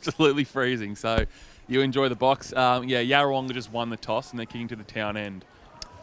absolutely freezing. So you enjoy the box. Yarrawonga just won the toss and they're kicking to the town end.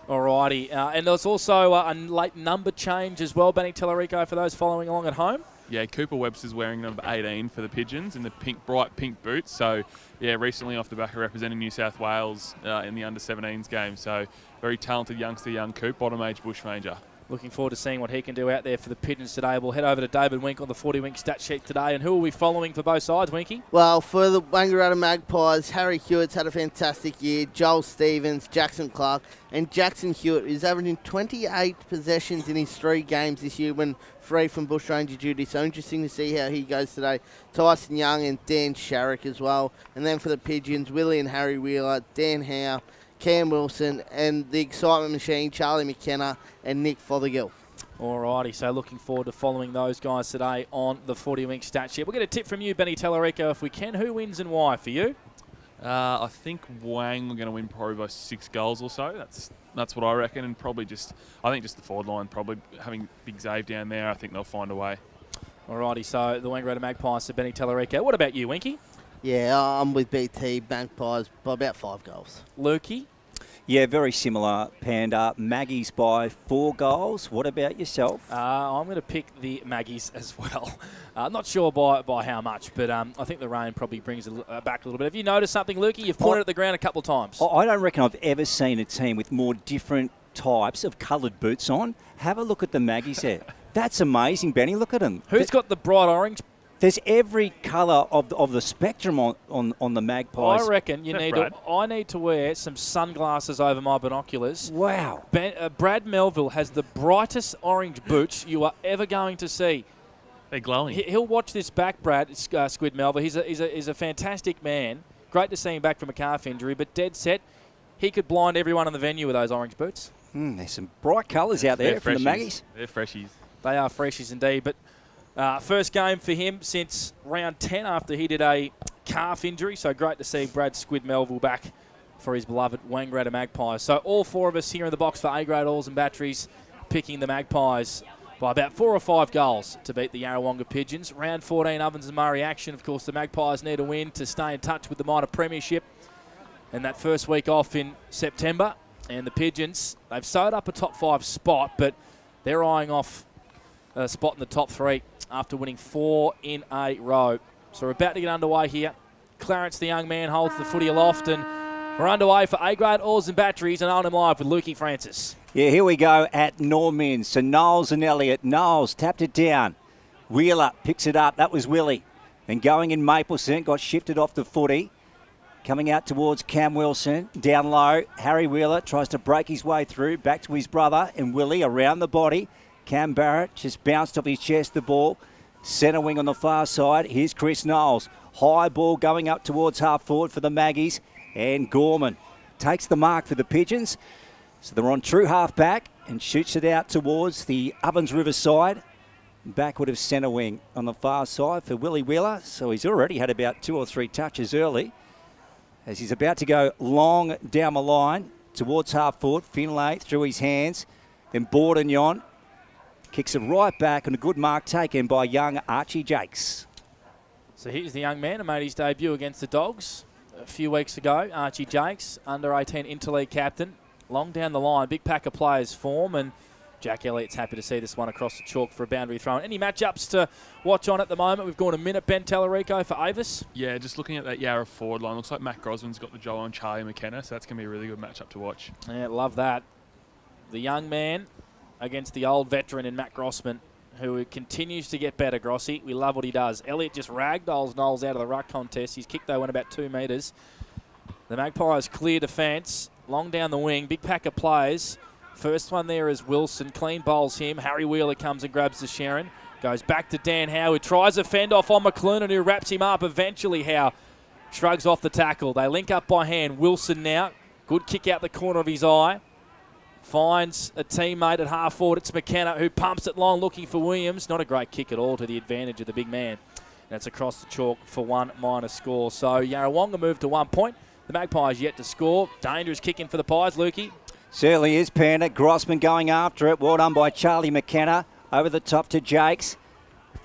Alrighty. And there's also a late number change as well, Benny Tellerico, for those following along at home. Yeah, Cooper Webster's wearing number 18 for the Pigeons in the bright pink boots. So, yeah, recently off the back of representing New South Wales in the under-17s game. So, very talented youngster, young Coop, bottom-age bushranger. Looking forward to seeing what he can do out there for the Pigeons today. We'll head over to David Wink on the 40 Wink stat sheet today. And who are we following for both sides, Winky? Well, for the Wangaratta Magpies, Harry Hewitt's had a fantastic year. Joel Stevens, Jackson Clark, and Jackson Hewitt is averaging 28 possessions in his 3 games this year when free from bushranger duty. So interesting to see how he goes today. Tyson Young and Dan Sharrock as well. And then for the Pigeons, Willie and Harry Wheeler, Dan Howe, Cam Wilson, and the excitement machine, Charlie McKenna and Nick Fothergill. Alrighty, so looking forward to following those guys today on the 40 Wink stat sheet. We'll get a tip from you, Benny Tellerico, if we can. Who wins and why for you? I think Wang are going to win probably by 6 goals or so. That's what I reckon, and probably I think the forward line, probably having Big Zave down there, I think they'll find a way. Alrighty, so the Wangaratta Magpies to Benny Tellerico. What about you, Winky? Yeah, I'm with BT Magpies by about 5 goals. Lukey? Yeah, very similar, Panda. Maggies by 4 goals. What about yourself? I'm going to pick the Maggies as well. Not sure by how much, but I think the rain probably brings it back a little bit. Have you noticed something, Lukey? You've pointed at the ground a couple of times. I don't reckon I've ever seen a team with more different types of coloured boots on. Have a look at the Maggies there. That's amazing, Benny. Look at them. Who's got the bright orange? There's every colour of the spectrum on the Magpies. I reckon I need to wear some sunglasses over my binoculars. Wow. Brad Melville has the brightest orange boots you are ever going to see. They're glowing. He'll watch this back, Brad, Squid Melville. He's a fantastic man. Great to see him back from a calf injury, but dead set. He could blind everyone in the venue with those orange boots. There's some bright colours out there from the Maggies. They're freshies. They are freshies indeed, but... first game for him since round 10 after he did a calf injury. So great to see Brad Squid Melville back for his beloved Wangaratta Magpies. So all 4 of us here in the box for A-grade Oils and Batteries picking the Magpies by about 4 or 5 goals to beat the Yarrawonga Pigeons. Round 14 Ovens and Murray action. Of course, the Magpies need a win to stay in touch with the minor premiership. And that first week off in September. And the Pigeons, they've sewed up a top 5 spot, but they're eyeing off a spot in the top 3 after winning 4 in a row. So we're about to get underway here. Clarence, the young man, holds the footy aloft, and we're underway for A-grade Oils and Batteries and on him live with Lukey Francis. Yeah, here we go at Norman. So Knowles and Elliott. Knowles tapped it down. Wheeler picks it up. That was Willie. And going in Mapleson, got shifted off the footy. Coming out towards Cam Wilson. Down low, Harry Wheeler tries to break his way through. Back to his brother and Willie around the body. Cam Barrett just bounced off his chest the ball. Centre wing on the far side. Here's Chris Knowles. High ball going up towards half forward for the Maggies. And Gorman takes the mark for the Pigeons. So they're on true half back and shoots it out towards the Ovens River side. Backward of centre wing on the far side for Willie Wheeler. So he's already had about 2 or 3 touches early. As he's about to go long down the line towards half forward. Finlay through his hands. Then Bordignon kicks it right back, and a good mark taken by young Archie Jakes. So here's the young man who made his debut against the Dogs a few weeks ago. Archie Jakes, under-18 interleague captain. Long down the line, big pack of players form, and Jack Elliott's happy to see this one across the chalk for a boundary throw. Any matchups to watch on at the moment? We've gone a minute. Ben Tellerico for Avis. Yeah, just looking at that Yarra forward line, looks like Matt Grosven's got the Joel and Charlie McKenna, so that's going to be a really good matchup to watch. Yeah, love that. The young man against the old veteran in Matt Grossman, who continues to get better, Grossi. We love what he does. Elliott just ragdolls Knowles out of the ruck contest. His kick, though, went about 2 metres. The Magpies clear defence, long down the wing, big pack of players. First one there is Wilson, clean bowls him. Harry Wheeler comes and grabs the Sharon. Goes back to Dan Howe, who tries a fend off on McLuhan, who wraps him up. Eventually, Howe shrugs off the tackle. They link up by hand. Wilson now, good kick out the corner of his eye. Finds a teammate at half forward. It's McKenna who pumps it long looking for Williams. Not a great kick at all to the advantage of the big man. That's across the chalk for 1 minus score. So Yarrawonga moved to 1 point. The Magpies yet to score. Dangerous kicking for the Pies, Lukey. Certainly is, Panda. Grossman going after it. Well done by Charlie McKenna. Over the top to Jakes.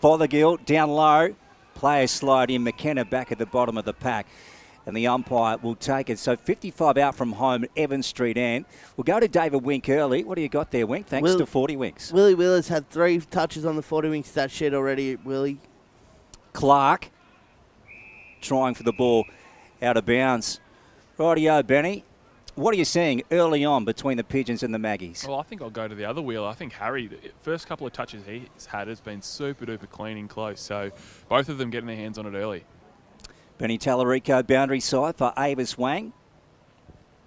Fothergill down low. Players slide in. McKenna back at the bottom of the pack. And the umpire will take it. So 55 out from home at Evans Street End. We'll go to David Wink early. What do you got there, Wink? Thanks to 40 Winks. Willie Wheeler's had 3 touches on the 40 Wink stat sheet already, Willie. Clark trying for the ball out of bounds. Rightio, Benny. What are you seeing early on between the Pigeons and the Maggies? Well, I think I'll go to the other wheel. I think Harry, the first couple of touches he's had has been super duper clean and close. So both of them getting their hands on it early. Benny Tallarico, boundary side for Avis Wang.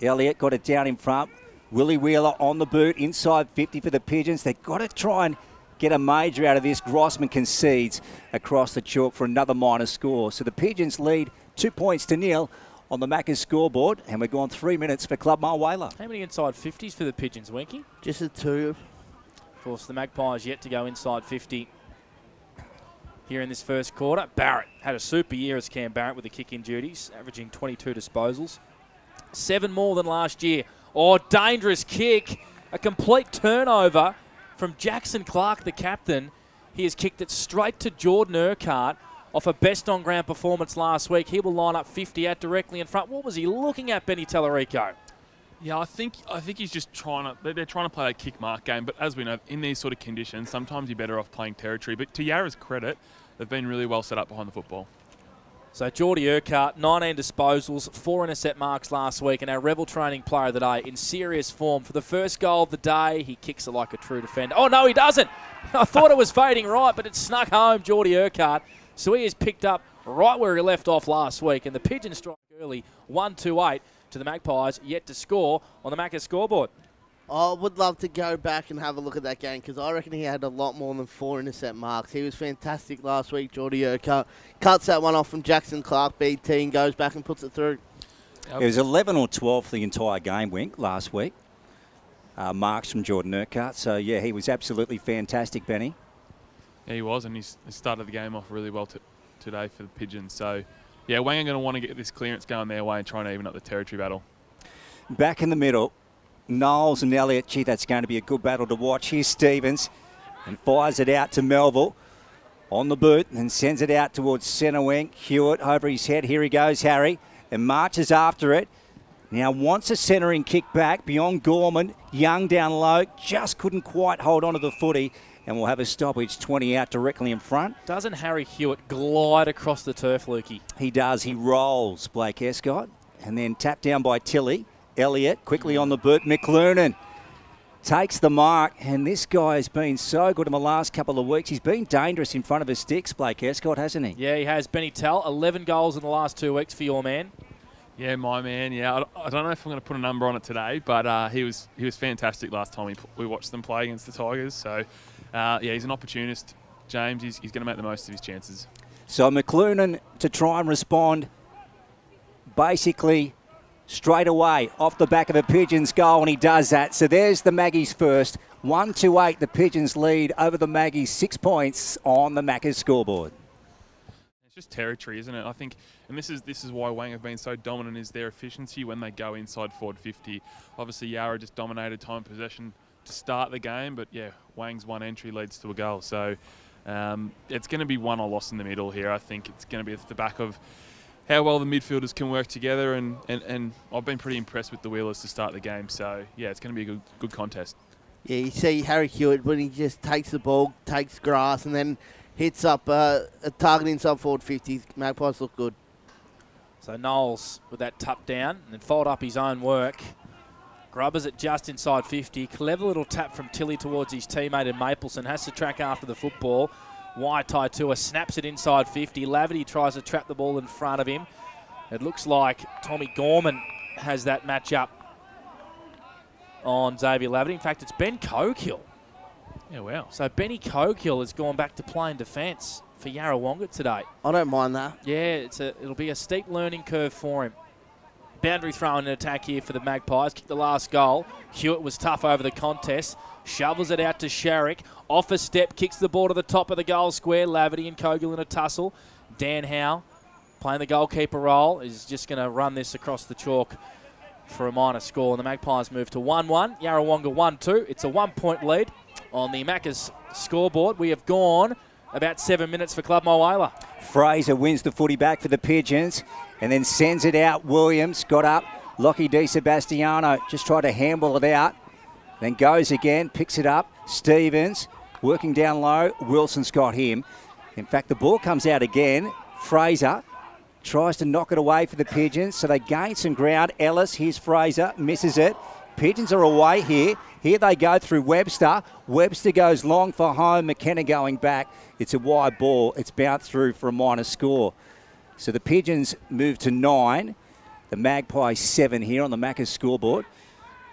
Elliott got it down in front. Willie Wheeler on the boot, inside 50 for the Pigeons. They've got to try and get a major out of this. Grossman concedes across the chalk for another minor score. So the Pigeons lead 2-0 on the Macca's scoreboard, and we're gone 3 minutes for Club Mulwala. How many inside 50s for the Pigeons, Winky? Just a 2. Of course, the Magpies yet to go inside 50 here in this first quarter. Barrett had a super year as Cam Barrett with the kick-in duties, averaging 22 disposals. 7 more than last year. Oh, dangerous kick. A complete turnover from Jackson Clark, the captain. He has kicked it straight to Jordan Urquhart off a best-on-ground performance last week. He will line up 50 out directly in front. What was he looking at, Benny Tallarico? Yeah, I think he's just they're trying to play that kick mark game. But as we know, in these sort of conditions, sometimes you're better off playing territory. But to Yarra's credit, they've been really well set up behind the football. So Geordie Urquhart, 19 disposals, 4 intercept marks last week, and our Rebel Training Player of the Day in serious form. For the first goal of the day, he kicks it like a true defender. Oh, no, he doesn't. I thought it was fading right, but it snuck home, Geordie Urquhart. So he is picked up right where he left off last week, and the Pigeons strike early, 1-2-8 to the Magpies, yet to score on the Macca's scoreboard. I would love to go back and have a look at that game because I reckon he had a lot more than 4 intercept marks. He was fantastic last week, Geordie Urquhart. Cuts that one off from Jackson Clark, BT, and goes back and puts it through. It was 11 or 12 for the entire game, Wink, last week. Marks from Jordan Urquhart. So, yeah, he was absolutely fantastic, Benny. Yeah, he was, and he started the game off really well today for the Pigeons. So, yeah, Wang are going to want to get this clearance going their way and try and even up the territory battle. Back in the middle, Knowles and Elliott. Gee, that's going to be a good battle to watch. Here's Stevens and fires it out to Melville on the boot and sends it out towards centre wing. Hewitt over his head. Here he goes, Harry, and marches after it. Now wants a centering kick back beyond Gorman. Young down low, just couldn't quite hold on to the footy, and we'll have a stoppage. 20 out directly in front. Doesn't Harry Hewitt glide across the turf, Lukey? He does. He rolls Blake Escott, and then tapped down by Tilly. Elliott quickly on the boot. McLernan takes the mark, and this guy has been so good in the last couple of weeks. He's been dangerous in front of his sticks, Blake Escott, hasn't he? Yeah, he has. Benny Tell, 11 goals in the last 2 weeks for your man. Yeah, my man. Yeah, I don't know if I'm going to put a number on it today, but he was fantastic last time we watched them play against the Tigers. So, yeah, he's an opportunist, James. He's going to make the most of his chances. So McLernan to try and respond basically straight away off the back of a Pigeons goal, and he does that. So there's the Maggies first. 1-8, the Pigeons lead over the Maggies, 6 points on the Macca's scoreboard. It's just territory, isn't it? I think, and this is why Wang have been so dominant, is their efficiency when they go inside forward 50. Obviously, Yarra just dominated time possession to start the game, but yeah, Wang's one entry leads to a goal. So it's going to be won or lost in the middle here. I think it's going to be at the back of how well the midfielders can work together, and I've been pretty impressed with the Wheelers to start the game. So, yeah, it's going to be a good contest. Yeah, you see Harry Hewitt when he just takes the ball, takes grass, and then hits up a target inside forward 50. Magpies look good. So Knowles with that tap down and then followed up his own work. Grubbers it just inside 50. Clever little tap from Tilly towards his teammate in Mapleson. Has to track after the football. Waitai Tua snaps it inside 50. Laverty tries to trap the ball in front of him. It looks like Tommy Gorman has that matchup on Xavier Laverty. In fact, it's Ben Cogill. Yeah, wow. So Benny Cogill has gone back to playing defence for Yarrawonga today. I don't mind that. Yeah, it'll be a steep learning curve for him. Boundary throw in an attack here for the Magpies. Kicked the last goal. Hewitt was tough over the contest. Shovels it out to Sharrick. Off a step, kicks the ball to the top of the goal square. Laverty and Cogill in a tussle. Dan Howe, playing the goalkeeper role, is just going to run this across the chalk for a minor score. And the Magpies move to 1-1. Yarrawonga 1-2. It's a 1-point lead on the Macca's scoreboard. We have gone about 7 minutes for Club Mulwala. Fraser wins the footy back for the Pigeons and then sends it out. Williams got up. Lockie Di Sebastiano just tried to handle it out. Then goes again, picks it up. Stevens working down low. Wilson's got him. In fact, the ball comes out again. Fraser tries to knock it away for the Pigeons, so they gain some ground. Ellis, here's Fraser, misses it. Pigeons are away here. Here they go through Webster. Webster goes long for home. McKenna going back. It's a wide ball. It's bounced through for a minor score. So the Pigeons move to 9. The Magpies 7 here on the Macca's scoreboard.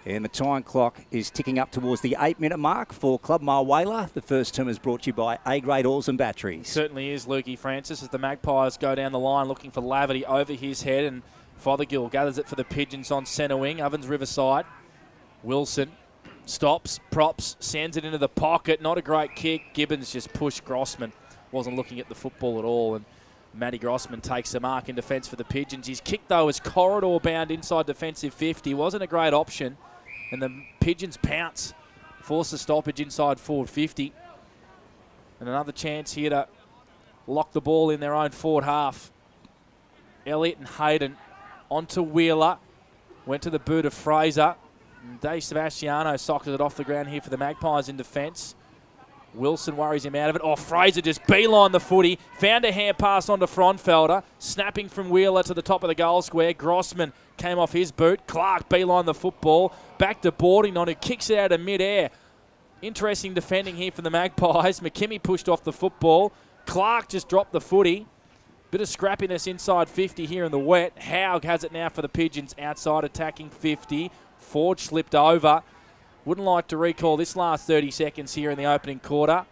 And the time clock is ticking up towards the 8-minute mark for Club Marwela. The first term is brought to you by A-grade oils and batteries. Certainly is, Lukey Francis, as the Magpies go down the line looking for Laverty over his head, and Fothergill gathers it for the Pigeons on centre wing. Ovens Riverside. Wilson stops, props, sends it into the pocket. Not a great kick. Gibbons just pushed Grossman. Wasn't looking at the football at all, and Matty Grossman takes the mark in defence for the Pigeons. His kick, though, is corridor bound inside defensive 50. Wasn't a great option. And the Pigeons pounce, force a stoppage inside forward 50. And another chance here to lock the ball in their own forward half. Elliott and Hayden onto Wheeler. Went to the boot of Fraser. And Di Sebastiano sockets it off the ground here for the Magpies in defence. Wilson worries him out of it. Oh, Fraser just beeline the footy. Found a hand pass onto Fronfelder. Snapping from Wheeler to the top of the goal square. Grossman came off his boot. Clark beeline the football. Back to Boardington, who kicks it out of mid-air. Interesting defending here from the Magpies. McKimmie pushed off the football. Clark just dropped the footy. Bit of scrappiness inside 50 here in the wet. Haug has it now for the Pigeons outside attacking 50. Ford slipped over. Wouldn't like to recall this last 30 seconds here in the opening quarter.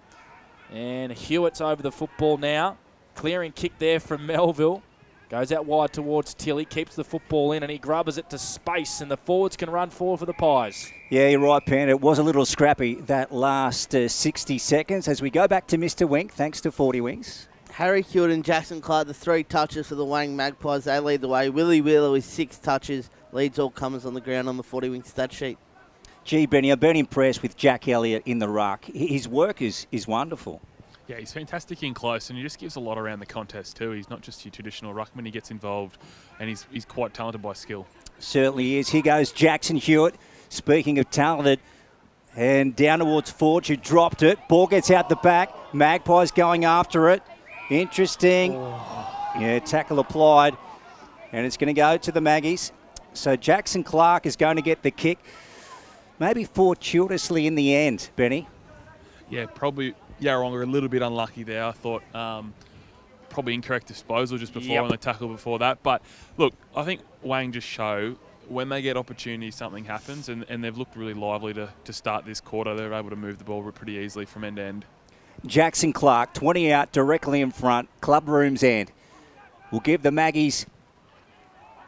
And Hewitt's over the football now. Clearing kick there from Melville. Goes out wide towards Tilly, keeps the football in, and he grubbers it to space, and the forwards can run forward for the Pies. Yeah, you're right, Pan. It was a little scrappy that last 60 seconds. As we go back to Mr. Wink, thanks to 40 Wings. Harry Hewitt and Jackson Clark, the 3 touches for the Wang Magpies. They lead the way. Willie Wheeler with 6 touches, leads all comers on the ground on the 40 Wing stat sheet. Gee, Benny, I've been impressed with Jack Elliott in the ruck. His work is wonderful. Yeah, he's fantastic in close, and he just gives a lot around the contest too. He's not just your traditional ruckman. He gets involved, and he's quite talented by skill. Certainly is. Here goes Jackson Hewitt. Speaking of talented, and down towards Forge, who dropped it. Ball gets out the back. Magpies going after it. Interesting. Oh. Yeah, tackle applied, and it's going to go to the Maggies. So Jackson Clark is going to get the kick. Maybe fortuitously in the end, Benny. Yeah, probably. Yarrawonga a little bit unlucky there. I thought probably incorrect disposal just before on the tackle before that. But look, I think Wang just show when they get opportunities, something happens, and they've looked really lively to start this quarter. They're able to move the ball pretty easily from end to end. Jackson Clark, 20 out, directly in front, club room's end. Will give the Maggies.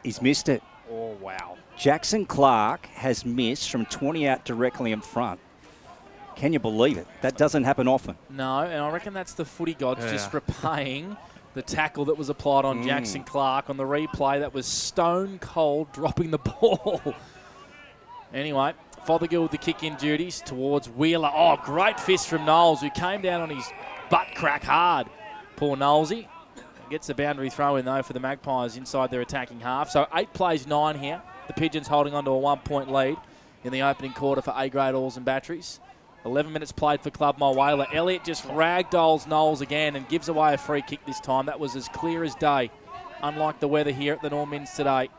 He's missed it. Oh, wow. Jackson Clark has missed from 20 out directly in front. Can you believe it? That doesn't happen often. No, and I reckon that's the footy gods just repaying the tackle that was applied on Jackson Clark on the replay. That was stone cold dropping the ball. Anyway, Fothergill with the kick-in duties towards Wheeler. Oh, great fist from Knowles, who came down on his butt crack hard. Poor Knowlesy. Gets the boundary throw in, though, for the Magpies inside their attacking half. So 8 plays 9 here. The Pigeons holding on to a 1-point lead in the opening quarter for A-grade oils and batteries. 11 minutes played for Club Mulwala. Elliott just ragdolls Knowles again and gives away a free kick this time. That was as clear as day, unlike the weather here at the Normans today.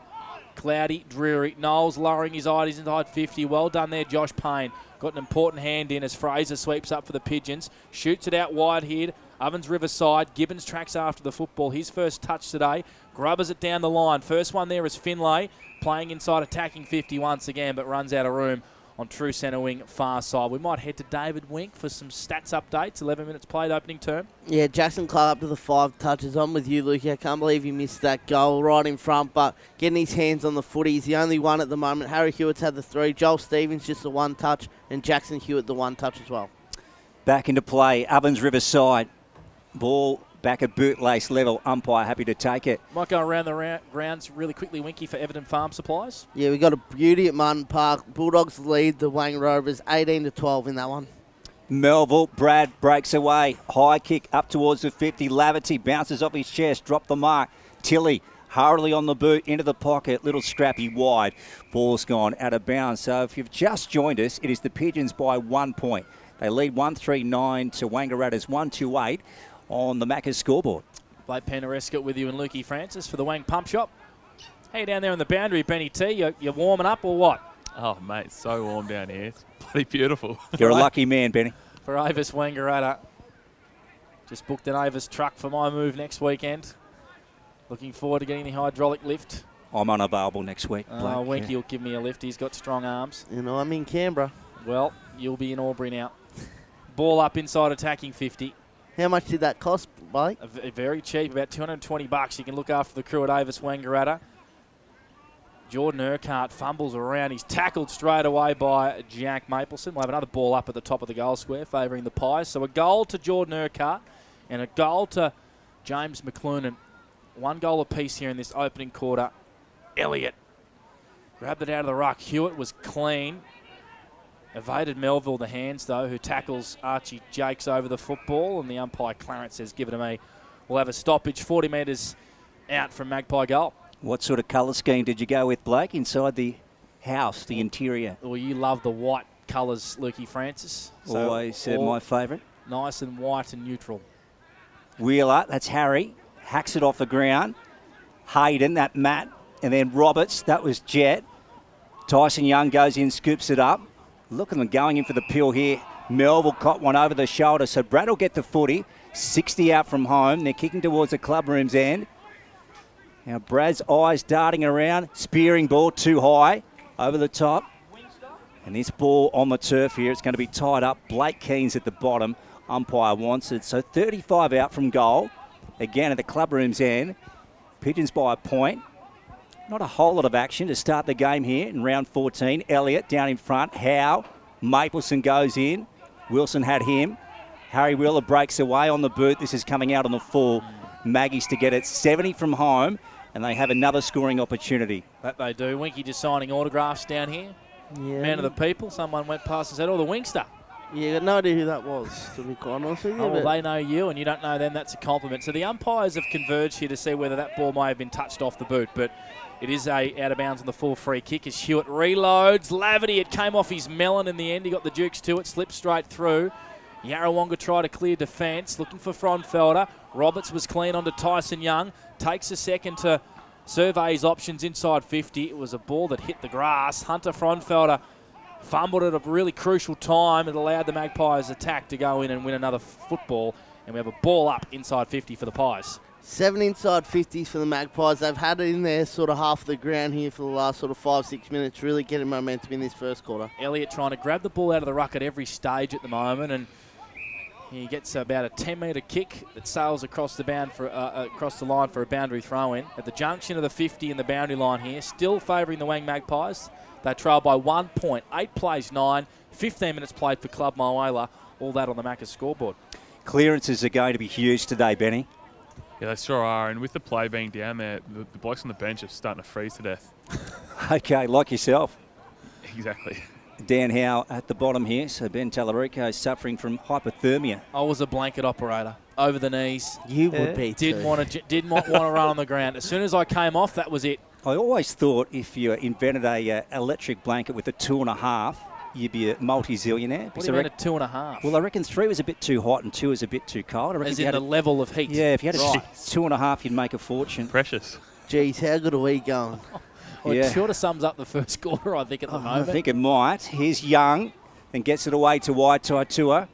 Cloudy, dreary. Knowles lowering his eyes inside 50. Well done there, Josh Payne. Got an important hand in as Fraser sweeps up for the Pigeons. Shoots it out wide here. Ovens Riverside. Gibbons tracks after the football. His first touch today. Grubbers it down the line. First one there is Finlay. Playing inside attacking 50 once again, but runs out of room on true centre wing far side. We might head to David Wink for some stats updates. 11 minutes played opening term. Yeah, Jackson Clark up to the 5 touches. I'm with you, Luke. I can't believe he missed that goal right in front, but getting his hands on the footy. He's the only one at the moment. Harry Hewitt's had the 3. Joel Stevens just the 1 touch, and Jackson Hewitt the 1 touch as well. Back into play. Ovens Riverside. Ball back at bootlace level. Umpire happy to take it. Might go around the grounds really quickly, Winky, for Everton Farm Supplies. Yeah, we got a beauty at Martin Park. Bulldogs lead the Wang Rovers 18-12 in that one. Melville, Brad breaks away. High kick up towards the 50. Laverty bounces off his chest, drop the mark. Tilly hurriedly on the boot, into the pocket. Little scrappy wide. Ball's gone out of bounds. So if you've just joined us, it is the Pigeons by 1 point. They lead 139 to Wangaratta's 128 on the Macca's scoreboard. Blake Penderescott with you and Lukey Francis for the Wang Pump Shop. Hey, down there on the boundary, Benny T, you're warming up or what? Oh, mate, it's so warm down here. It's bloody beautiful. You're a lucky man, Benny. For Avis Wangaratta. Just booked an Avis truck for my move next weekend. Looking forward to getting the hydraulic lift. I'm unavailable next week. Winky will give me a lift. He's got strong arms. You know, I'm in Canberra. Well, you'll be in Albury now. Ball up inside attacking 50. How much did that cost, Blake? Very cheap, about $220. You can look after the crew at Avis Wangaratta. Jordan Urquhart fumbles around. He's tackled straight away by Jack Mapleson. We'll have another ball up at the top of the goal square, favouring the Pies. So a goal to Jordan Urquhart and a goal to James McCloonan. 1 goal apiece here in this opening quarter. Elliott grabbed it out of the ruck. Hewitt was clean. Evaded Melville the hands, though, who tackles Archie Jakes over the football. And the umpire, Clarence, says, give it to me. We'll have a stoppage 40 metres out from Magpie goal. What sort of colour scheme did you go with, Blake, inside the house, the interior? Well, you love the white colours, Lukey Francis. So always my favourite. Nice and white and neutral. Wheeler, that's Harry. Hacks it off the ground. Hayden, that Matt. And then Roberts, that was Jet. Tyson Young goes in, scoops it up. Look at them going in for the pill here. Melville caught one over the shoulder. So Brad will get the footy. 60 out from home. They're kicking towards the club room's end. Now Brad's eyes darting around. Spearing ball too high. Over the top. And this ball on the turf here. It's going to be tied up. Blake Keane's at the bottom. Umpire wants it. So 35 out from goal. Again at the club room's end. Pigeons by a point. Not a whole lot of action to start the game here in round 14. Elliott down in front. Howe. Mapleson goes in. Wilson had him. Harry Wheeler breaks away on the boot. This is coming out on the full. Maggies to get it 70 from home. And they have another scoring opportunity. That they do. Winky just signing autographs down here. Yeah. Man of the people. Someone went past and said, oh, the Wingster. Yeah, got no idea who that was, to be quite honest with you. Oh, well, they know you and you don't know them. That's a compliment. So the umpires have converged here to see whether that ball may have been touched off the boot. But it is out of bounds on the full free kick as Hewitt reloads. Laverty, it came off his melon in the end. He got the Dukes to it, slipped straight through. Yarrawonga tried to clear defence, looking for Fronfelder. Roberts was clean onto Tyson Young. Takes a second to survey his options inside 50. It was a ball that hit the grass. Hunter Fronfelder fumbled at a really crucial time. It allowed the Magpies' attack to go in and win another football. And we have a ball up inside 50 for the Pies. 7 inside 50s for the Magpies. They've had it in there sort of half of the ground here for the last sort of 5-6 minutes, really getting momentum in this first quarter. Elliott trying to grab the ball out of the ruck at every stage at the moment, and he gets about a 10-metre kick that sails across the across the line for a boundary throw-in. At the junction of the 50 and the boundary line here, still favouring the Wang Magpies. They trail by 1 point. 8 plays 9, 15 minutes played for Club Moala. All that on the Macca's scoreboard. Clearances are going to be huge today, Benny. Yeah, they sure are. And with the play being down there, the blokes on the bench are starting to freeze to death. Okay, like yourself. Exactly. Dan Howe at the bottom here. So Ben Tallarico is suffering from hypothermia. I was a blanket operator. Over the knees. You would be too. Didn't want to run on the ground. As soon as I came off, that was it. I always thought if you invented a electric blanket with a 2.5, you'd be a multi-zillionaire. What do you mean a 2.5? Well, I reckon 3 was a bit too hot and 2 was a bit too cold. I reckon As in the level of heat. Yeah, if you had right. a 2.5, you'd make a fortune. Precious. Geez, how good are we going? Well, Yeah. It sort of sums up the first quarter, I think, at the moment. I think it might. Here's Young and gets it away to Waitua.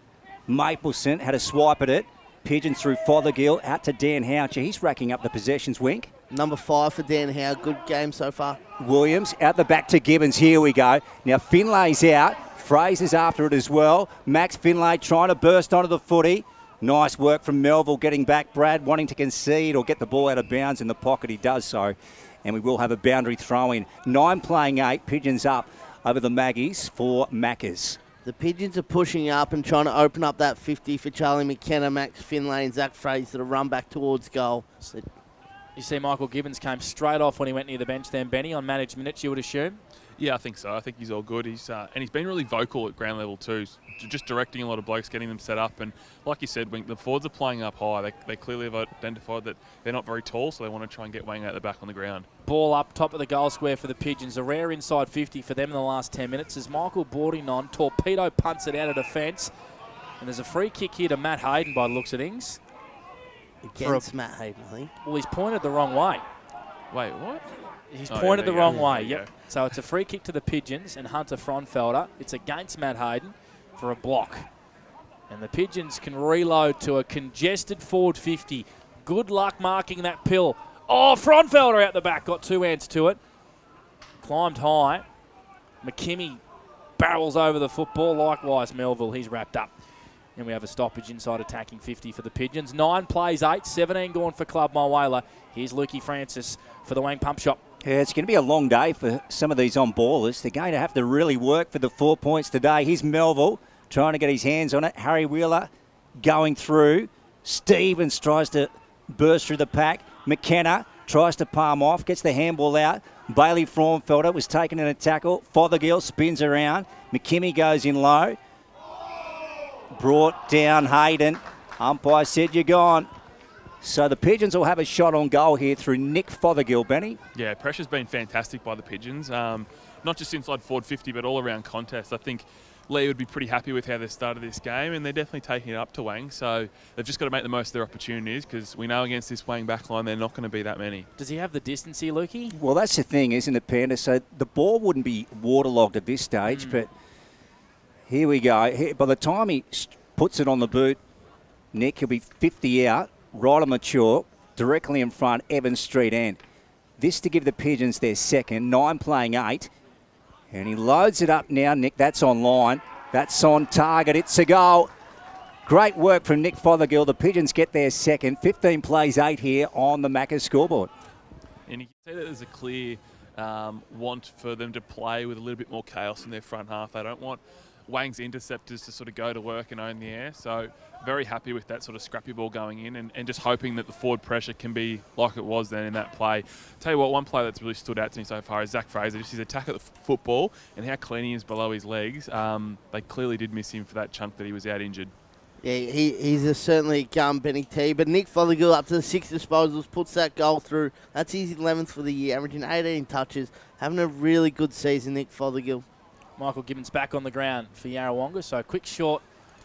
Mapleson had a swipe at it. Pigeons through Fothergill out to Dan Houcher. He's racking up the possessions, Wink. Number 5 for Dan Howe. Good game so far. Williams out the back to Gibbons. Here we go. Now Finlay's out. Fraser's after it as well. Max Finlay trying to burst onto the footy. Nice work from Melville getting back. Brad wanting to concede or get the ball out of bounds in the pocket. He does so. And we will have a boundary throw in. 9 playing 8. Pigeons up over the Maggies for Maccas. The Pigeons are pushing up and trying to open up that 50 for Charlie McKenna, Max Finlay and Zach Fraser to run back towards goal. You see Michael Gibbons came straight off when he went near the bench then, Benny, on managed minutes, you would assume? Yeah, I think so. I think he's all good. And he's been really vocal at ground level too, just directing a lot of blokes, getting them set up. And like you said, Wing, the forwards are playing up high. They clearly have identified that they're not very tall, so they want to try and get Wang out the back on the ground. Ball up, top of the goal square for the Pigeons. A rare inside 50 for them in the last 10 minutes as Michael Bordinon torpedo punts it out of defence. And there's a free kick here to Matt Hayden by the looks of things. Against Matt Hayden, I think. Well, he's pointed the wrong way. Wait, what? He's pointed the wrong way, yep. So it's a free kick to the Pigeons and Hunter Fronfelder. It's against Matt Hayden for a block. And the Pigeons can reload to a congested forward 50. Good luck marking that pill. Oh, Fronfelder out the back, got 2 hands to it. Climbed high. McKimmie barrels over the football. Likewise, Melville, he's wrapped up. And we have a stoppage inside attacking 50 for the Pigeons. 9 plays 8, 17 gone for Club Mulwala. Here's Lukey Francis for the Wang Pump Shop. Yeah, it's going to be a long day for some of these on-ballers. They're going to have to really work for the 4 points today. Here's Melville trying to get his hands on it. Harry Wheeler going through. Stevens tries to burst through the pack. McKenna tries to palm off, gets the handball out. Bailey Fraunfelder was taken in a tackle. Fothergill spins around. McKimmie goes in low. Brought down Hayden. Umpire said you're gone. So the Pigeons will have a shot on goal here through Nick Fothergill, Benny. Yeah, pressure's been fantastic by the Pigeons. Not just inside forward 50, but all around contest. I think Lee would be pretty happy with how they started this game, and they're definitely taking it up to Wang. So they've just got to make the most of their opportunities because we know against this Wang backline, they're not going to be that many. Does he have the distance here, Lukey? Well, that's the thing, isn't it, Panda? So the ball wouldn't be waterlogged at this stage, but here we go. By the time he puts it on the boot, Nick, he'll be 50 out, right on the chalk, directly in front, Evans Street end. This to give the Pigeons their second, 9 playing 8. And he loads it up now, Nick. That's on line. That's on target. It's a goal. Great work from Nick Fothergill. The Pigeons get their second. 15 plays 8 here on the Macca's scoreboard. And you can see that there's a clear want for them to play with a little bit more chaos in their front half. They don't want Wang's interceptors to sort of go to work and own the air. So very happy with that sort of scrappy ball going in and just hoping that the forward pressure can be like it was then in that play. Tell you what, one play that's really stood out to me so far is Zach Fraser. Just his attack at the football and how clean he is below his legs. They clearly did miss him for that chunk that he was out injured. Yeah, he's certainly gun Benny T. But Nick Fothergill up to the 6 disposals, puts that goal through. That's his 11th for the year, averaging 18 touches. Having a really good season, Nick Fothergill. Michael Gibbons back on the ground for Yarrawonga, so quick short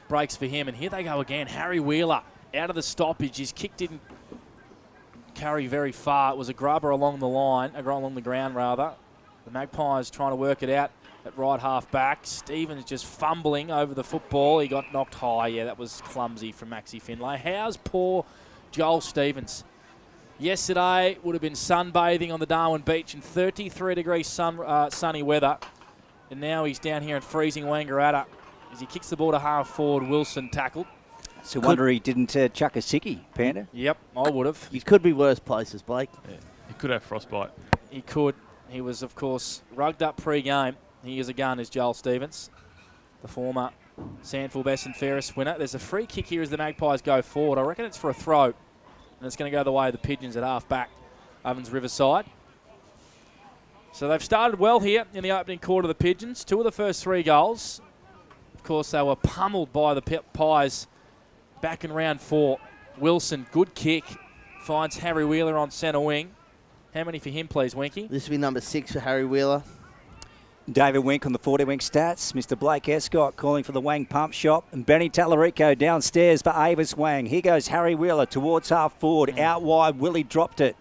breaks for him. And here they go again. Harry Wheeler out of the stoppage. His kick didn't carry very far. It was a grubber along the line, along the ground rather. The Magpies trying to work it out at right half back. Stevens just fumbling over the football. He got knocked high. Yeah, that was clumsy from Maxi Finlay. How's poor Joel Stevens? Yesterday would have been sunbathing on the Darwin beach in 33-degree sunny weather. And now he's down here in freezing Wangaratta as he kicks the ball to half forward. Wilson tackled. So wonder he didn't chuck a sickie, Panda. Yep, I would have. He could be worse places, Blake. Yeah, he could have frostbite. He could. He was, of course, rugged up pre-game. He is a gun, is Joel Stevens, the former Sandful Best and Fairest winner. There's a free kick here as the Magpies go forward. I reckon it's for a throw. And it's going to go the way of the Pigeons at half back. Ovens Riverside. So they've started well here in the opening quarter of the Pigeons. 2 of the first 3 goals. Of course, they were pummeled by the Pies back in round 4. Wilson, good kick. Finds Harry Wheeler on centre wing. How many for him, please, Winky? This will be number 6 for Harry Wheeler. David Wink on the 40 Wink stats. Mr. Blake Escott calling for the Wang Pump Shop. And Benny Tallarico downstairs for Avis Wang. Here goes Harry Wheeler towards half forward. Out wide, Willie dropped it.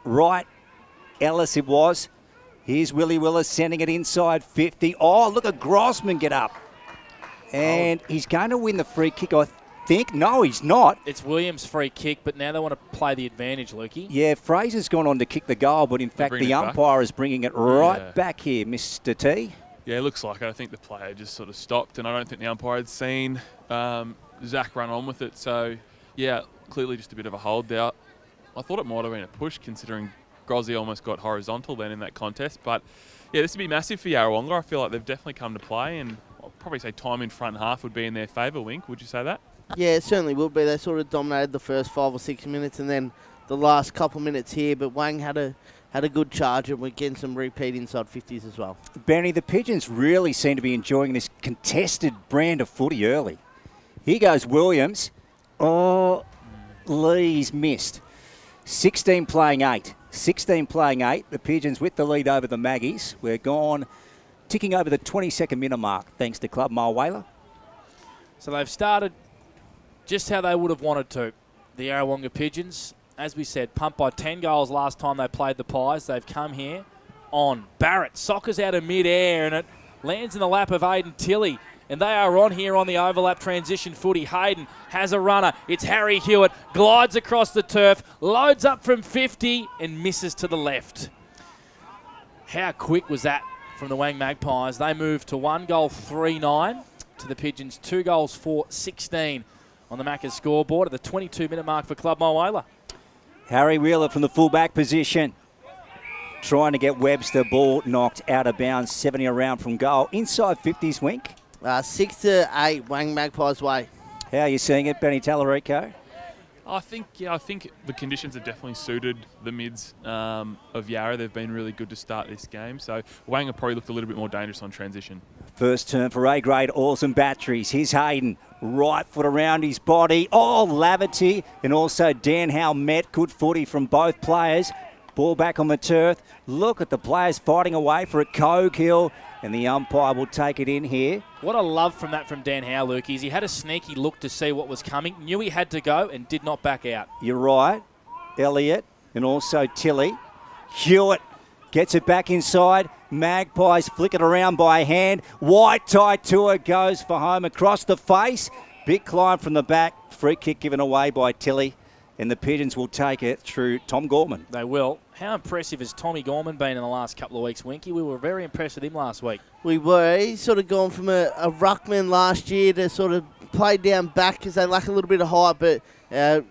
Right. Ellis it was. Here's Willie Willis sending it inside 50. Oh, look at Grossman get up. And he's going to win the free kick, I think. No, he's not. It's Williams' free kick, but now they want to play the advantage, Lukey. Yeah, Fraser's gone on to kick the goal, but in fact the umpire is bringing it right back here, Mr. T. Yeah, it looks like it. I think the player just sort of stopped, and I don't think the umpire had seen Zach run on with it. So, yeah, clearly just a bit of a hold there. I thought it might have been a push, considering Grozzy almost got horizontal then in that contest. But, yeah, this would be massive for Yarrawonga. I feel like they've definitely come to play, and I'll probably say time in front half would be in their favour, Wink. Would you say that? Yeah, it certainly would be. They sort of dominated the first 5 or 6 minutes, and then the last couple minutes here, but Wang had a good charge, and we're getting some repeat inside 50s as well. Benny, the Pigeons really seem to be enjoying this contested brand of footy early. Here goes Williams. Oh, Lee's missed. 16 playing 8. 16 playing 8. The Pigeons with the lead over the Maggies. We're gone, ticking over the 22nd minute mark, thanks to Club Mile Whaler. So they've started just how they would have wanted to. The Yarrawonga Pigeons, as we said, pumped by 10 goals last time they played the Pies. They've come here on. Barrett soccers out of mid-air, and it lands in the lap of Aiden Tilley. And they are on here on the overlap transition footy. Hayden has a runner. It's Harry Hewitt. Glides across the turf. Loads up from 50 and misses to the left. How quick was that from the Wang Magpies? They moved to 1 goal 3-9 to the Pigeons. 2 goals 4-16 on the Maccas scoreboard at the 22-minute mark for Club Moala. Harry Wheeler from the fullback position. Trying to get Webster. Ball knocked out of bounds. 70 around from goal. Inside 50s, Wink. 6-8, Wang Magpies way. How are you seeing it, Benny Tallarico? I think the conditions have definitely suited the mids of Yarra. They've been really good to start this game. So Wang have probably looked a little bit more dangerous on transition. First turn for A-grade Awesome Batteries. Here's Hayden. Right foot around his body. Oh, Laverty and also Dan Howe met. Good footy from both players. Ball back on the turf. Look at the players fighting away for it. Cogill, and the umpire will take it in here. What a love from that from Dan Howe, Lukey. He had a sneaky look to see what was coming, knew he had to go, and did not back out. You're right. Elliott and also Tilley. Hewitt gets it back inside. Magpies flick it around by hand. White tie tour goes for home across the face. Big climb from the back. Free kick given away by Tilley. And the Pigeons will take it through Tom Gorman. They will. How impressive has Tommy Gorman been in the last couple of weeks, Winky? We were very impressed with him last week. We were. He's sort of gone from a ruckman last year to sort of play down back because they lack a little bit of height, but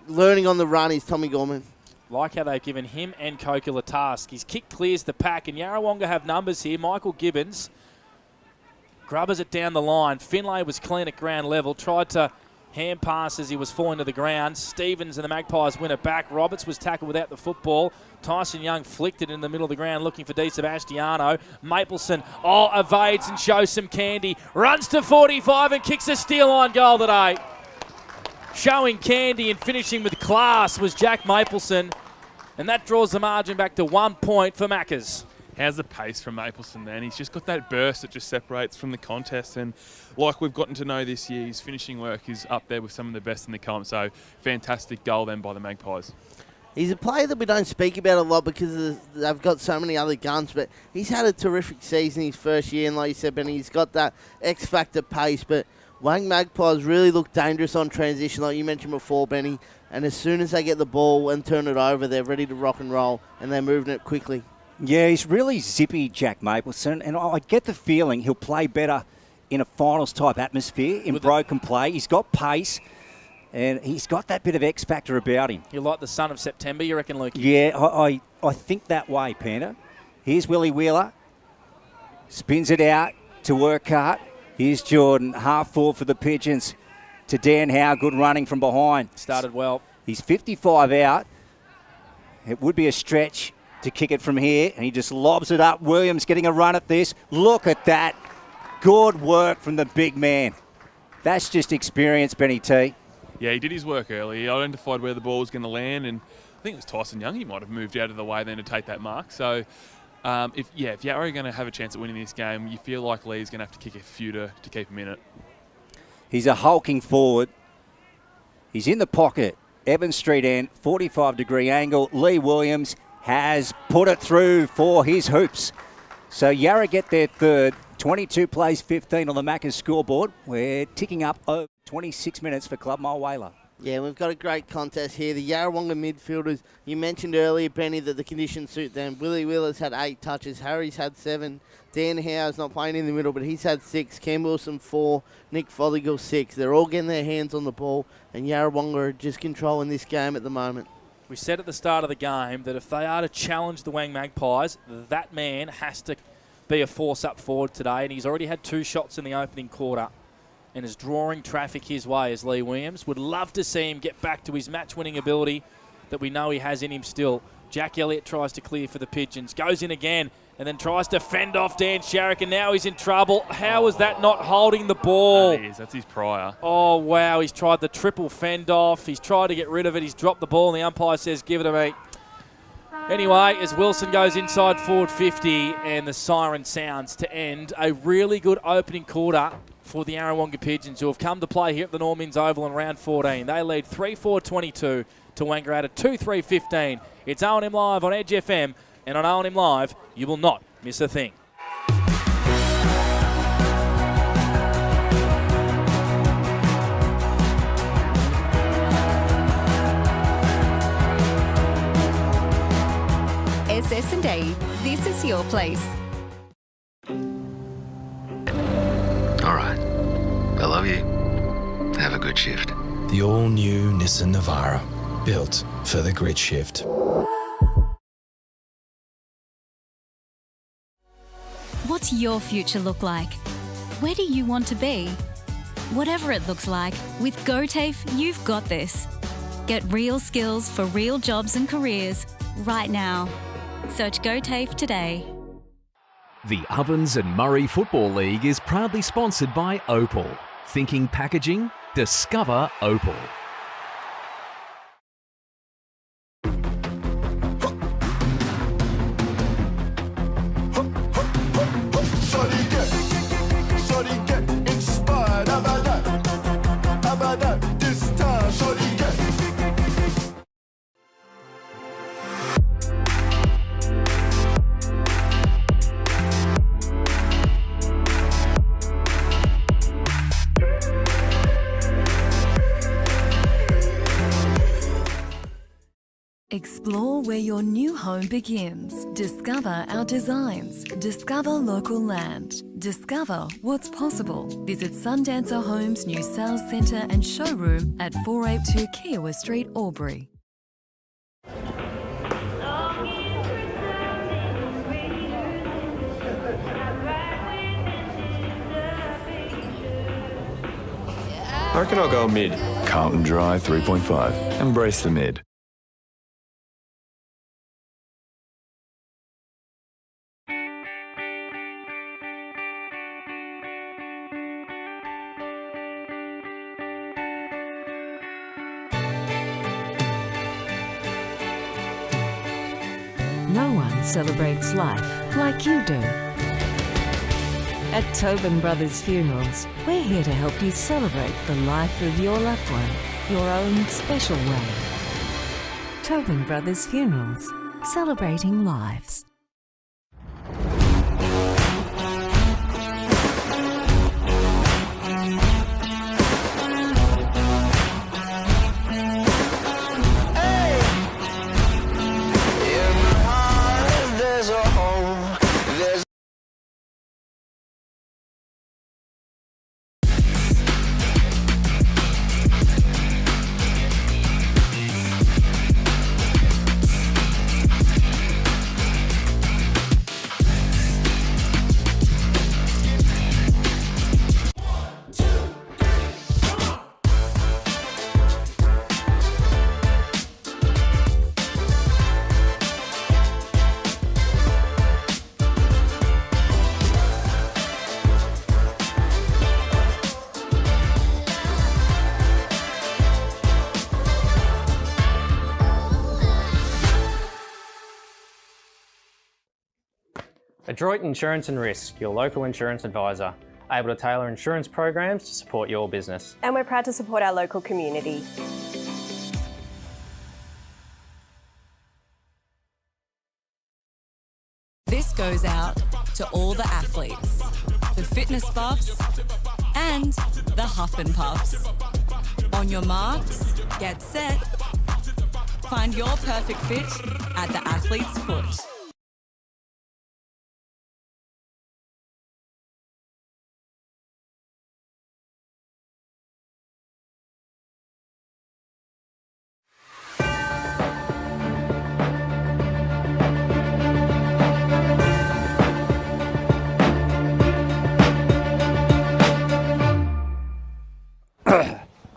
learning on the run is Tommy Gorman. Like how they've given him and Cogill a task. His kick clears the pack, and Yarrawonga have numbers here. Michael Gibbons grubbers it down the line. Finlay was clean at ground level, tried to hand pass as he was falling to the ground. Stevens and the Magpies win it back. Roberts was tackled without the football. Tyson Young flicked it in the middle of the ground looking for Di Sebastiano. Mapleson, evades and shows some candy. Runs to 45 and kicks a steal line goal today. Showing candy and finishing with class was Jack Mapleson. And that draws the margin back to 1 point for Maccas. How's the pace from Mapleson then? He's just got that burst that just separates from the contest, and like we've gotten to know this year, his finishing work is up there with some of the best in the comp, so fantastic goal then by the Magpies. He's a player that we don't speak about a lot because they've got so many other guns, but he's had a terrific season his first year, and like you said, Benny, he's got that X-factor pace, but Wang Magpies really look dangerous on transition, like you mentioned before, Benny, and as soon as they get the ball and turn it over, they're ready to rock and roll, and they're moving it quickly. Yeah, he's really zippy, Jack Mapleson, and I get the feeling he'll play better in a finals-type atmosphere, in broken play. He's got pace, and he's got that bit of X-factor about him. You like the son of September, you reckon, Luke? Yeah, I think that way, Panda. Here's Willie Wheeler. Spins it out to Urquhart. Here's Jordan, half forward for the Pigeons. To Dan Howe, good running from behind. Started well. He's 55 out. It would be a stretch to kick it from here, and he just lobs it up. Williams getting a run at this. Look at that. Good work from the big man. That's just experience, Benny T. Yeah, he did his work early. He identified where the ball was going to land, and I think it was Tyson Young. He might have moved out of the way then to take that mark. So, if Yarra are going to have a chance at winning this game, you feel like Lee's going to have to kick a few to keep him in it. He's a hulking forward. He's in the pocket. Evans Street end, 45-degree angle. Lee Williams has put it through for his hoops. So Yarra get their third. 22 plays 15 on the Maccas scoreboard. We're ticking up over 26 minutes for Club Mile Whaler. Yeah, we've got a great contest here. The Yarrawonga midfielders, you mentioned earlier, Benny, that the conditions suit them. Willie Wheeler's had 8 touches. Harry's had 7. Dan Howe's not playing in the middle, but he's had 6. Cam Wilson 4. Nick Fothergill 6. They're all getting their hands on the ball, and Yarrawonga are just controlling this game at the moment. We said at the start of the game that if they are to challenge the Wang Magpies, that man has to be a force up forward today, and he's already had 2 shots in the opening quarter and is drawing traffic his way as Lee Williams. Would love to see him get back to his match-winning ability that we know he has in him still. Jack Elliott tries to clear for the Pigeons, goes in again, and then tries to fend off Dan Sharrock, and now he's in trouble. How is that not holding the ball? That is. That's his prior. Oh, wow. He's tried the triple fend off. He's tried to get rid of it. He's dropped the ball, and the umpire says, give it to me. Anyway, as Wilson goes inside forward 50, and the siren sounds to end a really good opening quarter for the Yarrawonga Pigeons, who have come to play here at the Normans Oval in round 14. They lead 3-4-22 to Wangaratta 2-3-15. It's O&M Live on Edge FM, and on O&M Live, you will not miss a thing. SS&A, this is your place. All right. I love you. Have a good shift. The all-new Nissan Navara, built for the grid shift. What's your future look like? Where do you want to be? Whatever it looks like, with GoTAFE, you've got this. Get real skills for real jobs and careers right now. Search GoTAFE today. The Ovens and Murray Football League is proudly sponsored by Opal. Thinking packaging? Discover Opal. Explore where your new home begins. Discover our designs. Discover local land. Discover what's possible. Visit Sundancer Homes' new sales centre and showroom at 482 Kiowa Street, Albury. I reckon I'll go mid. Carlton Dry 3.5. Embrace the mid. No one celebrates life like you do. At Tobin Brothers Funerals, we're here to help you celebrate the life of your loved one, your own special way. Tobin Brothers Funerals, celebrating lives. Adroit Insurance and Risk, your local insurance advisor, able to tailor insurance programs to support your business. And we're proud to support our local community. This goes out to all the athletes, the fitness buffs, and the huff and puffs. On your marks, get set. Find your perfect fit at the Athlete's Foot.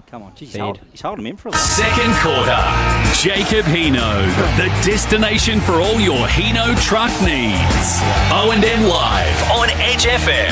Come on. He's holding him in for a while. Second quarter. Jacob Hino, the destination for all your Hino truck needs. OMFNL Live on Edge FM.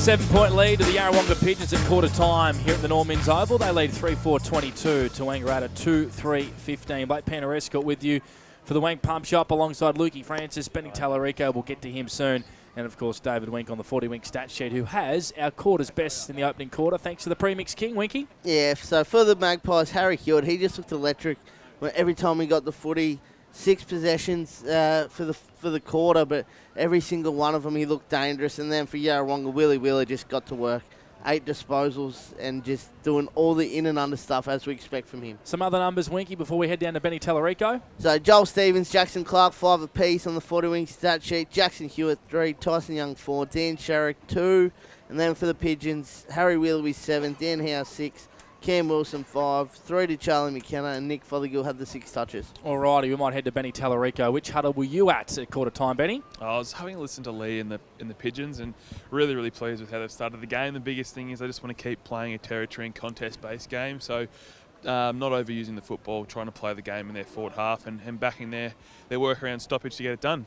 7-point lead to the Yarrawonga Pigeons at quarter time here at the Norman's Oval. They lead 3-4-22 to Wangaratta 2-3-15. Blake Pantaresca with you for the Wank Pump Shop alongside Lukey Francis. Benny Tallarico, we'll get to him soon. And, of course, David Wink on the 40 Wink stat sheet, who has our quarter's best in the opening quarter, thanks to the premix king, Winky. Yeah, so for the Magpies, Harry Hewitt, he just looked electric every time he got the footy. 6 possessions for the quarter, but every single one of them he looked dangerous. And then for Yarrawonga, Willie Wheeler just got to work. 8 disposals and just doing all the in and under stuff as we expect from him. Some other numbers, Winky, before we head down to Benny Tallarico. So Joel Stevens, Jackson Clark, 5 apiece on the 40 Wing stat sheet. Jackson Hewitt, 3. Tyson Young, 4. Dan Sharrock, 2. And then for the Pigeons, Harry Wheeler with 7. Dan Howe, 6. Cam Wilson, 5. 3 to Charlie McKenna. And Nick Fothergill had the 6 touches. Alrighty, we might head to Benny Tallarico. Which huddle were you at quarter time, Benny? I was having a listen to Lee in the Pigeons and really, really pleased with how they've started the game. The biggest thing is I just want to keep playing a territory and contest-based game. So not overusing the football, trying to play the game in their forward half and backing their work around stoppage to get it done.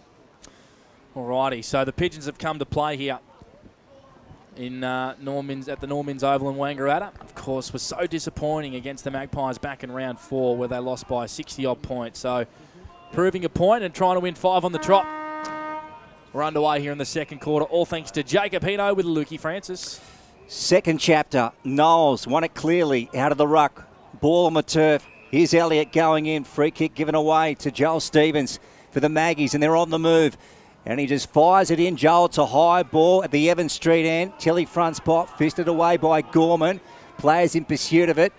Alrighty, so the Pigeons have come to play here in at the Norman's Oval in Wangaratta. Of course, was so disappointing against the Magpies back in round 4 where they lost by 60-odd points. So proving a point and trying to win 5 on the trot. We're underway here in the second quarter, all thanks to Jacob Hino with Lukey Francis. Second chapter, Knowles won it clearly out of the ruck. Ball on the turf. Here's Elliott going in. Free kick given away to Joel Stevens for the Maggies, and they're on the move. And he just fires it in. Joel, it's a high ball at the Evans Street end. Tilly front spot, fisted away by Gorman. Players in pursuit of it.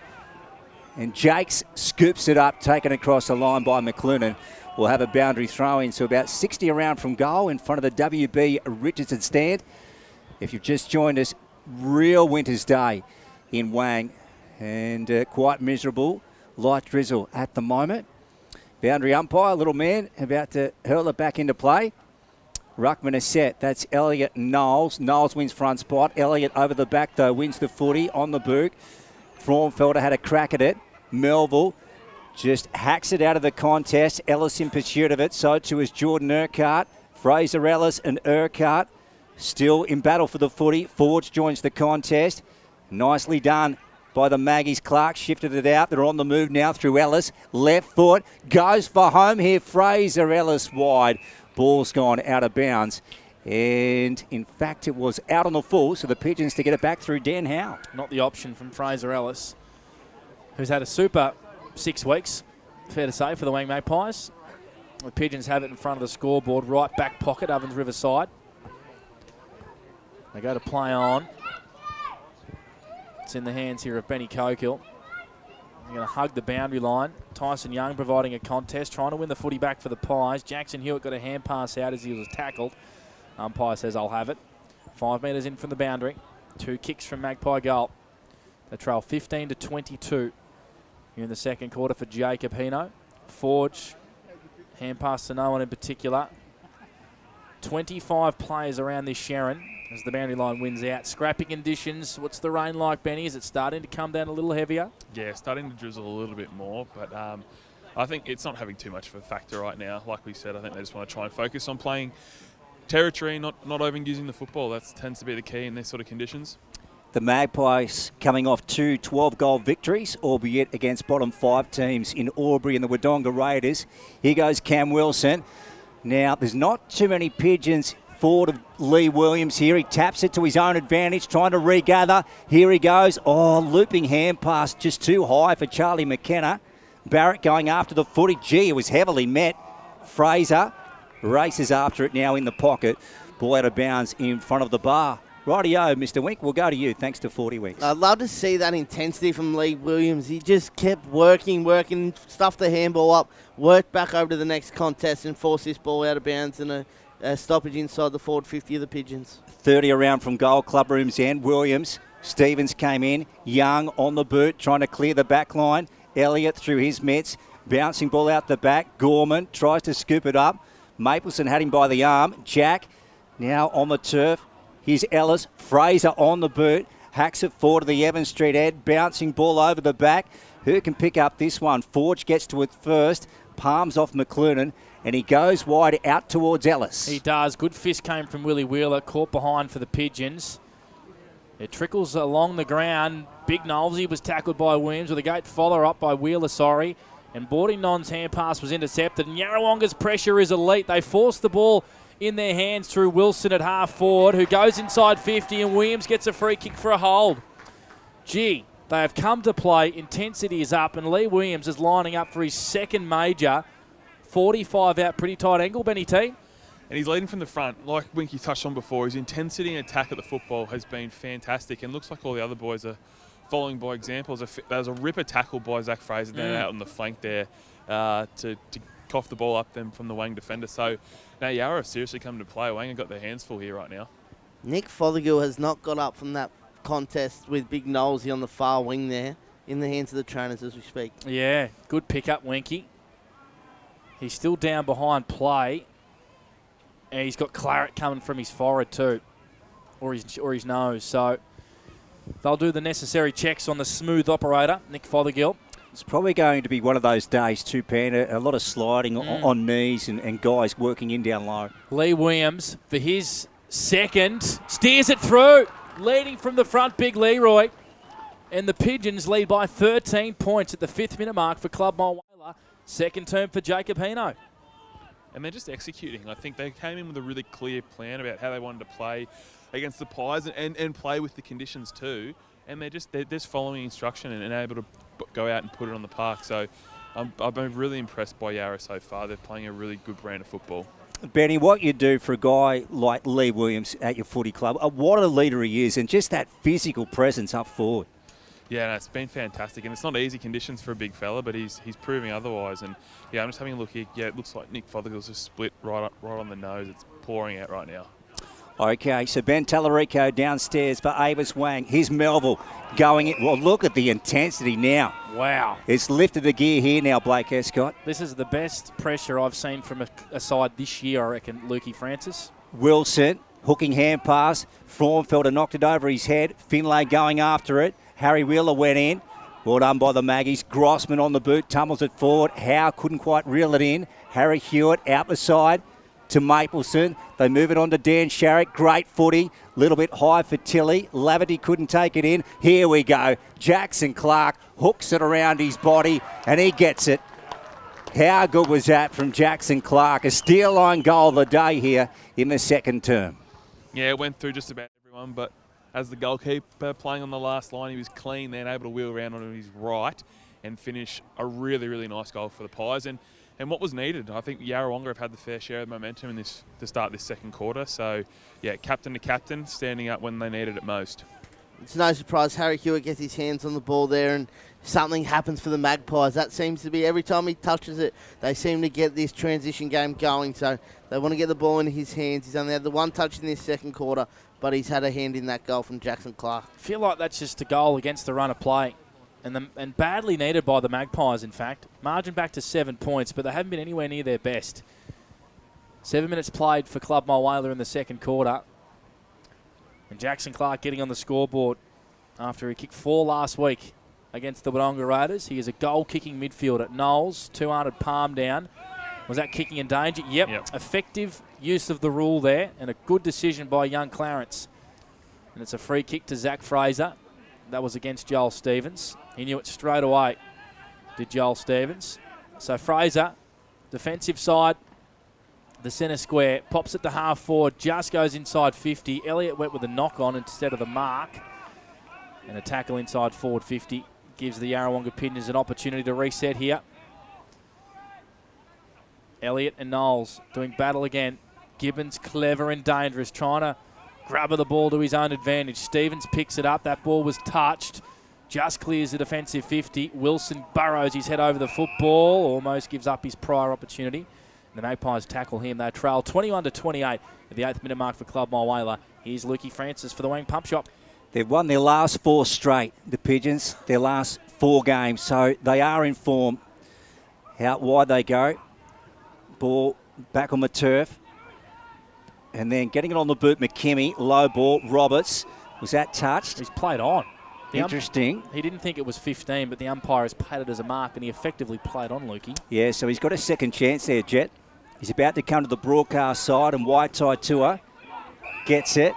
And Jakes scoops it up, taken across the line by McLuhan. We'll have a boundary throw in. So about 60 around from goal in front of the WB Richardson stand. If you've just joined us, real winter's day in Wang. And quite miserable. Light drizzle at the moment. Boundary umpire, little man, about to hurl it back into play. Ruckman is set. That's Elliott and Knowles. Knowles wins front spot. Elliott over the back, though, wins the footy on the boot. Fraunfelder had a crack at it. Melville just hacks it out of the contest. Ellis in pursuit of it. So too is Jordan Urquhart. Fraser Ellis and Urquhart still in battle for the footy. Forge joins the contest. Nicely done by the Maggies. Clark shifted it out. They're on the move now through Ellis. Left foot. Goes for home here. Fraser Ellis wide. Ball's gone out of bounds. And, in fact, it was out on the full, so the Pigeons to get it back through Dan Howe. Not the option from Fraser Ellis, who's had a super 6 weeks, fair to say, for the Wang Magpies. The Pigeons have it in front of the scoreboard, right back pocket, Ovens Riverside. They go to play on. It's in the hands here of Benny Cokill. They're going to hug the boundary line. Tyson Young providing a contest, trying to win the footy back for the Pies. Jackson Hewitt got a hand pass out as he was tackled. Umpire says, I'll have it. 5 metres in from the boundary. 2 kicks from Magpie goal. They trail 15-22 here in the second quarter for Jacob Hino. Forge, hand pass to no one in particular. 25 players around this Sharon as the boundary line wins out. Scrappy conditions. What's the rain like, Benny? Is it starting to come down a little heavier? Yeah, starting to drizzle a little bit more, but I think it's not having too much of a factor right now. Like we said, I think they just want to try and focus on playing territory, not overusing the football. That tends to be the key in these sort of conditions. The Magpies coming off 2 12-goal victories, albeit against bottom 5 teams in Albury and the Wodonga Raiders. Here goes Cam Wilson. Now, there's not too many Pigeons forward of Lee Williams here. He taps it to his own advantage, trying to regather. Here he goes. Oh, looping hand pass just too high for Charlie McKenna. Barrett going after the footy. Gee, it was heavily met. Fraser races after it now in the pocket. Ball out of bounds in front of the bar. Rightio, Mr. Wink, we'll go to you. Thanks to 40 Winks. I'd love to see that intensity from Lee Williams. He just kept working, stuffed the handball up, worked back over to the next contest and forced this ball out of bounds and a stoppage inside the forward 50 of the Pigeons. 30 around from goal, club room's end. Williams, Stevens came in. Young on the boot, trying to clear the back line. Elliott through his mitts, bouncing ball out the back. Gorman tries to scoop it up. Mapleson had him by the arm. Jack now on the turf. Here's Ellis. Fraser on the boot. Hacks it forward to the Evans Street Ed. Bouncing ball over the back. Who can pick up this one? Forge gets to it first. Palms off McCloonan. And he goes wide out towards Ellis. He does. Good fist came from Willie Wheeler. Caught behind for the Pigeons. It trickles along the ground. Big Knowlesy was tackled by Williams with a great follow-up by Wheeler, And Bordinon's hand pass was intercepted. And Yarrawonga's pressure is elite. They force the ball in their hands through Wilson at half forward, who goes inside 50, and Williams gets a free kick for a hold. Gee, they have come to play. Intensity is up, and Lee Williams is lining up for his second major. 45 out, pretty tight angle, Benny T. And he's leading from the front. Like Winky touched on before, his intensity and attack at the football has been fantastic, and looks like all the other boys are following by example. There was a ripper tackle by Zach Fraser down out on the flank there to cough the ball up them from the Wang defender. So now Yarra have seriously come to play. Wang have got their hands full here right now. Nick Fothergill has not got up from that contest with Big Knowlesy on the far wing there, in the hands of the trainers as we speak. Yeah, good pick up, Winky. He's still down behind play. And he's got claret coming from his forehead too, or his nose. So they'll do the necessary checks on the smooth operator, Nick Fothergill. It's probably going to be one of those days too, Pan. A lot of sliding on knees and guys working in down low. Lee Williams for his second. Steers it through. Leading from the front, Big Leroy. And the Pigeons lead by 13 points at the 5th minute mark for Club Mulwala. Second term for Jacob Hino. And they're just executing. I think they came in with a really clear plan about how they wanted to play against the Pies and play with the conditions too. And they're just following instruction and able to go out and put it on the park. So I've been really impressed by Yarra so far. They're playing a really good brand of football. Benny, what you do for a guy like Lee Williams at your footy club, what a leader he is, and just that physical presence up forward. Yeah, no, it's been fantastic, and it's not easy conditions for a big fella, but he's proving otherwise. And yeah, I'm just having a look here. Yeah, it looks like Nick Fothergill's just split right on the nose. It's pouring out right now. Okay, so Ben Tallarico downstairs for Avis Wang. Here's Melville going in. Well, look at the intensity now. Wow. It's lifted a gear here now, Blake Escott. This is the best pressure I've seen from a side this year, I reckon, Lukey Francis. Wilson, hooking hand pass. Frauenfelder knocked it over his head. Finlay going after it. Harry Wheeler went in. Well done by the Maggies. Grossman on the boot, tumbles it forward. Howe couldn't quite reel it in. Harry Hewitt out the side to Mapleson. They move it on to Dan Sharrock. Great footy. Little bit high for Tilly. Laverty couldn't take it in. Here we go. Jackson Clark hooks it around his body and he gets it. How good was that from Jackson Clark? A steal line goal of the day here in the second term. Yeah, it went through just about everyone, but as the goalkeeper playing on the last line, he was clean, then able to wheel around on his right and finish a really, really nice goal for the Pies. And what was needed. I think Yarrawonga have had the fair share of momentum in this to start this second quarter. So, yeah, captain to captain, standing up when they needed it most. It's no surprise Harry Hewitt gets his hands on the ball there and something happens for the Magpies. That seems to be every time he touches it, they seem to get this transition game going. So they want to get the ball in his hands. He's only had the one touch in this second quarter, but he's had a hand in that goal from Jackson Clark. I feel like that's just a goal against the run of play. And badly needed by the Magpies, in fact. Margin back to 7 points, but they haven't been anywhere near their best. 7 minutes played for Club Mulwala in the second quarter. And Jackson Clark getting on the scoreboard after he kicked 4 last week against the Wodonga Raiders. He is a goal-kicking midfielder at Knowles. 200 palm down. Was that kicking in danger? Yep. Effective use of the rule there and a good decision by young Clarence. And it's a free kick to Zach Fraser. That was against Joel Stevens. He knew it straight away, did Joel Stevens. So Fraser, defensive side, the centre square, pops it to half forward, just goes inside 50. Elliott went with a knock on instead of the mark. And a tackle inside forward 50 gives the Yarrawonga Pigeons an opportunity to reset here. Elliott and Knowles doing battle again. Gibbons clever and dangerous, trying to grab the ball to his own advantage. Stevens picks it up. That ball was touched. Just clears the defensive 50. Wilson burrows his head over the football. Almost gives up his prior opportunity. The Magpies tackle him. They trail 21-28 at the 8th minute mark for Club Mulwala. Here's Lukey Francis for the Wang Pump Shop. They've won their last 4 straight, the Pigeons, their last 4 games. So they are in form. Out wide they go. Ball back on the turf. And then getting it on the boot, McKimmie, low ball, Roberts. Was that touched? He's played on. Interesting. He didn't think it was 15, but the umpire has paid it as a mark, and he effectively played on, Lukey. Yeah, so he's got a second chance there, Jet. He's about to come to the broadcast side, and White Tie Tour gets it.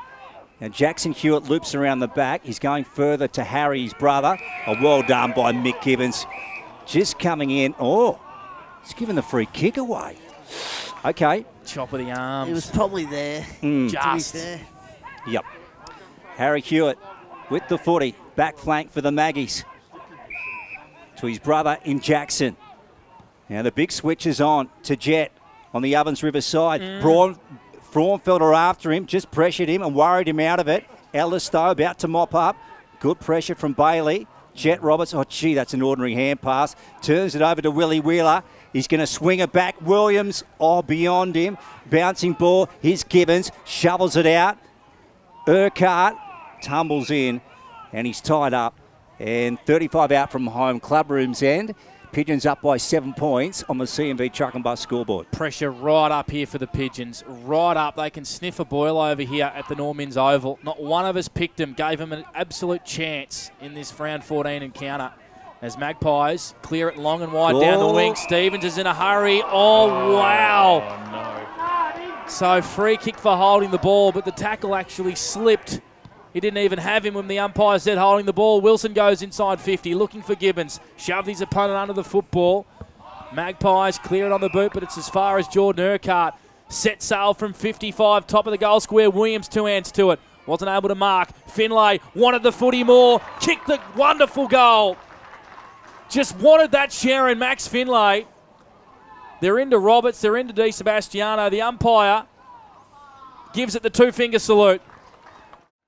Now Jackson Hewitt loops around the back. He's going further to Harry, his brother. Oh, well done by Mick Gibbons. Just coming in. Oh, he's given the free kick away. Okay. Chop of the arms. He was probably there. Just. Yep. Harry Hewitt with the footy. Back flank for the Maggies. To his brother in Jackson. Now the big switch is on to Jet on the Ovens River side. Fraunfelder after him, just pressured him and worried him out of it. Ellis, though, about to mop up. Good pressure from Bailey. Jet Roberts, oh, gee, that's an ordinary hand pass. Turns it over to Willie Wheeler. He's going to swing it back. Williams, beyond him. Bouncing ball. Here's Gibbons, shovels it out. Urquhart tumbles in, and he's tied up. And 35 out from home, clubroom's end. Pigeons up by 7 points on the CMV Truck and Bus scoreboard. Pressure right up here for the Pigeons. Right up. They can sniff a boil over here at the Normans Oval. Not one of us picked them, gave them an absolute chance in this round 14 encounter. As Magpies clear it long and wide down the wing. Stevens is in a hurry. Oh, wow. Oh, no. So free kick for holding the ball, but the tackle actually slipped. He didn't even have him when the umpire said holding the ball. Wilson goes inside 50, looking for Gibbons. Shoved his opponent under the football. Magpies clear it on the boot, but it's as far as Jordan Urquhart. Set sail from 55, top of the goal square. Williams 2 hands to it. Wasn't able to mark. Finlay wanted the footy more. Kicked the wonderful goal. Just wanted that Sharon, Max Finlay. They're into Roberts. They're into Di Sebastiano. The umpire gives it the two-finger salute.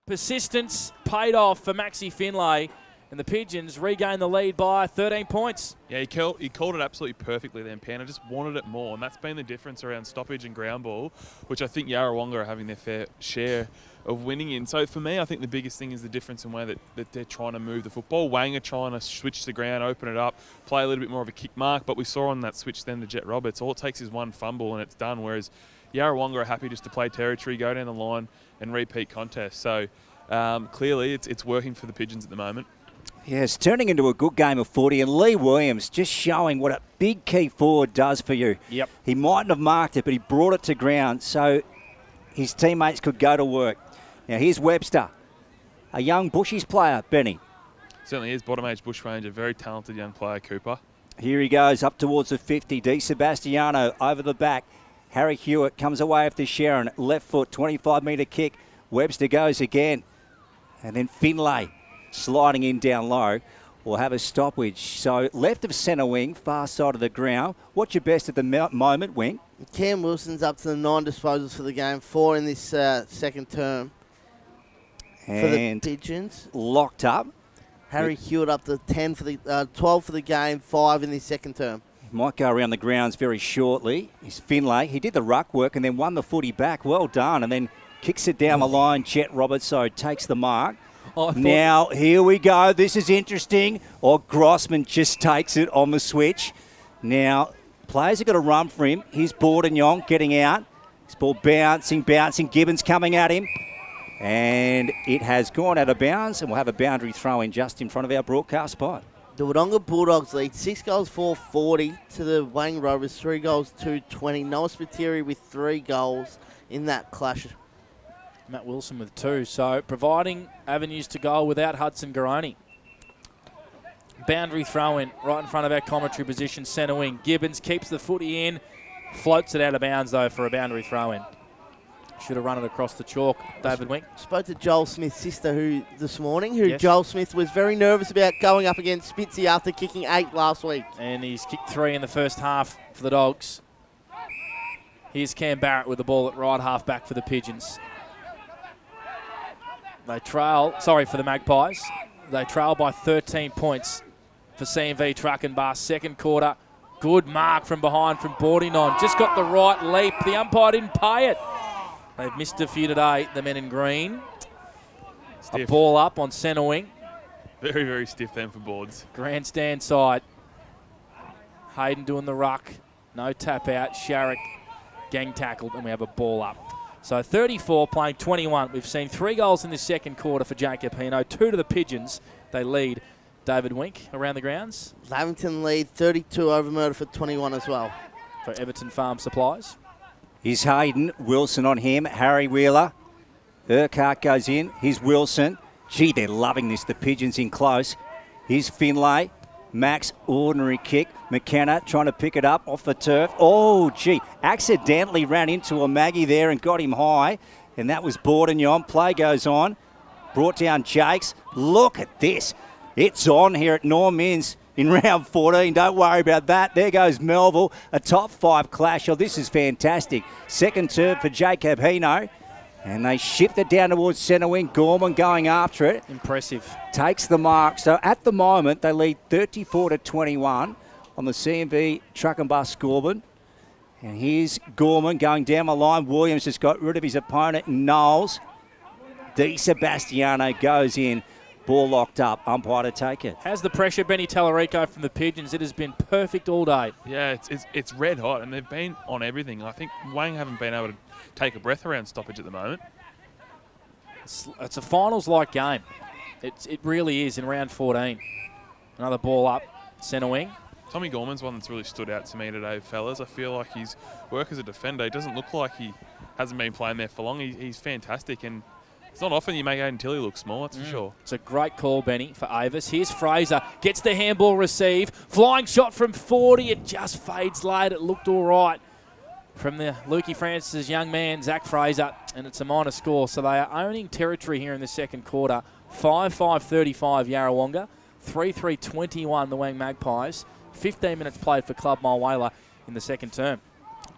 Persistence paid off for Maxi Finlay, and the Pigeons regain the lead by 13 points. Yeah, he called it absolutely perfectly then, Pan. I just wanted it more, and that's been the difference around stoppage and ground ball, which I think Yarrawonga are having their fair share of winning in. So for me, I think the biggest thing is the difference in way that they're trying to move the football. Wang are trying to switch the ground, open it up, play a little bit more of a kick mark, but we saw on that switch then to Jet Roberts, all it takes is one fumble and it's done, whereas Yarrawonga are happy just to play territory, go down the line and repeat contests. So clearly it's working for the Pigeons at the moment. Yes, turning into a good game of footy, and Lee Williams just showing what a big key forward does for you. Yep. He mightn't have marked it, but he brought it to ground so his teammates could go to work. Now here's Webster, a young Bushies player, Benny. Certainly is, bottom age bushranger, very talented young player, Cooper. Here he goes, up towards the 50. Di Sebastiano over the back. Harry Hewitt comes away after Sharon. Left foot, 25-metre kick. Webster goes again. And then Finlay sliding in down low will have a stoppage. So left of centre wing, far side of the ground. What's your best at the moment, Wing? Cam Wilson's up to the 9 disposals for the game, 4 in this second term for the Pigeons. Locked up. Harry Hewitt up to 10 for the 12 for the game, 5 in this second term. Might go around the grounds very shortly. He's Finlay. He did the ruck work and then won the footy back. Well done. And then kicks it down the line. Jet Roberts takes the mark. Now, here we go. This is interesting. Grossman just takes it on the switch. Now, players have got to run for him. Here's Bordignon getting out. His ball bouncing. Gibbons coming at him. And it has gone out of bounds, and we'll have a boundary throw in just in front of our broadcast spot. The Wodonga Bulldogs lead 6 goals 4-40 to the Wang Rovers, 3 goals 2-20. Noah Spiteri with 3 goals in that clash. Matt Wilson with 2, so providing avenues to goal without Hudson Garoni. Boundary throw in right in front of our commentary position, centre wing. Gibbons keeps the footy in, floats it out of bounds though for a boundary throw in. Should have run it across the chalk, David Wing. Spoke to Joel Smith's sister this morning, who yes. Joel Smith was very nervous about going up against Spitzy after kicking 8 last week. And he's kicked 3 in the first half for the Dogs. Here's Cam Barrett with the ball at right half back for the Pigeons. They trail, for the Magpies. They trail by 13 points for CMV Truck and Bus. Second quarter, good mark from behind from Bordignon. Just got the right leap. The umpire didn't pay it. They've missed a few today, the men in green. Stiff. A ball up on centre wing. Very, very stiff then for boards. Grandstand side. Hayden doing the ruck. No tap out. Sharrock gang tackled, and we have a ball up. So 34 playing 21. We've seen 3 goals in this second quarter for Jacob Hino, 2 to the Pigeons. They lead. David Wink around the grounds. Lavington lead 32 over Murderford 21 as well. For Everton Farm Supplies. Here's Hayden. Wilson on him. Harry Wheeler. Urquhart goes in. Here's Wilson. Gee, they're loving this. The Pigeons in close. Here's Finlay. Max, ordinary kick. McKenna trying to pick it up off the turf. Oh, gee. Accidentally ran into a Maggie there and got him high. And that was Bordignon. Play goes on. Brought down Jakes. Look at this. It's on here at Norm Inns in round 14. Don't worry about that. There goes Melville. A top 5 clash. Oh, this is fantastic. Second turn for Jacob Hino. And they shift it down towards centre wing. Gorman going after it. Impressive. Takes the mark. So at the moment, they lead 34-21 on the CMV truck and bus scoreboard. And here's Gorman going down the line. Williams has got rid of his opponent, Knowles. Di Sebastiano goes in. Ball locked up. Umpire to take it. Has the pressure, Benny Tallarico from the Pigeons. It has been perfect all day. Yeah, it's red hot, and they've been on everything. I think Wang haven't been able to take a breath around stoppage at the moment. It's a finals-like game. It really is in round 14. Another ball up, centre wing. Tommy Gorman's one that's really stood out to me today, fellas. I feel like his work as a defender, he doesn't look like he hasn't been playing there for long. He's fantastic, and it's not often you make Aiden Tilley look small, that's for sure. It's a great call, Benny, for Avis. Here's Fraser. Gets the handball receive. Flying shot from 40. It just fades late. It looked all right from the Lukey Francis' young man, Zach Fraser, and it's a minor score. So they are owning territory here in the second quarter. 5-5-35 Yarrawonga. 3-3-21 the Wang Magpies. 15 minutes played for Club Mulwala in the second term.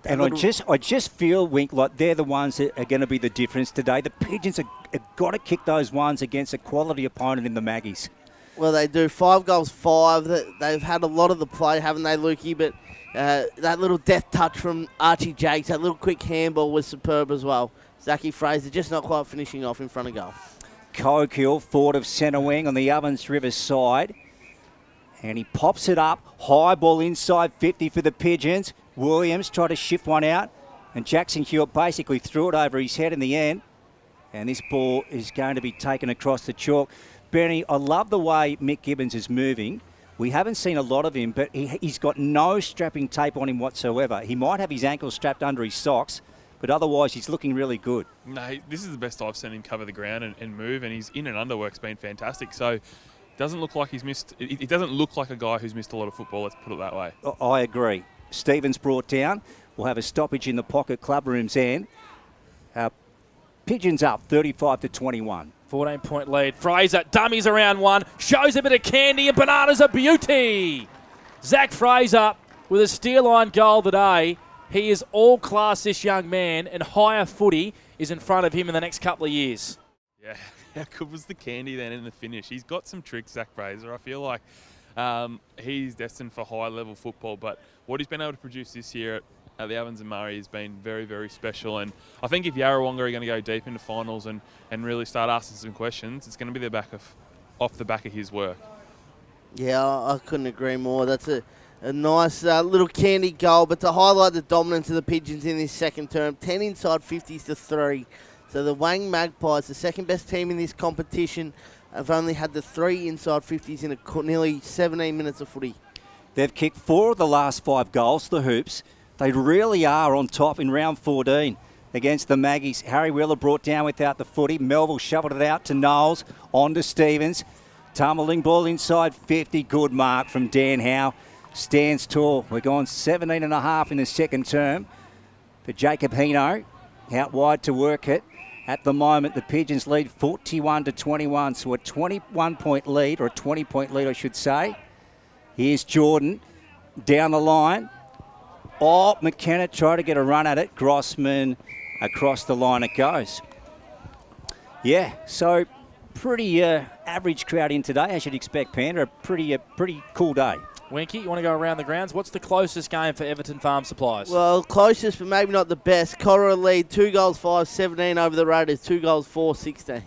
And I just feel, Wink, like they're the ones that are going to be the difference today. The Pigeons have got to kick those ones against a quality opponent in the Maggies. Well, they do. 5 goals, 5. They've had a lot of the play, haven't they, Lukey? But that little death touch from Archie Jakes, that little quick handball was superb as well. Zachy Fraser just not quite finishing off in front of goal. Cogill, forward of centre wing on the Ovens River side. And he pops it up. High ball inside 50 for the Pigeons. Williams tried to shift one out. And Jackson Hewitt basically threw it over his head in the end. And this ball is going to be taken across the chalk. Benny, I love the way Mick Gibbons is moving. We haven't seen a lot of him, but he's got no strapping tape on him whatsoever. He might have his ankles strapped under his socks, but otherwise he's looking really good. No, this is the best I've seen him cover the ground and move, and his in and under work's been fantastic. So doesn't look like he's missed. It doesn't look like a guy who's missed a lot of football, let's put it that way. I agree. Stevens brought down. We'll have a stoppage in the pocket club room's end. Pigeons up 35-21. 14-point lead. Fraser dummies around one, shows a bit of candy, and Banana's a beauty. Zach Fraser with a steer line goal today. He is all class, this young man, and higher footy is in front of him in the next couple of years. Yeah, how good was the candy then in the finish? He's got some tricks, Zach Fraser. I feel like he's destined for high-level football, but what he's been able to produce this year at the Ovens and Murray has been very, very special. And I think if Yarrawonga are going to go deep into finals and really start asking some questions, it's going to be off the back of his work. Yeah, I couldn't agree more. That's a nice little candy goal, but to highlight the dominance of the Pigeons in this second term, 10 inside 50s to 3. So the Wang Magpies, the second best team in this competition, have only had the 3 inside 50s in nearly 17 minutes of footy. They've kicked 4 of the last 5 goals, the Hoops. They really are on top in round 14 against the Maggies. Harry Wheeler brought down without the footy. Melville shoveled it out to Knowles, on to Stevens. Tumbling ball inside 50. Good mark from Dan Howe. Stands tall. We're going 17.5 in the second term for Jacob Hino. Out wide to work it. At the moment, the Pigeons lead 41-21, so a 21-point lead, or a 20-point lead, I should say. Here's Jordan down the line. Oh, McKenna tried to get a run at it. Grossman across the line it goes. Yeah, so pretty average crowd in today, as you'd expect, Panda. A pretty cool day. Winky, you want to go around the grounds? What's the closest game for Everton Farm Supplies? Well, closest, but maybe not the best. Cora lead 2 goals 5-17 over the Raiders, 2 goals 4-16.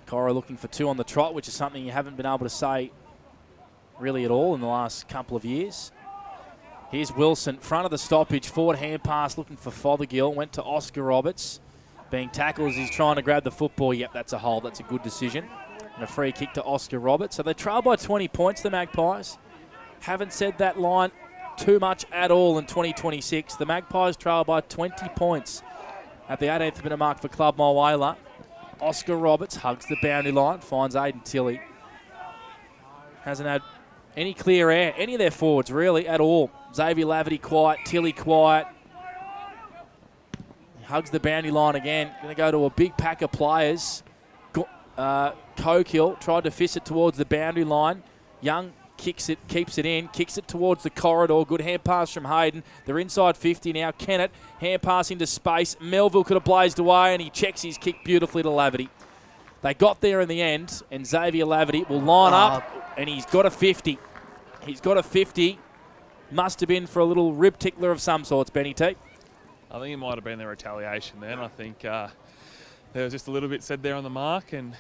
Cora looking for 2 on the trot, which is something you haven't been able to say really at all in the last couple of years. Here's Wilson, front of the stoppage, forward hand pass looking for Fothergill, went to Oscar Roberts. Being tackled as he's trying to grab the football. Yep, that's a hold. That's a good decision. And a free kick to Oscar Roberts. So they trail by 20 points, the Magpies. Haven't said that line too much at all in 2026. The Magpies trail by 20 points at the 18th minute mark for Club Mulwala. Oscar Roberts hugs the boundary line, finds Aiden Tilley. Hasn't had any clear air, any of their forwards really at all. Xavier Laverty quiet, Tilley quiet. Hugs the boundary line again. Going to go to a big pack of players. Cokill tried to fist it towards the boundary line. Young kicks it, keeps it in, kicks it towards the corridor. Good hand pass from Hayden. They're inside 50 now. Kennett, hand pass into space. Melville could have blazed away, and he checks his kick beautifully to Laverty. They got there in the end, and Xavier Laverty will line up, and he's got a 50. He's got a 50. Must have been for a little rib tickler of some sorts, Benny T. I think it might have been their retaliation then. I think there was just a little bit said there on the mark, and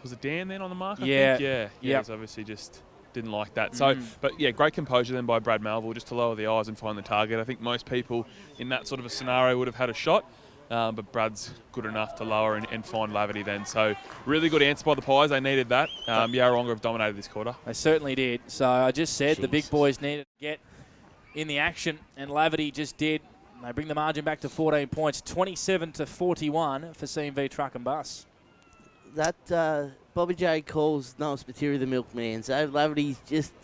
was it Dan then on the mark? I think? Yeah. He's obviously just didn't like that. So, but yeah, great composure then by Brad Melville just to lower the eyes and find the target. I think most people in that sort of a scenario would have had a shot, but Brad's good enough to lower and find Laverty then. So really good answer by the Pies. They needed that. Yarrawonga have dominated this quarter. They certainly did. So I just said the big boys needed to get in the action, and Laverty just did. They bring the margin back to 14 points, 27-41 for CMV Truck and Bus. That Bobby J calls Noah Spiteri the milkman. So Laverty's just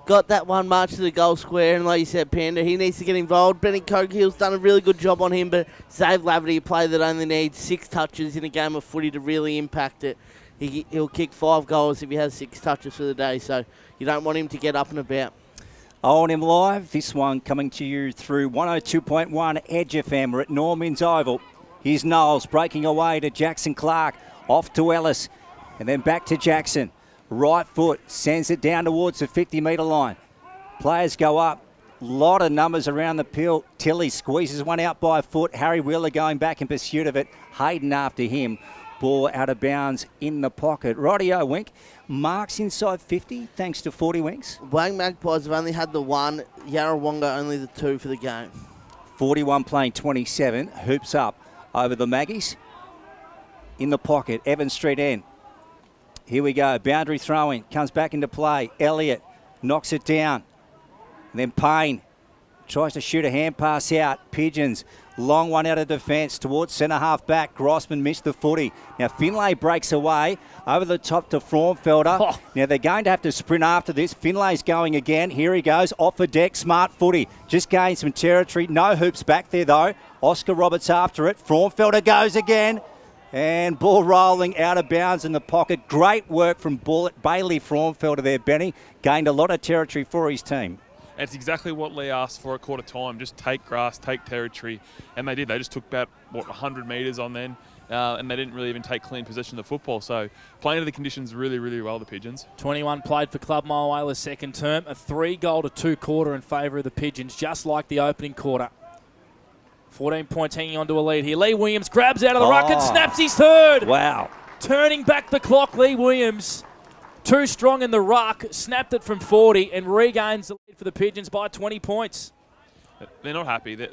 got that one march to the goal square, and like you said, Panda, he needs to get involved. Benny Cokehill's done a really good job on him, but Zave Laverty, a player that only needs 6 touches in a game of footy to really impact it. He'll kick 5 goals if he has 6 touches for the day, so you don't want him to get up and about. O&M Live, this one coming to you through 102.1 Edge FM. We're at Norman's Oval. Here's Knowles breaking away to Jackson Clark. Off to Ellis. And then back to Jackson. Right foot sends it down towards the 50-metre line. Players go up. Lot of numbers around the pill. Tilley squeezes one out by a foot. Harry Wheeler going back in pursuit of it. Hayden after him. Ball out of bounds in the pocket. Rightio, Wink. Marks inside 50 thanks to 40 Winks. Wang Magpies have only had the 1. Yarrawonga only the 2 for the game. 41 playing 27. Hoops up over the Maggies. In the pocket. Evans Street end. Here we go. Boundary throwing. Comes back into play. Elliott knocks it down. And then Payne tries to shoot a hand pass out. Pigeons. Long one out of defence towards centre half back. Grossman missed the footy. Now Finlay breaks away over the top to Fraunfelder. Now they're going to have to sprint after this. Finlay's going again. Here he goes. Off the deck. Smart footy. Just gained some territory. No hoops back there though. Oscar Roberts after it. Fraunfelder goes again. And ball rolling out of bounds in the pocket. Great work from Bailey Fraunfelder there, Benny. Gained a lot of territory for his team. It's exactly what Lee asked for at quarter time. Just take grass, take territory. And they did. They just took about, 100 metres on then. And they didn't really even take clean possession of the football. So playing to the conditions really, really well, the Pigeons. 21 played for Club Mulwala's second term. A 3-goal to 2 quarter in favour of the Pigeons, just like the opening quarter. 14 points hanging on to a lead here. Lee Williams grabs out of the ruck and snaps his third. Wow. Turning back the clock, Lee Williams. Too strong in the ruck, snapped it from 40 and regains the lead for the Pigeons by 20 points. They're not happy.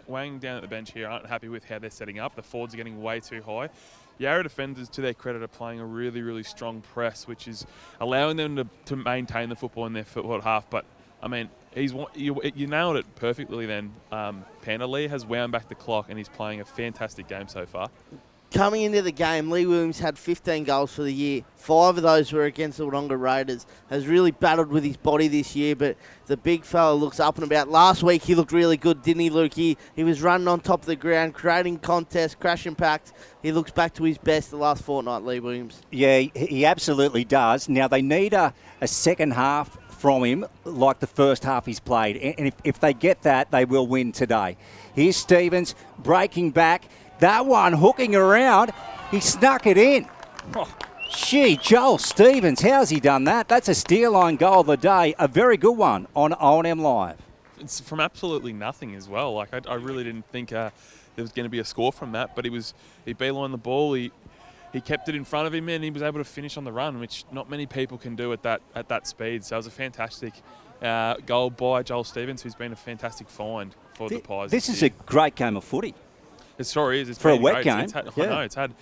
Wang down at the bench here aren't happy with how they're setting up. The forwards are getting way too high. Yarra defenders, to their credit, are playing a really, really strong press, which is allowing them to maintain the football in their forward half. But, I mean, you nailed it perfectly then. Panda Lee has wound back the clock and he's playing a fantastic game so far. Coming into the game, Lee Williams had 15 goals for the year. 5 of those were against the Wodonga Raiders. Has really battled with his body this year, but the big fella looks up and about. Last week he looked really good, didn't he, Luke? He was running on top of the ground, creating contests, crashing packs. He looks back to his best the last fortnight, Lee Williams. Yeah, he absolutely does. Now they need a second half from him like the first half he's played. And if they get that, they will win today. Here's Stevens breaking back. That one hooking around. He snuck it in. Gee, Joel Stevens, how's he done that? That's a steer line goal of the day. A very good one on O&M Live. It's from absolutely nothing as well. Like I really didn't think there was going to be a score from that, but he beelined the ball. He kept it in front of him and he was able to finish on the run, which not many people can do at that speed. So it was a fantastic goal by Joel Stevens, who's been a fantastic find for the Pies. This is a great game of footy. It sure is. It's for a been wet great. game. I know, it's had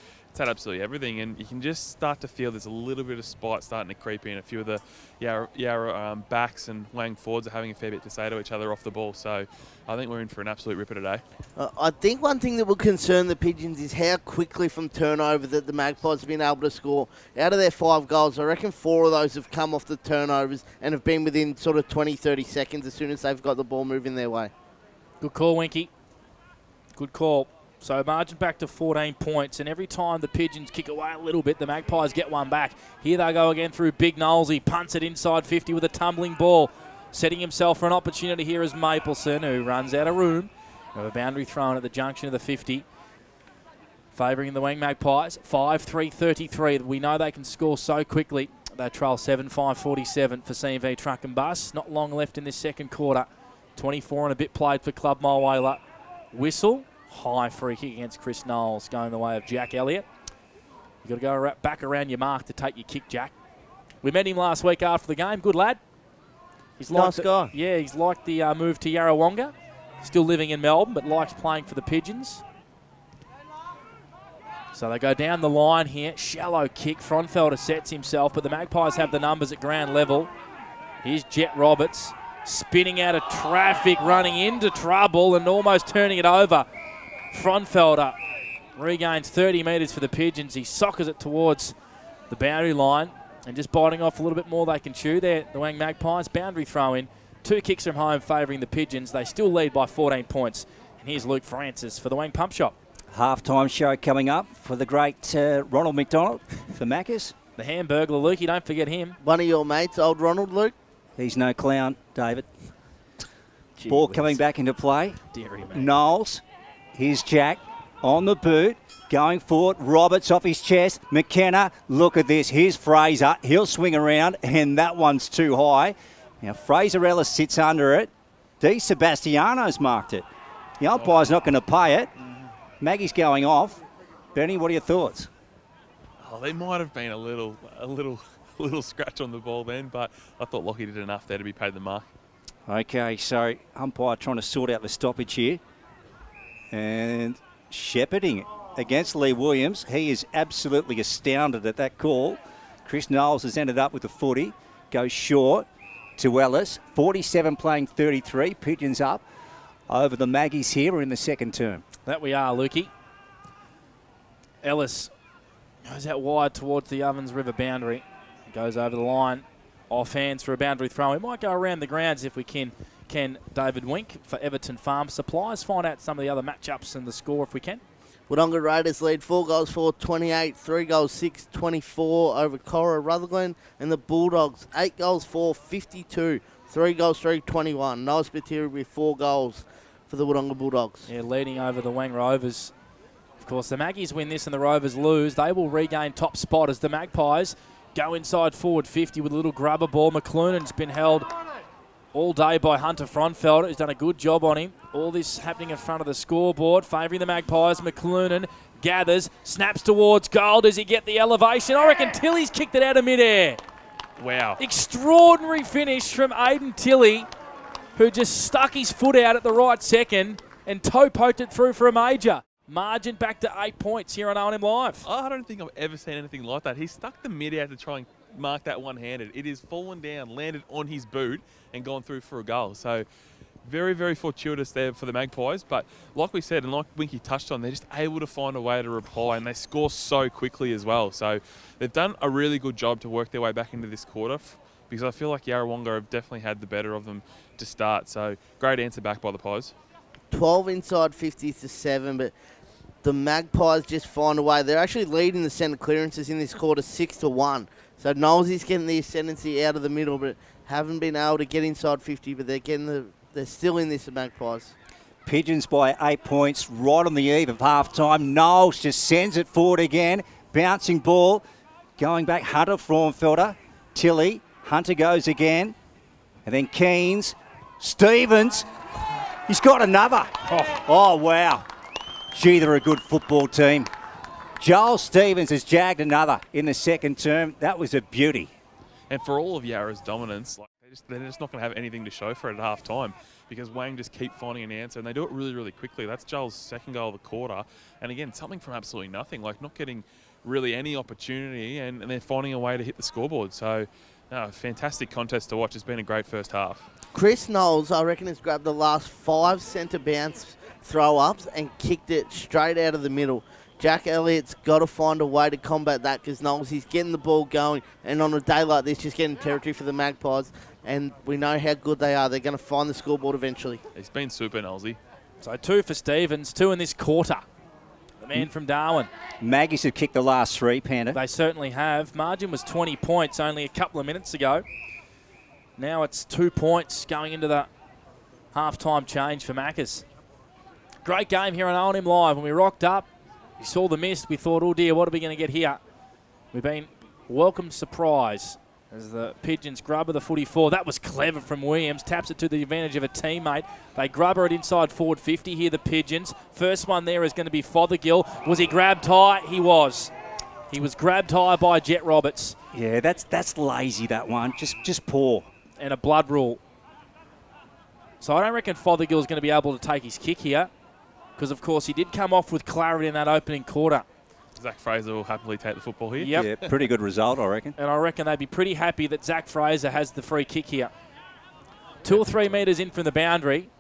absolutely everything, and you can just start to feel there's a little bit of spite starting to creep in. A few of the Yarra backs and Wang forwards are having a fair bit to say to each other off the ball, so I think we're in for an absolute ripper today. I think one thing that will concern the Pigeons is how quickly from turnover that the Magpies have been able to score. Out of their 5 goals, I reckon 4 of those have come off the turnovers and have been within sort of 20, 30 seconds as soon as they've got the ball moving their way. Good call, Winky. Good call. So margin back to 14 points, and every time the Pigeons kick away a little bit, the Magpies get one back. Here they go again through Big Knowles. He punts it inside 50 with a tumbling ball. Setting himself for an opportunity here is Mapleson, who runs out of room. We have a boundary thrown at the junction of the 50. Favouring the Wang Magpies, 5-3-33. We know they can score so quickly. They trail 7-5-47 for C&V Truck and Bus. Not long left in this second quarter. 24 and a bit played for Club Mulwala. Whistle. High free kick against Chris Knowles, going the way of Jack Elliott. You've got to go back around your mark to take your kick, Jack. We met him last week after the game. Good lad. He's nice guy. Yeah, he's liked the move to Yarrawonga. Still living in Melbourne, but likes playing for the Pigeons. So they go down the line here. Shallow kick. Fronfelder sets himself, but the Magpies have the numbers at ground level. Here's Jet Roberts spinning out of traffic, running into trouble and almost turning it over. Fronfelder regains 30 metres for the Pigeons. He soccers it towards the boundary line and just biting off a little bit more they can chew there. The Wang Magpies, boundary throw in. 2 kicks from home favouring the Pigeons. They still lead by 14 points. And here's Luke Francis for the Wang Pump Shop. Half-time show coming up for the great Ronald McDonald for Macca's. The Hamburglar, Luke, you don't forget him. One of your mates, old Ronald, Luke. He's no clown, David. Ball coming back into play. Deary mate. Knowles. Here's Jack on the boot, going forward. Roberts off his chest. McKenna, look at this. Here's Fraser. He'll swing around, and that one's too high. Now, Fraser Ellis sits under it. D. Sebastiano's marked it. The umpire's not going to pay it. Maggie's going off. Benny, what are your thoughts? Oh, there might have been a little scratch on the ball then, but I thought Lockie did enough there to be paid the mark. Okay, so umpire trying to sort out the stoppage here. And shepherding against Lee Williams. He is absolutely astounded at that call. Chris Knowles has ended up with the footy. Goes short to Ellis. 47 playing 33. Pigeons up over the Maggies here. We're in the second term. That we are, Lukey. Ellis goes out wide towards the Ovens River boundary. Goes over the line. Off hands for a boundary throw. We might go around the grounds if we can. David Wink for Everton Farm Supplies. Find out some of the other matchups and the score if we can. Wodonga Raiders lead 4 goals for 28, 3 goals 6, 24 over Cora Rutherglen. And the Bulldogs 8 goals for 52, 3 goals 3, 21. Noah Spiteri with 4 goals for the Wodonga Bulldogs. Yeah, leading over the Wang Rovers. Of course, the Maggies win this and the Rovers lose. They will regain top spot as the Magpies go inside forward 50 with a little grubber ball. McLuhan's been held all day by Hunter Fronfelder, who's done a good job on him. All this happening in front of the scoreboard, favouring the Magpies. McLuhan gathers, snaps towards goal. Does he get the elevation? I reckon Tilley's kicked it out of midair. Wow. Extraordinary finish from Aidan Tilley, who just stuck his foot out at the right second and toe poked it through for a major. Margin back to 8 points here on O&M Live. I don't think I've ever seen anything like that. He stuck the mid out to try and mark that one-handed. It has fallen down, landed on his boot and gone through for a goal. So very, very fortuitous there for the Magpies. But like we said, and like Winky touched on, they're just able to find a way to reply, and they score so quickly as well. So they've done a really good job to work their way back into this quarter, because I feel like Yarrawonga have definitely had the better of them to start. So great answer back by the Pies. 12 inside 50 to 7, but the Magpies just find a way. They're actually leading the centre clearances in this quarter 6-1. So Knowles is getting the ascendancy out of the middle, but haven't been able to get inside 50, but they're still in this, the Magpies. Pigeons by 8 points, right on the eve of half-time. Knowles just sends it forward again. Bouncing ball. Going back, Hunter Fraunfelder. Tilley. Hunter goes again. And then Keens. Stevens. He's got another. Oh, wow. Gee, they're a good football team. Joel Stevens has jagged another in the second term. That was a beauty. And for all of Yarra's dominance, like, They're just not going to have anything to show for it at half time because Wang just keep finding an answer, and they do it really, really quickly. That's Joel's second goal of the quarter. And again, something from absolutely nothing, like not getting really any opportunity, and they're finding a way to hit the scoreboard. So, no, fantastic contest to watch. It's been a great first half. Chris Knowles, I reckon, has grabbed the last 5 centre bounce throw-ups and kicked it straight out of the middle. Jack Elliott's got to find a way to combat that because Knowles, he's getting the ball going, and on a day like this, just getting territory for the Magpies, and we know how good they are. They're going to find the scoreboard eventually. He's been super, Knowlesy. So 2 for Stevens, 2 in this quarter. The man from Darwin. Maggies have kicked the last 3, Panda. They certainly have. Margin was 20 points only a couple of minutes ago. Now it's 2 points going into the half-time change for Maccas. Great game here on O&M Live. When we rocked up, we saw the mist. We thought, oh dear, what are we going to get here? We've been welcome surprise as the Pigeons grubber the footy forward. That was clever from Williams. Taps it to the advantage of a teammate. They grubber it inside forward 50 here, the Pigeons. First one there is going to be Fothergill. Was he grabbed high? He was. He was grabbed high by Jet Roberts. Yeah, that's lazy, that one. Just poor. And a blood rule. So I don't reckon Fothergill is going to be able to take his kick here because, of course, he did come off with clarity in that opening quarter. Zach Fraser will happily take the football here. Yep. Yeah, pretty good result, I reckon. And I reckon they'd be pretty happy that Zach Fraser has the free kick here. 2 or 3 metres in from the boundary.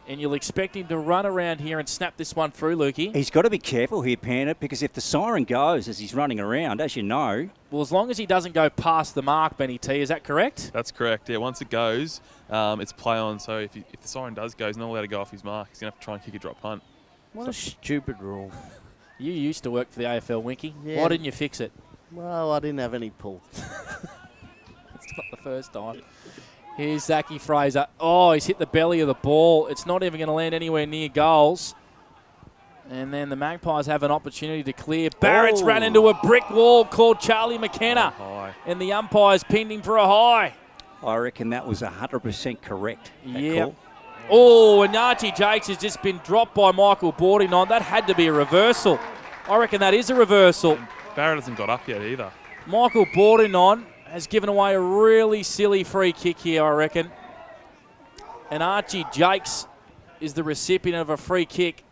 And you'll expect him to run around here and snap this one through, Lukey. He's got to be careful here, Panda, because if the siren goes as he's running around, as you know... Well, as long as he doesn't go past the mark, Benny T, is that correct? That's correct, yeah. Once it goes, it's play on. So if the siren does go, he's not allowed to go off his mark. He's going to have to try and kick a drop punt. What a stupid rule. You used to work for the AFL, Winky. Yeah. Why didn't you fix it? Well, I didn't have any pull. It's not the first time. Here's Zachy Fraser. Oh, he's hit the belly of the ball. It's not even going to land anywhere near goals. And then the Magpies have an opportunity to clear. Barrett's ran into a brick wall called Charlie McKenna. And the umpire's pinned him for a high. I reckon that was 100% correct. Yeah. Oh, and Archie Jakes has just been dropped by Michael Bordinon. That had to be a reversal. I reckon that is a reversal. Barrett hasn't got up yet either. Michael Bordinon has given away a really silly free kick here, I reckon. And Archie Jakes is the recipient of a free kick.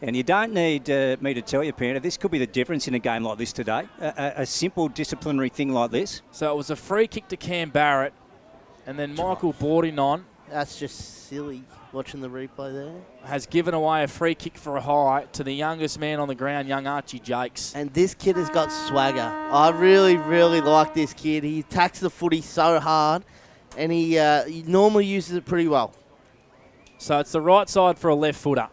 And you don't need me to tell you, Panda, this could be the difference in a game like this today. A simple disciplinary thing like this. So it was a free kick to Cam Barrett. And then Michael Bordinon. That's just silly, watching the replay there. Has given away a free kick for a high to the youngest man on the ground, young Archie Jakes. And this kid has got swagger. I really, really like this kid. He attacks the footy so hard, and he normally uses it pretty well. So it's the right side for a left footer.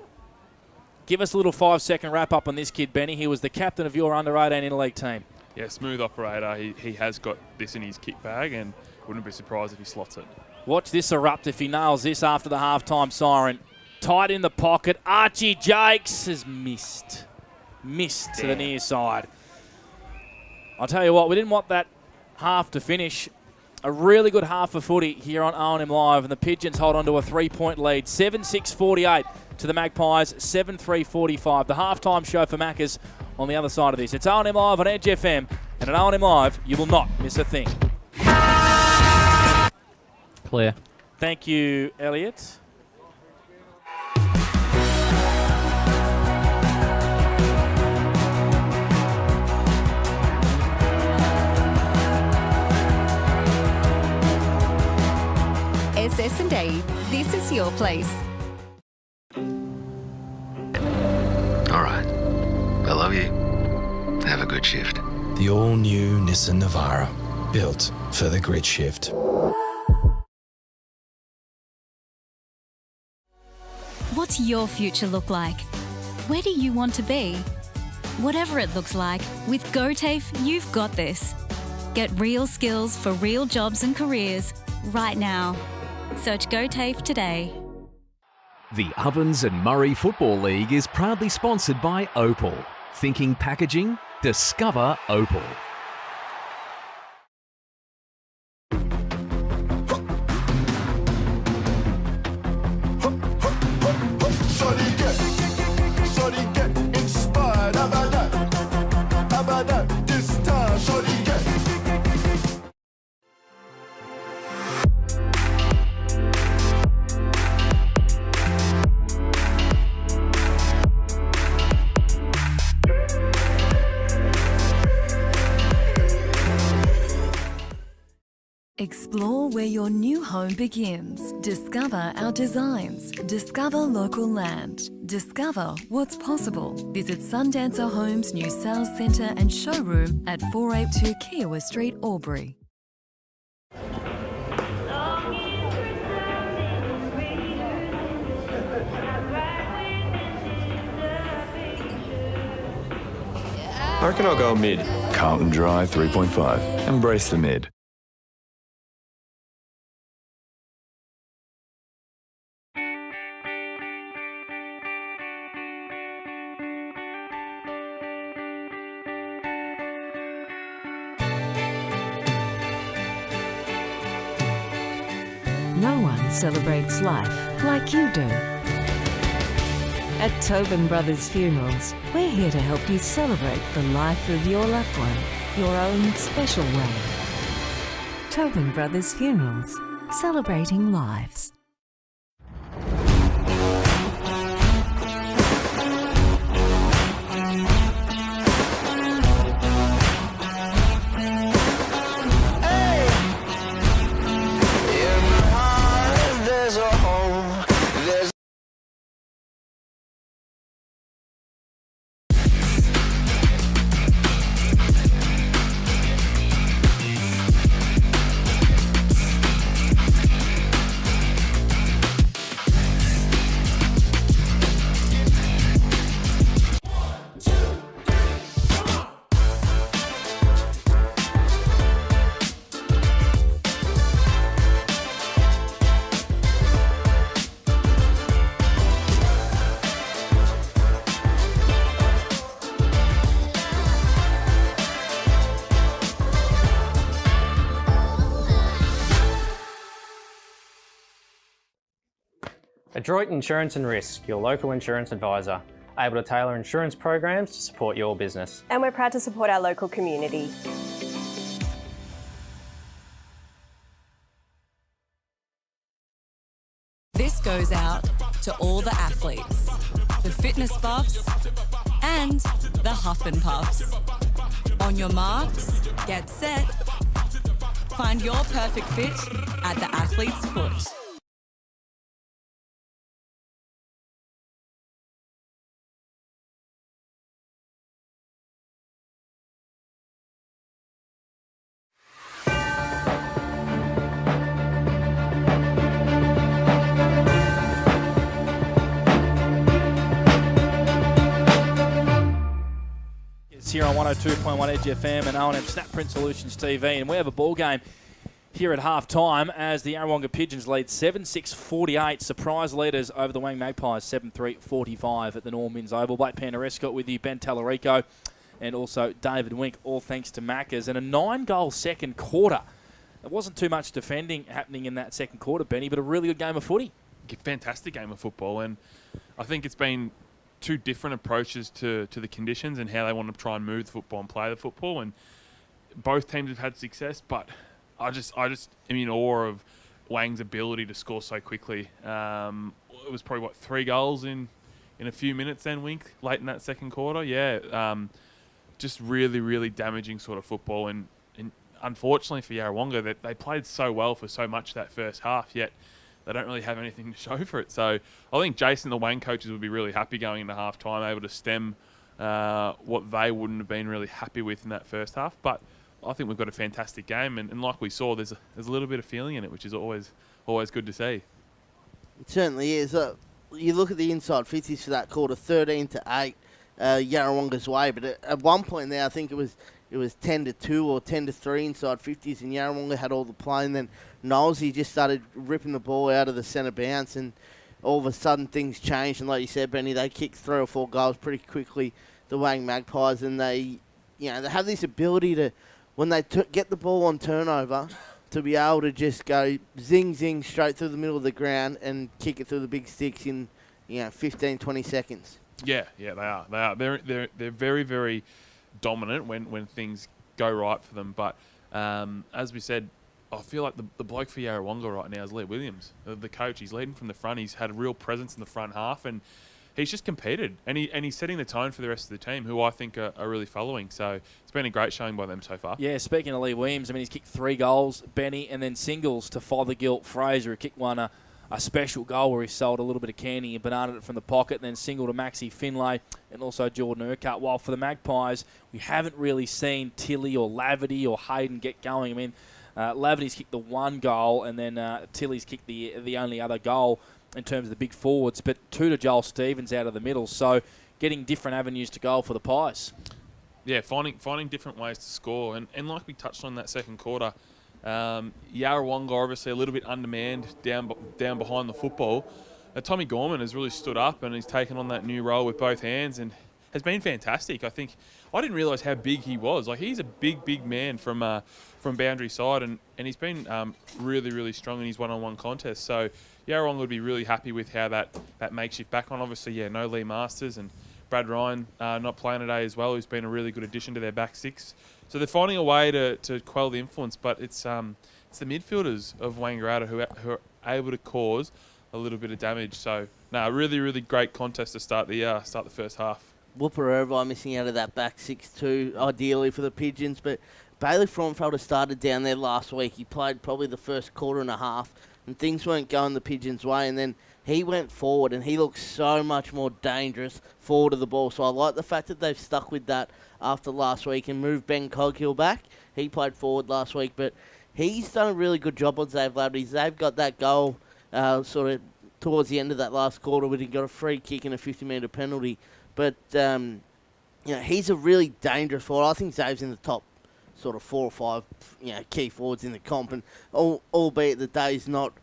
Give us a little 5-second wrap-up on this kid, Benny. He was the captain of your under-18 interleague team. Yeah, smooth operator. He has got this in his kick bag, and wouldn't be surprised if he slots it. Watch this erupt if he nails this after the halftime siren. Tight in the pocket. Archie Jakes has missed. Missed to the near side. I'll tell you what, we didn't want that half to finish. A really good half of footy here on O&M Live, and the Pigeons hold on to a 3-point lead. 7-6-48 to the Magpies, 7-3-45. The halftime show for Maccas on the other side of this. It's O&M Live on Edge FM, and at O&M Live, you will not miss a thing. Clear. Thank you, Elliot. SS&A, this is your place. All right. I love you. Have a good shift. The all-new Nissan Navara, built for the grid shift. What's your future look like? Where do you want to be? Whatever it looks like, with GoTAFE, you've got this. Get real skills for real jobs and careers right now. Search GoTAFE today. The Ovens and Murray Football League is proudly sponsored by Opal. Thinking packaging? Discover Opal. Explore where your new home begins. Discover our designs. Discover local land. Discover what's possible. Visit Sundancer Homes new sales centre and showroom at 482 Kiowa Street, Albury. I reckon I'll go mid. Carlton Drive 3.5. Embrace the mid. No one celebrates life like you do. At Tobin Brothers Funerals, we're here to help you celebrate the life of your loved one, your own special way. Tobin Brothers Funerals, celebrating lives. Adroit Insurance and Risk, your local insurance advisor, able to tailor insurance programs to support your business. And we're proud to support our local community. This goes out to all the athletes, the fitness buffs, and the huff and puffs. On your marks, get set. Find your perfect fit at the athlete's foot. Here on 102.1 Edge FM and O&M Snap Print Solutions TV, and we have a ball game here at half time as the Yarrawonga Pigeons lead 7-6-48. Surprise leaders over the Wang Magpies 7-3-45 at the Norm Inns Oval. Blake Pandarescott with you, Ben Tallarico, and also David Wink, all thanks to Maccas. And a 9-goal second quarter. There wasn't too much defending happening in that second quarter, Benny, but a really good game of footy. Fantastic game of football, and I think it's been two different approaches to the conditions and how they want to try and move the football and play the football, and both teams have had success, but I just am in awe of Wang's ability to score so quickly. It was probably, 3 goals in a few minutes then, Wink, late in that second quarter. Yeah, just really, really damaging sort of football, and unfortunately for Yarrawonga, they played so well for so much that first half, yet they don't really have anything to show for it. So I think Jason, the Wang coaches, would be really happy going into half-time, able to stem what they wouldn't have been really happy with in that first half. But I think we've got a fantastic game, and like we saw, there's a little bit of feeling in it, which is always good to see. It certainly is. You look at the inside 50s for that quarter, 13-8, Yarrawonga's way. But at one point there, I think it was 10-2 or 10-3 inside 50s, and Yarrawonga had all the play, and then Knowlesy just started ripping the ball out of the centre bounce, and all of a sudden things changed. And like you said, Benny, they kicked 3 or 4 goals pretty quickly, the Wang Magpies, and they have this ability to, when they get the ball on turnover, to be able to just go zing straight through the middle of the ground and kick it through the big sticks in 15, 20 seconds. Yeah, they are. They're very, very dominant when things go right for them. But as we said, I feel like the bloke for Yarrawonga right now is Lee Williams, the coach. He's leading from the front. He's had a real presence in the front half, and he's just competed, and he's setting the tone for the rest of the team, who I think are really following. So it's been a great showing by them so far. Yeah, speaking of Lee Williams, I mean, he's kicked 3 goals, Benny, and then singles to Fothergill Fraser, who kicked one a special goal where he sold a little bit of candy and bananaed it from the pocket, and then single to Maxi Finlay and also Jordan Urquhart. While for the Magpies, we haven't really seen Tilly or Laverty or Hayden get going. I mean, Laverty's kicked the 1 goal, and then Tilly's kicked the only other goal in terms of the big forwards, but 2 to Joel Stevens out of the middle. So getting different avenues to goal for the Pies. Yeah, finding different ways to score. And like we touched on that second quarter, Yarrawonga obviously a little bit undermanned down behind the football. Tommy Gorman has really stood up and he's taken on that new role with both hands and has been fantastic. I think I didn't realise how big he was. Like, he's a big man from boundary side, and he's been really, really strong in his one-on-one contest. So Yarrawonga would be really happy with how that makeshift back on. Obviously, yeah, no Lee Masters and Brad Ryan not playing today as well, who's been a really good addition to their back six. So they're finding a way to quell the influence, but it's the midfielders of Wangaratta who are able to cause a little bit of damage. So no, really, really great contest to start the first half. Whooper Irvine missing out of that back 6-2, ideally for the Pigeons, but Bailey Fromfelder started down there last week. He played probably the first quarter and a half, and things weren't going the Pigeons' way, and then he went forward, and he looks so much more dangerous forward of the ball. So I like the fact that they've stuck with that after last week and moved Ben Coghill back. He played forward last week, but he's done a really good job on Dave Laverty. They've got that goal sort of towards the end of that last quarter where he got a free kick and a 50-metre penalty. But, he's a really dangerous forward. I think Zave's in the top sort of 4 or 5, key forwards in the comp. And albeit the day's not,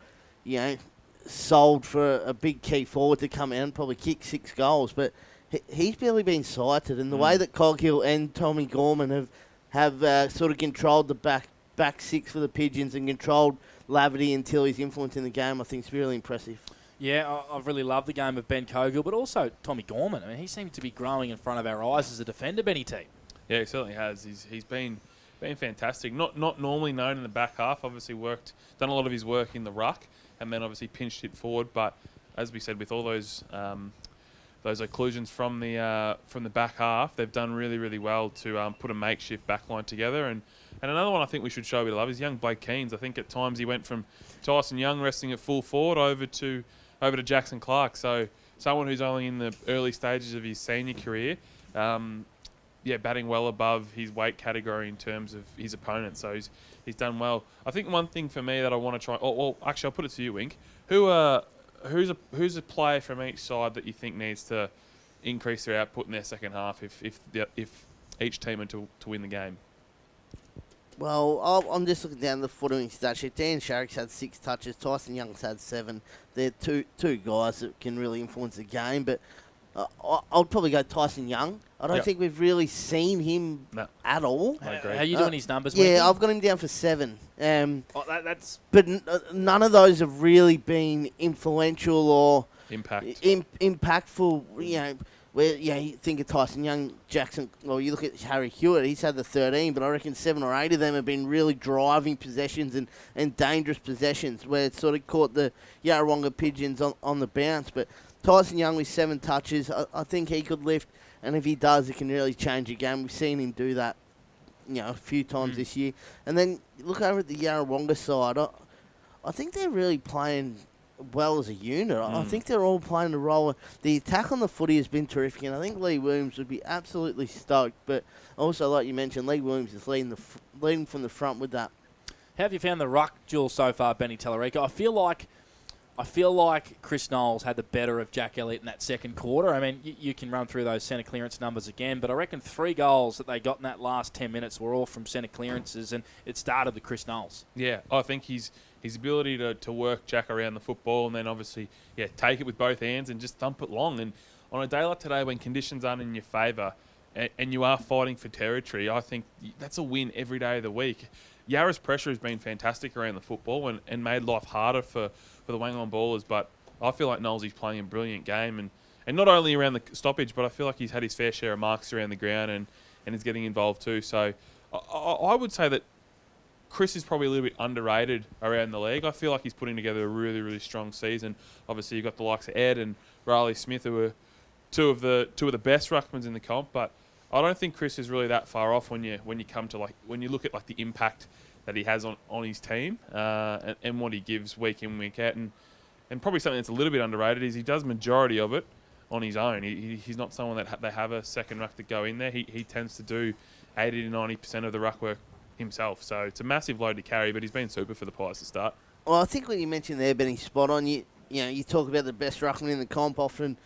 sold for a big key forward to come out and probably kick 6 goals. But he's barely been cited. And the way that Coghill and Tommy Gorman have sort of controlled the back six for the Pigeons and controlled Laverty until his influence in the game, I think is really impressive. Yeah, I've really loved the game of Ben Coghill, but also Tommy Gorman. I mean, he seems to be growing in front of our eyes as a defender, Benny T. Yeah, he certainly has. He's been fantastic. Not normally known in the back half. Obviously done a lot of his work in the ruck, and then obviously pinched it forward. But as we said, with all those occlusions from the back half, they've done really, really well to put a makeshift backline together. And another one I think we should show a bit of love is young Blake Keens. I think at times he went from Tyson Young resting at full forward over to Jackson Clark. So someone who's only in the early stages of his senior career, batting well above his weight category in terms of his opponent. So he's done well. I think one thing for me that I want to try. Actually, I'll put it to you, Wink. Who's a player from each side that you think needs to increase their output in their second half if each team are to win the game? Well, I'm just looking down the footballing stat sheet. Dan Sharrock's had 6 touches. Tyson Young's had 7. They're two guys that can really influence the game. But I'll probably go Tyson Young. I don't think we've really seen him at all. I agree. How are you doing his numbers? Yeah, I've got him down for 7. But none of those have really been influential or impactful. Where you think of Tyson Young, Jackson. Well, you look at Harry Hewitt. He's had the 13, but I reckon 7 or 8 of them have been really driving possessions and dangerous possessions where it's sort of caught the Yarrawonga Pigeons on the bounce. But Tyson Young with 7 touches, I think he could lift, and if he does, it can really change a game. We've seen him do that, a few times this year. And then look over at the Yarrawonga side. I think they're really playing well as a unit. I think they're all playing a role. The attack on the footy has been terrific, and I think Lee Williams would be absolutely stoked. But also, like you mentioned, Lee Williams is leading from the front with that. How have you found the ruck duel so far, Benny Tellerico? I feel like Chris Knowles had the better of Jack Elliott in that second quarter. I mean, you can run through those centre clearance numbers again, but I reckon 3 goals that they got in that last 10 minutes were all from centre clearances, and it started with Chris Knowles. Yeah, I think his ability to work Jack around the football and then obviously take it with both hands and just thump it long. And on a day like today when conditions aren't in your favour and you are fighting for territory, I think that's a win every day of the week. Yarra's pressure has been fantastic around the football and made life harder for the Wangon Ballers, but I feel like Knowles is playing a brilliant game and not only around the stoppage, but I feel like he's had his fair share of marks around the ground and is getting involved too. So I would say that Chris is probably a little bit underrated around the league. I feel like he's putting together a really, really strong season. Obviously, you've got the likes of Ed and Riley Smith who two of the best ruckmans in the comp, but I don't think Chris is really that far off when you come to when you look at the impact that he has on his team and what he gives week in, week out, and probably something that's a little bit underrated is he does majority of it on his own. He's not someone that they have a second ruck to go in there. He tends to do 80 to 90% of the ruck work himself. So it's a massive load to carry, but he's been super for the Pies to start. Well, I think what you mentioned there, Benny, spot on. You talk about the best ruckman in the comp. Often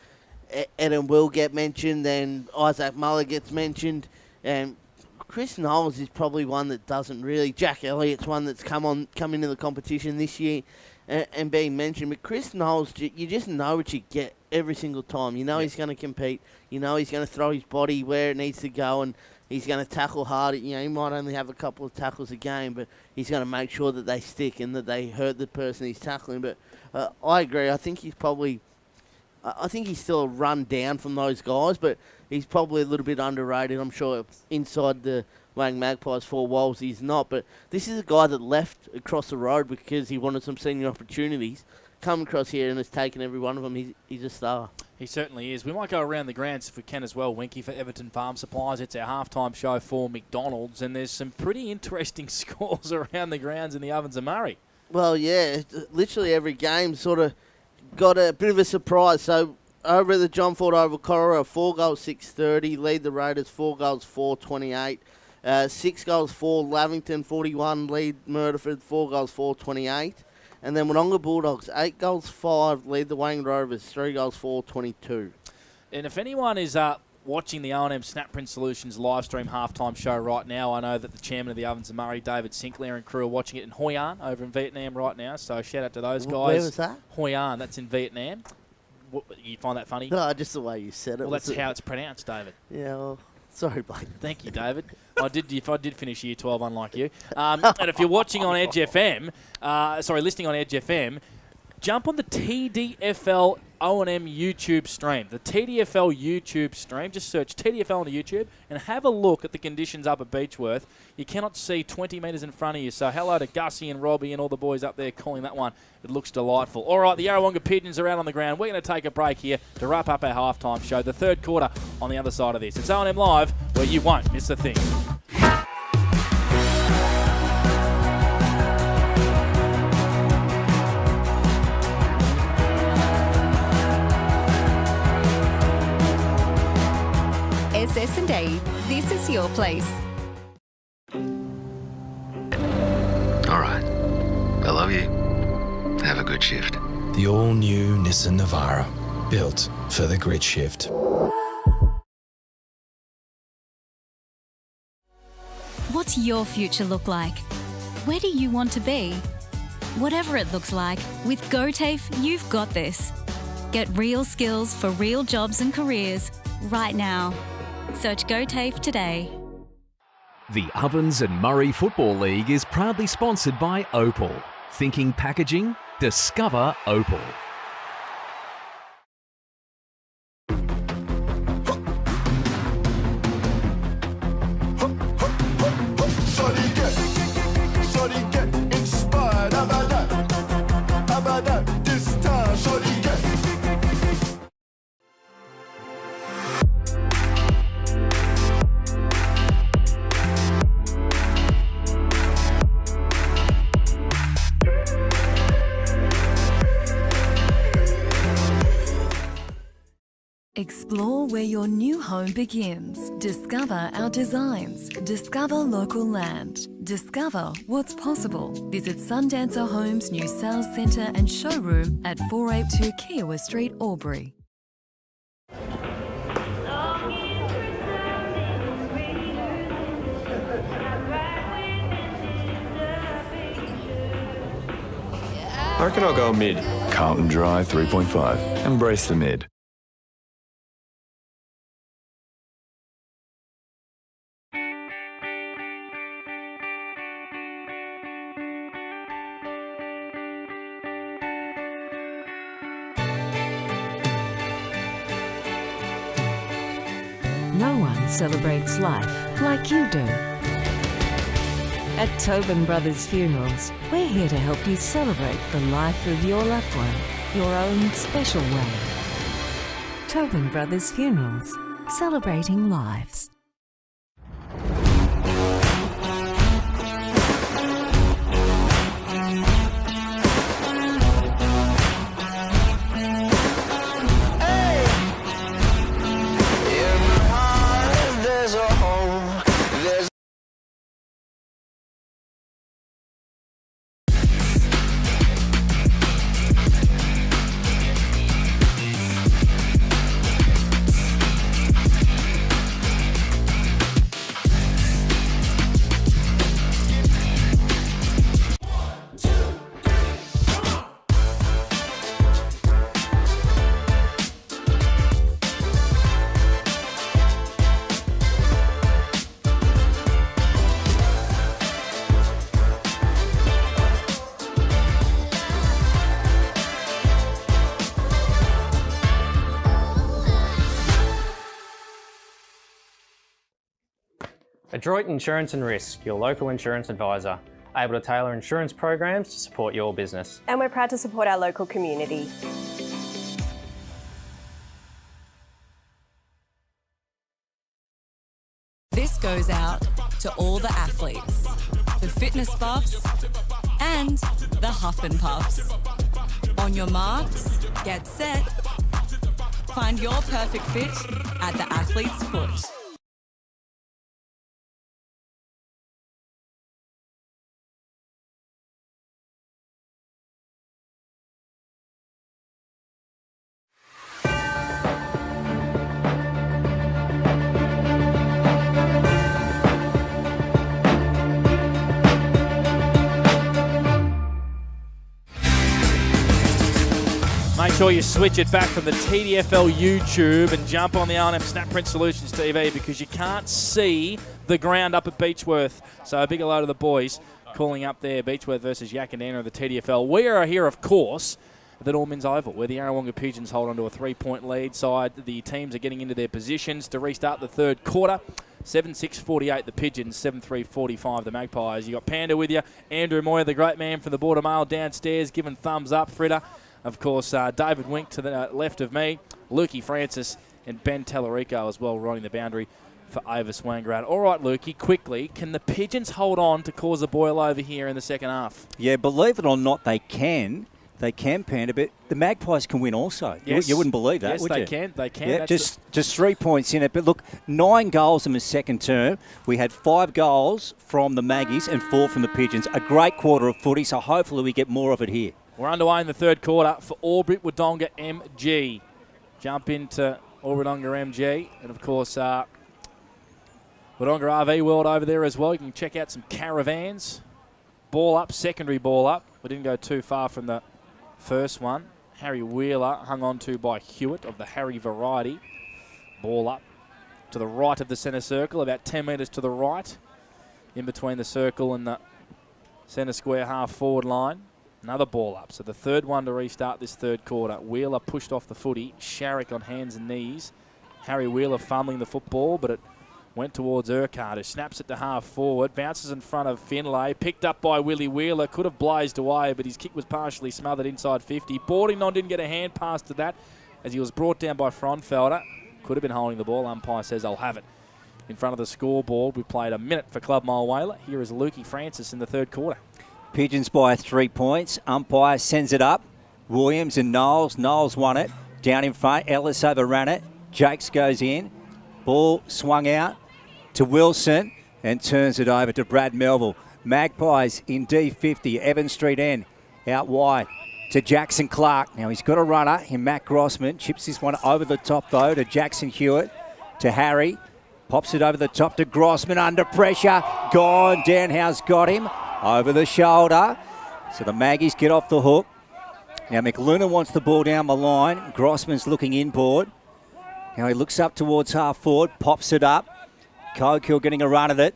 Eden will get mentioned, then Isaac Muller gets mentioned, and Chris Knowles is probably one that doesn't really. Jack Elliott's one that's come into the competition this year and being mentioned. But Chris Knowles, you just know what you get every single time. You know he's going to compete. You know he's going to throw his body where it needs to go, and he's going to tackle hard. He might only have a couple of tackles a game, but he's going to make sure that they stick and that they hurt the person he's tackling. But I agree. I think he's still a run down from those guys, but he's probably a little bit underrated. I'm sure inside the Wang Magpies 4 walls he's not, but this is a guy that left across the road because he wanted some senior opportunities. Come across here and has taken every one of them. He's a star. He certainly is. We might go around the grounds if we can as well, Winky, for Everton Farm Supplies. It's our halftime show for McDonald's, and there's some pretty interesting scores around the grounds in the Ovens and Murray. Well, yeah, literally every game sort of got a bit of a surprise. So over at the John Ford Oval, Corora, 4 goals, 6:30. Lead the Raiders, 4 goals, 4:28. 6 goals, 4. Lavington, 41. Lead Murderford, 4 goals, 4:28. And then Wodonga Bulldogs, 8 goals, 5. Lead the Wayne Rovers, 3 goals, 4:22. And if anyone is watching the O&M Snapprint Solutions live stream halftime show right now, I know that the chairman of the Ovens and Murray, David Sinclair, and crew are watching it in Hoi An over in Vietnam right now. So shout out to those guys. Where was that? Hoi An, that's in Vietnam. You find that funny? No, just the way you said it. Well, that's how it's pronounced, David. Yeah, well, sorry, Blake. Thank you, David. I did finish year 12, unlike you. And if you're watching on Edge FM, listening on Edge FM, jump on the TDFL O&M YouTube stream. The TDFL YouTube stream. Just search TDFL on YouTube and have a look at the conditions up at Beechworth. You cannot see 20 metres in front of you. So hello to Gussie and Robbie and all the boys up there calling that one. It looks delightful. All right, the Yarrawonga Pigeons are out on the ground. We're going to take a break here to wrap up our halftime show. The third quarter on the other side of this. It's O&M Live, where you won't miss a thing. SS&A, this is your place. All right. I love you. Have a good shift. The all-new Nissan Navara, built for the grid shift. What's your future look like? Where do you want to be? Whatever it looks like, with GoTAFE, you've got this. Get real skills for real jobs and careers right now. Search GoTAFE today. The Ovens and Murray Football League is proudly sponsored by Opal. Thinking packaging? Discover Opal. Explore where your new home begins. Discover our designs. Discover local land. Discover what's possible. Visit Sundancer Homes' new sales centre and showroom at 482 Kiowa Street, Albury. I reckon I'll go mid. Carlton Dry 3.5. Embrace the mid. No one celebrates life like you do. At Tobin Brothers Funerals, we're here to help you celebrate the life of your loved one, your own special way. Tobin Brothers Funerals, celebrating lives. Adroit Insurance and Risk, your local insurance advisor, able to tailor insurance programs to support your business. And we're proud to support our local community. This goes out to all the athletes, the fitness buffs, and the huff and puffs. On your marks, get set. Find your perfect fit at the athlete's foot. Make sure you switch it back from the TDFL YouTube and jump on the RNF Snapprint Solutions TV because you can't see the ground up at Beechworth. So a big hello to the boys calling up there, Beechworth versus Yakandana of the TDFL. We are here, of course, at the Norman's Oval, where the Yarrawonga Pigeons hold on to a 3-point lead side. The teams are getting into their positions to restart the third quarter. 7-6-48 the Pigeons, 7-3-45 the Magpies. You got Panda with you, Andrew Moyer, the great man from the Border Mail downstairs, giving thumbs up, Fritter. Of course, David Wink to the left of me, Lukey Francis and Ben Tellerico as well, riding the boundary for Avis Wangarad. All right, Lukey, quickly, can the Pigeons hold on to cause a boil over here in the second half? Yeah, believe it or not, they can. They can, Panda, but the Magpies can win also. Yes. You wouldn't believe that, yes, would they you? can. They can. Yeah, That's just 3 points in it. But look, 9 goals in the second term. We had 5 goals from the Maggies and 4 from the Pigeons. A great quarter of footy, so hopefully we get more of it here. We're underway in the third quarter for Albury Wodonga MG. Jump into Albury Wodonga MG. And, of course, Wodonga RV World over there as well. You can check out some caravans. Ball up, secondary ball up. We didn't go too far from the first one. Harry Wheeler hung on to by Hewitt of the Harry variety. Ball up to the right of the centre circle, about 10 metres to the right, in between the circle and the centre square half forward line. Another ball up. So the third one to restart this third quarter. Wheeler pushed off the footy. Sharrock on hands and knees. Harry Wheeler fumbling the football, but it went towards Urquhart, who snaps it to half forward. Bounces in front of Finlay. Picked up by Willie Wheeler. Could have blazed away, but his kick was partially smothered inside 50. Boardington didn't get a hand pass to that as he was brought down by Fronfelder. Could have been holding the ball. Umpire says, I'll have it. In front of the scoreboard, we played a minute for Club Mile Whaler. Here is Lukey Francis in the third quarter. Pigeons by 3 points. Umpire sends it up. Williams and Knowles. Knowles won it. Down in front. Ellis overran it. Jakes goes in. Ball swung out to Wilson and turns it over to Brad Melville. Magpies in D50. Evans Street end. Out wide to Jackson Clark. Now he's got a runner in Matt Grossman. Chips this one over the top though to Jackson Hewitt. To Harry. Pops it over the top to Grossman under pressure. Gone. Danhouse got him. Over the shoulder. So the Maggies get off the hook. Now McLuna wants the ball down the line. Grossman's looking inboard. Now he looks up towards half forward. Pops it up. Cokill getting a run at it.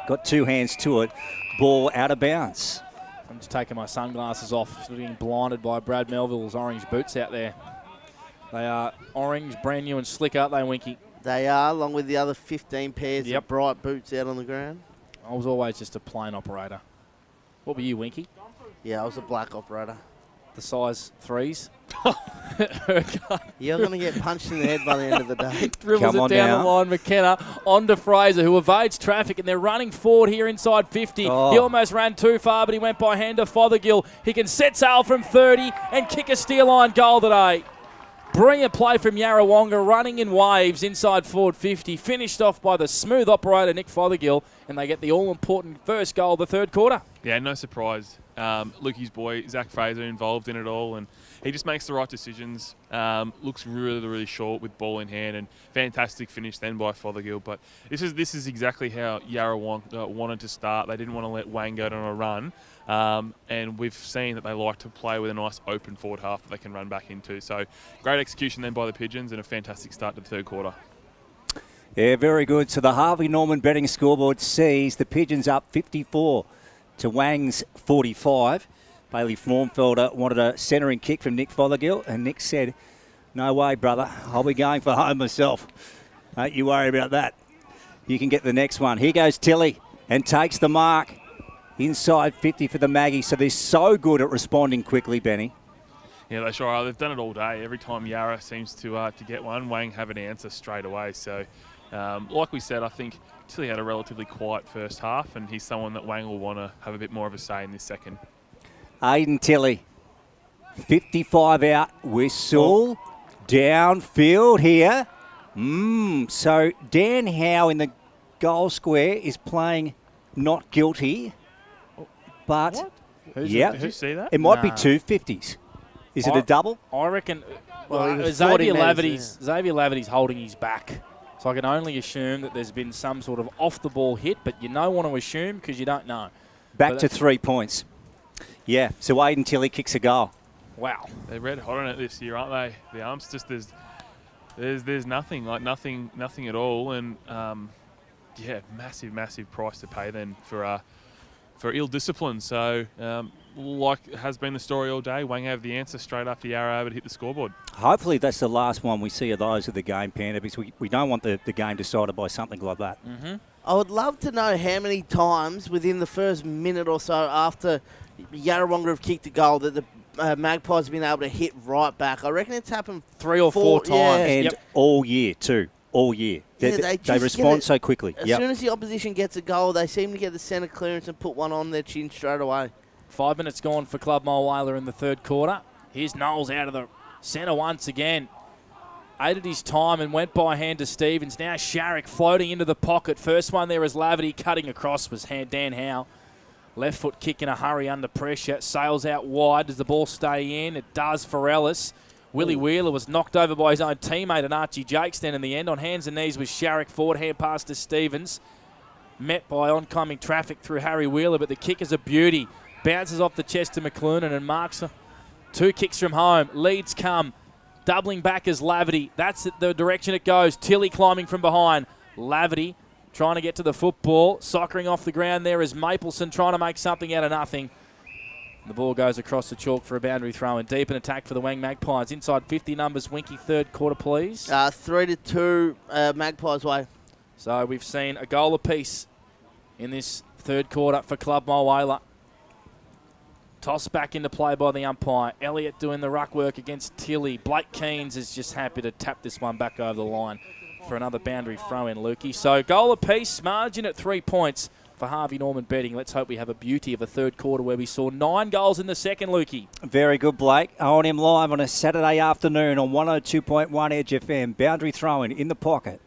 Got 2 hands to it. Ball out of bounds. I'm just taking my sunglasses off. Being blinded by Brad Melville's orange boots out there. They are orange, brand new and slick, aren't they, Winky? They are, along with the other 15 pairs of bright boots out on the ground. I was always just a plain operator. What were you, Winky? Yeah, I was a black operator. The size 3s? You're going to get punched in the head by the end of the day. Dribbles it down the line. McKenna on to Fraser, who evades traffic, and they're running forward here inside 50. He almost ran too far, but he went by hand to Fothergill. He can set sail from 30 and kick a steer line goal today. Brilliant play from Yarrawonga, running in waves inside forward 50. Finished off by the smooth operator, Nick Fothergill, and they get the all-important first goal of the third quarter. Yeah, no surprise. Lukey's boy, Zach Fraser, involved in it all, and he just makes the right decisions. Looks really, really short with ball in hand, and fantastic finish then by Fothergill. But this is exactly how Yarrawonga wanted to start. They didn't want to let Wang go on a run, and we've seen that they like to play with a nice open forward half that they can run back into. So great execution then by the Pigeons, and a fantastic start to the third quarter. Yeah, very good. So the Harvey Norman betting scoreboard sees the Pigeons up 54 to Wang's 45. Bailey Formfelder wanted a centering kick from Nick Fothergill, and Nick said, "No way, brother. I'll be going for home myself. Don't you worry about that. You can get the next one." Here goes Tilly and takes the mark inside 50 for the Maggies. So they're so good at responding quickly, Benny. Yeah, they sure are. They've done it all day. Every time Yarra seems to get one, Wang have an answer straight away. So, like we said, I think Tilly had a relatively quiet first half, and he's someone that Wang will want to have a bit more of a say in this second. Aiden Tilly, 55 out, whistle, downfield here. So Dan Howe in the goal square is playing not guilty, but Did you see that? It might be two 50s. Is it a double? I reckon. Well, Xavier Laverty's holding his back. So I can only assume that there's been some sort of off-the-ball hit, but you don't want to assume because you don't know. Back to 3 points. Yeah, so Aiden Tilly kicks a goal. Wow. They're red hot on it this year, aren't they? The Arms just there's nothing at all, and massive price to pay then for ill discipline. So like has been the story all day, Wang have the answer straight after Yarra able to hit the scoreboard. Hopefully that's the last one we see of those of the game, Panda, because we don't want the game decided by something like that. Mm-hmm. I would love to know how many times within the first minute or so after Yarrawonga have kicked a goal that the Magpies have been able to hit right back. I reckon it's happened 3 or 4 times. Yeah. And all year, too. All year. Yeah, they respond so quickly. As soon as the opposition gets a goal, they seem to get the centre clearance and put one on their chin straight away. 5 minutes gone for Club Mulwala in the third quarter. Here's Knowles out of the centre once again. Aided his time and went by hand to Stevens. Now Sharrock floating into the pocket. First one there is Laverty. Cutting across was Dan Howe. Left foot kick in a hurry under pressure. Sails out wide. Does the ball stay in? It does for Ellis. Willie Wheeler was knocked over by his own teammate and Archie Jakes then in the end. On hands and knees with Sharrock forward. Hand pass to Stevens. Met by oncoming traffic through Harry Wheeler, but the kick is a beauty. Bounces off the chest to McLuhan and marks 2 kicks from home. Leads come. Doubling back as Laverty. That's the direction it goes. Tilly climbing from behind. Laverty trying to get to the football. Soccering off the ground there is Mapleson trying to make something out of nothing. The ball goes across the chalk for a boundary throw and deep in attack for the Wang Magpies. Inside 50 numbers. Winky, third quarter, please. 3-2 Magpies way. So we've seen a goal apiece in this third quarter for Club Mulwala. Toss back into play by the umpire. Elliott doing the ruck work against Tilly. Blake Keens is just happy to tap this one back over the line for another boundary throw in, Lukey. So goal apiece, margin at 3 points for Harvey Norman betting. Let's hope we have a beauty of a third quarter where we saw 9 goals in the second, Lukey. Very good, Blake. O&M live on a Saturday afternoon on 102.1 Edge FM. Boundary throwing in the pocket.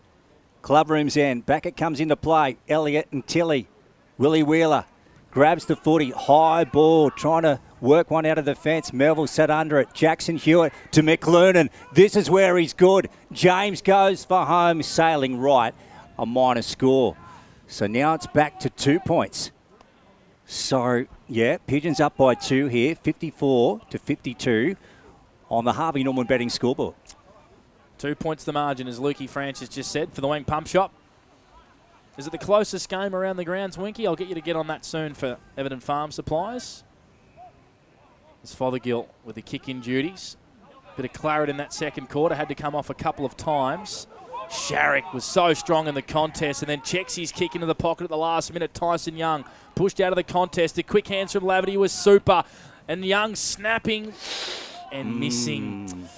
Clubroom's end. Back it comes into play. Elliott and Tilly. Willie Wheeler grabs the footy. High ball. Trying to work one out of the fence. Melville sat under it. Jackson Hewitt to McLuhan. This is where he's good. James goes for home. Sailing right. A minor score. So now it's back to 2 points. So, yeah, Pigeons up by 2 here. 54-52 on the Harvey Norman betting scoreboard. 2 points the margin, as Lukey Francis just said, for the Wang Pump Shop. Is it the closest game around the grounds, Winky? I'll get you to get on that soon for Everton Farm Supplies. It's Fothergill with the kick-in duties. Bit of clarity in that second quarter. Had to come off a couple of times. Sharrock was so strong in the contest and then checks his kick into the pocket at the last minute. Tyson Young pushed out of the contest. The quick hands from Laverty was super. And Young snapping and missing.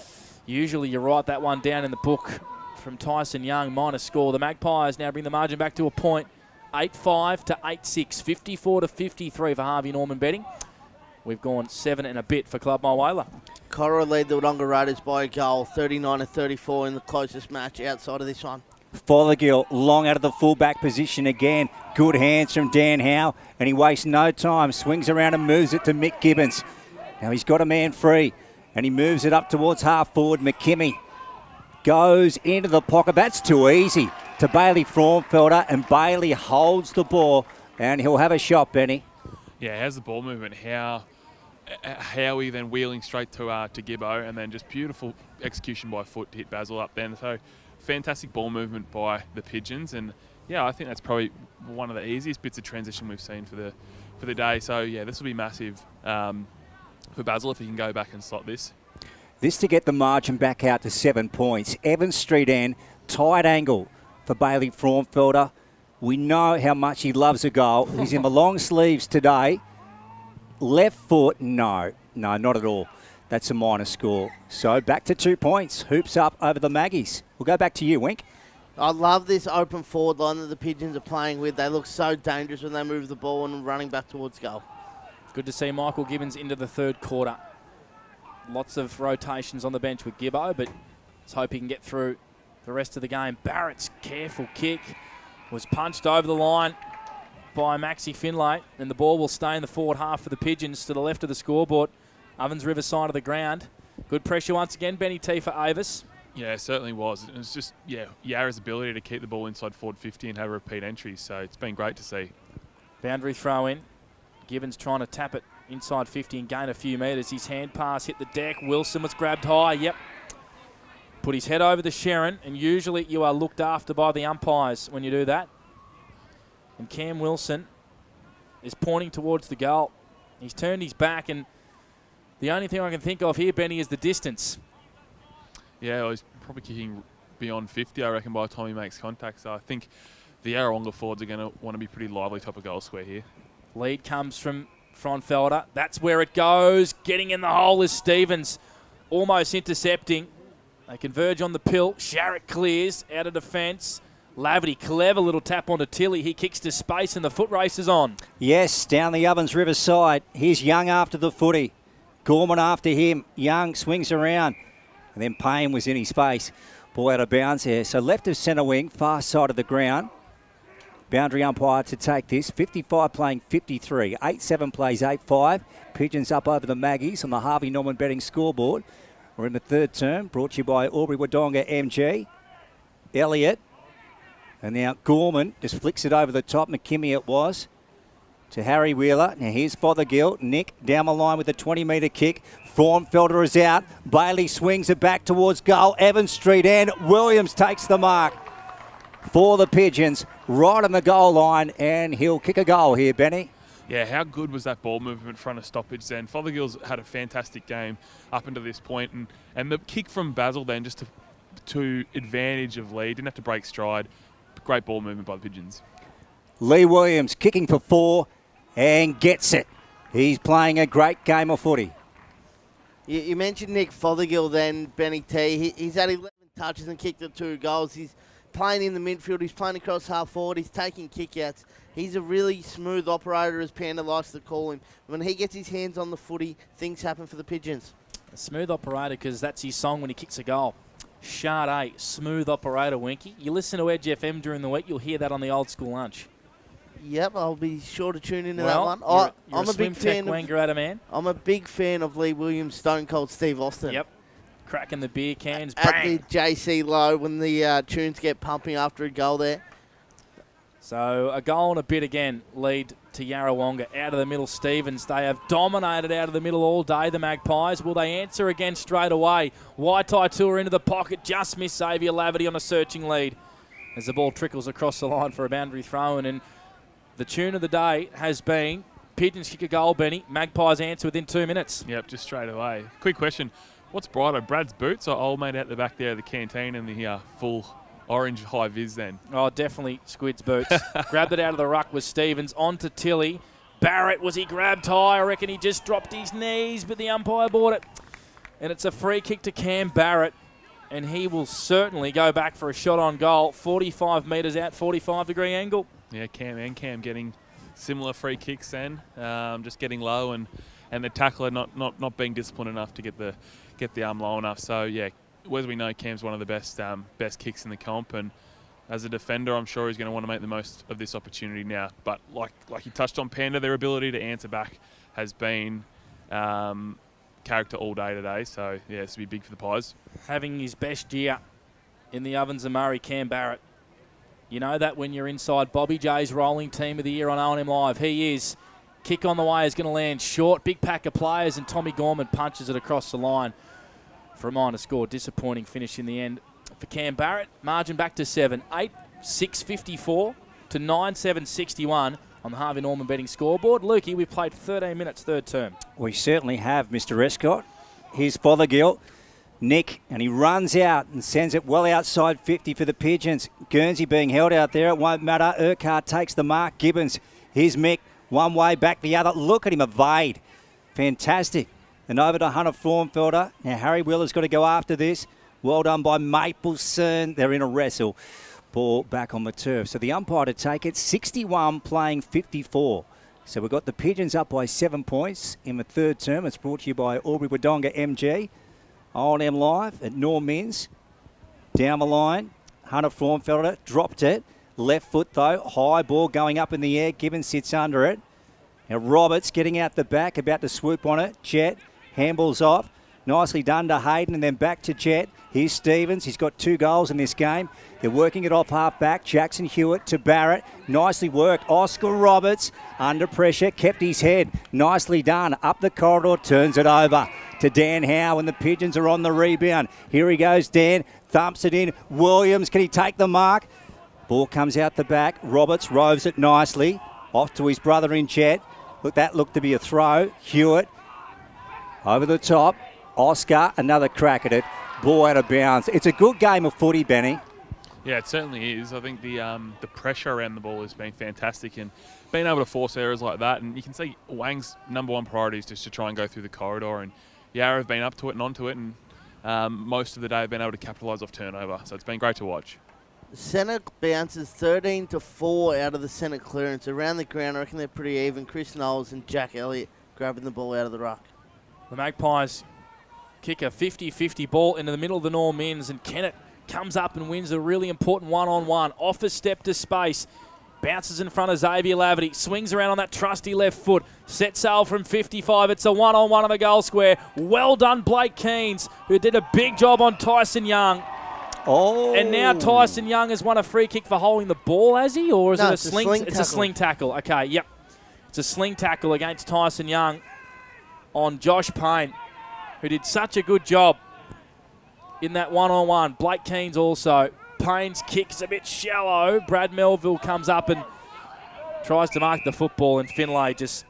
Usually you write that one down in the book from Tyson Young, minus score. The Magpies now bring the margin back to a point. 8-5 to 8-6, 54 to 53 for Harvey Norman betting. We've gone 7 and a bit for Club Mulwala. Cora lead the Wodonga Raiders by a goal, 39 to 34 in the closest match outside of this one. Fothergill long out of the fullback position again. Good hands from Dan Howe, and he wastes no time. Swings around and moves it to Mick Gibbons. Now he's got a man free, and he moves it up towards half forward. McKimmie goes into the pocket. That's too easy to Bailey Fraunfelder, and Bailey holds the ball, and he'll have a shot, Benny. Yeah, how's the ball movement? Howie then wheeling straight to Gibbo, and then just beautiful execution by foot to hit Basil up then. So fantastic ball movement by the Pigeons, and yeah, I think that's probably one of the easiest bits of transition we've seen for the day. So yeah, this will be massive for Basil if he can go back and slot this. This to get the margin back out to 7 points. Evans Street end, tight angle for Bailey Fraunfelder. We know how much he loves a goal. He's in the long sleeves today. Left foot, no, not at all. That's a minor score. So back to 2 points. Hoops up over the Maggies. We'll go back to you, Wink. I love this open forward line that the Pigeons are playing with. They look so dangerous when they move the ball and running back towards goal. Good to see Michael Gibbons into the third quarter. Lots of rotations on the bench with Gibbo, but let's hope he can get through the rest of the game. Barrett's careful kick was punched over the line by Maxi Finlay, and the ball will stay in the forward half for the Pigeons to the left of the scoreboard. Ovens River side of the ground. Good pressure once again, Benny T for Avis. Yeah, it certainly was. It was just, Yarra's ability to keep the ball inside forward 50 and have repeat entries, so it's been great to see. Boundary throw in. Gibbons trying to tap it inside 50 and gain a few metres. His hand pass hit the deck. Wilson was grabbed high. Yep. Put his head over the Sharon, and usually you are looked after by the umpires when you do that. And Cam Wilson is pointing towards the goal. He's turned his back, and the only thing I can think of here, Benny, is the distance. Yeah, well, he's probably kicking beyond 50, I reckon, by the time he makes contact. So I think the Yarrawonga forwards are going to want to be pretty lively top of goal square here. Lead comes from Fraunfelder. That's where it goes. Getting in the hole is Stevens. Almost intercepting. They converge on the pill. Sharrock clears out of defence. Laverty, clever little tap onto Tilly. He kicks to space and the foot race is on. Yes, down the Ovens River side. Here's Young after the footy. Gorman after him. Young swings around. And then Payne was in his face. Ball out of bounds here. So left of centre wing, far side of the ground. Boundary umpire to take this. 55 playing 53. 8-7 plays 8-5. Pigeons up over the Maggies on the Harvey Norman betting scoreboard. We're in the third term. Brought to you by Albury Wodonga MG. Elliott. And now Gorman just flicks it over the top. McKimmie it was. To Harry Wheeler. Now here's Fothergill. Nick down the line with a 20-metre kick. Fraunfelder is out. Bailey swings it back towards goal. Evans Street end. Williams takes the mark for the Pigeons. Right on the goal line. And he'll kick a goal here, Benny. Yeah, how good was that ball movement front of stoppage then? Fothergill's had a fantastic game up until this point. And the kick from Basil then just to advantage of lead. Didn't have to break stride. Great ball movement by the Pigeons. Lee Williams kicking for 4 and gets it. He's playing a great game of footy. You mentioned Nick Fothergill then, Benny T. He's had 11 touches and kicked the 2 goals. He's playing in the midfield. He's playing across half forward. He's taking kickouts. He's a really smooth operator, as Panda likes to call him. When he gets his hands on the footy, things happen for the Pigeons. A smooth operator, because that's his song when he kicks a goal. Sade, smooth operator, Winky. You listen to Edge FM during the week, you'll hear that on the old school lunch. Yep, I'll be sure to tune into that one. I'm a big fan I'm a big fan of Lee Williams, Stone Cold Steve Austin. Yep, cracking the beer cans. At bang. the JC Low when the tunes get pumping after a goal there. So a goal and a bit again lead to Yarrawonga. Out of the middle, Stevens. They have dominated out of the middle all day, the Magpies. Will they answer again straight away? Waitai Tour into the pocket. Just missed Xavier Laverty on a searching lead as the ball trickles across the line for a boundary throw. And the tune of the day has been Pigeons kick a goal, Benny. Magpies answer within 2 minutes. Yep, just straight away. Quick question. What's brighter, Brad's boots or old mate out the back there of the canteen and the full orange high vis then? Oh, definitely Squid's boots. Grabbed it out of the ruck was Stevens. On to Tilly. Barrett, was he grabbed high? I reckon he just dropped his knees, but the umpire bought it. And it's a free kick to Cam Barrett, and he will certainly go back for a shot on goal. 45 metres out, 45-degree angle. Yeah, Cam getting similar free kicks then, just getting low and the tackler not being disciplined enough to get the arm low enough. So yeah, as we know, Cam's one of the best kicks in the comp, and as a defender, I'm sure he's going to want to make the most of this opportunity now. But like you touched on, Panda, their ability to answer back has been character all day today. So yeah, this will be big for the Pies. Having his best year in the Ovens and Murray, Cam Barrett. You know that when you're inside Bobby J's rolling team of the year on O&M Live. He is. Kick on the way is going to land short. Big pack of players, and Tommy Gorman punches it across the line for a minor score. Disappointing finish in the end for Cam Barrett. Margin back to 7. 8-6-54 to 9-7-61 on the Harvey Norman betting scoreboard. Lukey, we've played 13 minutes third term. We certainly have, Mr. Escott. Here's Fothergill. Nick, and he runs out and sends it well outside 50 for the Pigeons. Guernsey being held out there. It won't matter. Urquhart takes the mark. Gibbons. Here's Mick. One way, back the other. Look at him evade. Fantastic. And over to Hunter Formfelder. Now Harry Wheeler's got to go after this. Well done by Mapleson. They're in a wrestle. Ball back on the turf. So the umpire to take it. 61 playing 54. So we've got the Pigeons up by 7 points in the third term. It's brought to you by Albury Wodonga MG. O&M Live at Norm Mins. Down the line. Hunter Formfelder dropped it. Left foot though. High ball going up in the air. Gibbons sits under it. Now Roberts getting out the back. About to swoop on it. Jet. Handballs off. Nicely done to Hayden and then back to Jet. Here's Stevens. He's got 2 goals in this game. They're working it off half back. Jackson Hewitt to Barrett. Nicely worked. Oscar Roberts under pressure. Kept his head. Nicely done. Up the corridor. Turns it over to Dan Howe, and the Pigeons are on the rebound. Here he goes, Dan. Thumps it in. Williams, can he take the mark? Ball comes out the back. Roberts roves it nicely. Off to his brother in Jet. Look, that looked to be a throw. Hewitt over the top. Oscar, another crack at it. Ball out of bounds. It's a good game of footy, Benny. Yeah, it certainly is. I think the pressure around the ball has been fantastic, and being able to force errors like that, and you can see Wang's number one priority is just to try and go through the corridor, and Yarra have been up to it and onto it, and most of the day have been able to capitalise off turnover. So it's been great to watch. Centre bounces 13-4 out of the centre clearance. Around the ground, I reckon they're pretty even. Chris Knowles and Jack Elliott grabbing the ball out of the ruck. The Magpies kick a 50-50 ball into the middle of the Norm Mins, and Kennett comes up and wins a really important one-on-one. Off a step to space. Bounces in front of Xavier Laverty. Swings around on that trusty left foot. Set sail from 55. It's a one-on-one on the goal square. Well done, Blake Keens, who did a big job on Tyson Young. Oh. And now Tyson Young has won a free kick for holding the ball, has he? Or is it a sling? It's tackle. A sling tackle. Okay, yep. It's a sling tackle against Tyson Young on Josh Payne, who did such a good job in that one-on-one. Blake Keens also. Payne's kick is a bit shallow. Brad Melville comes up and tries to mark the football, and Finlay just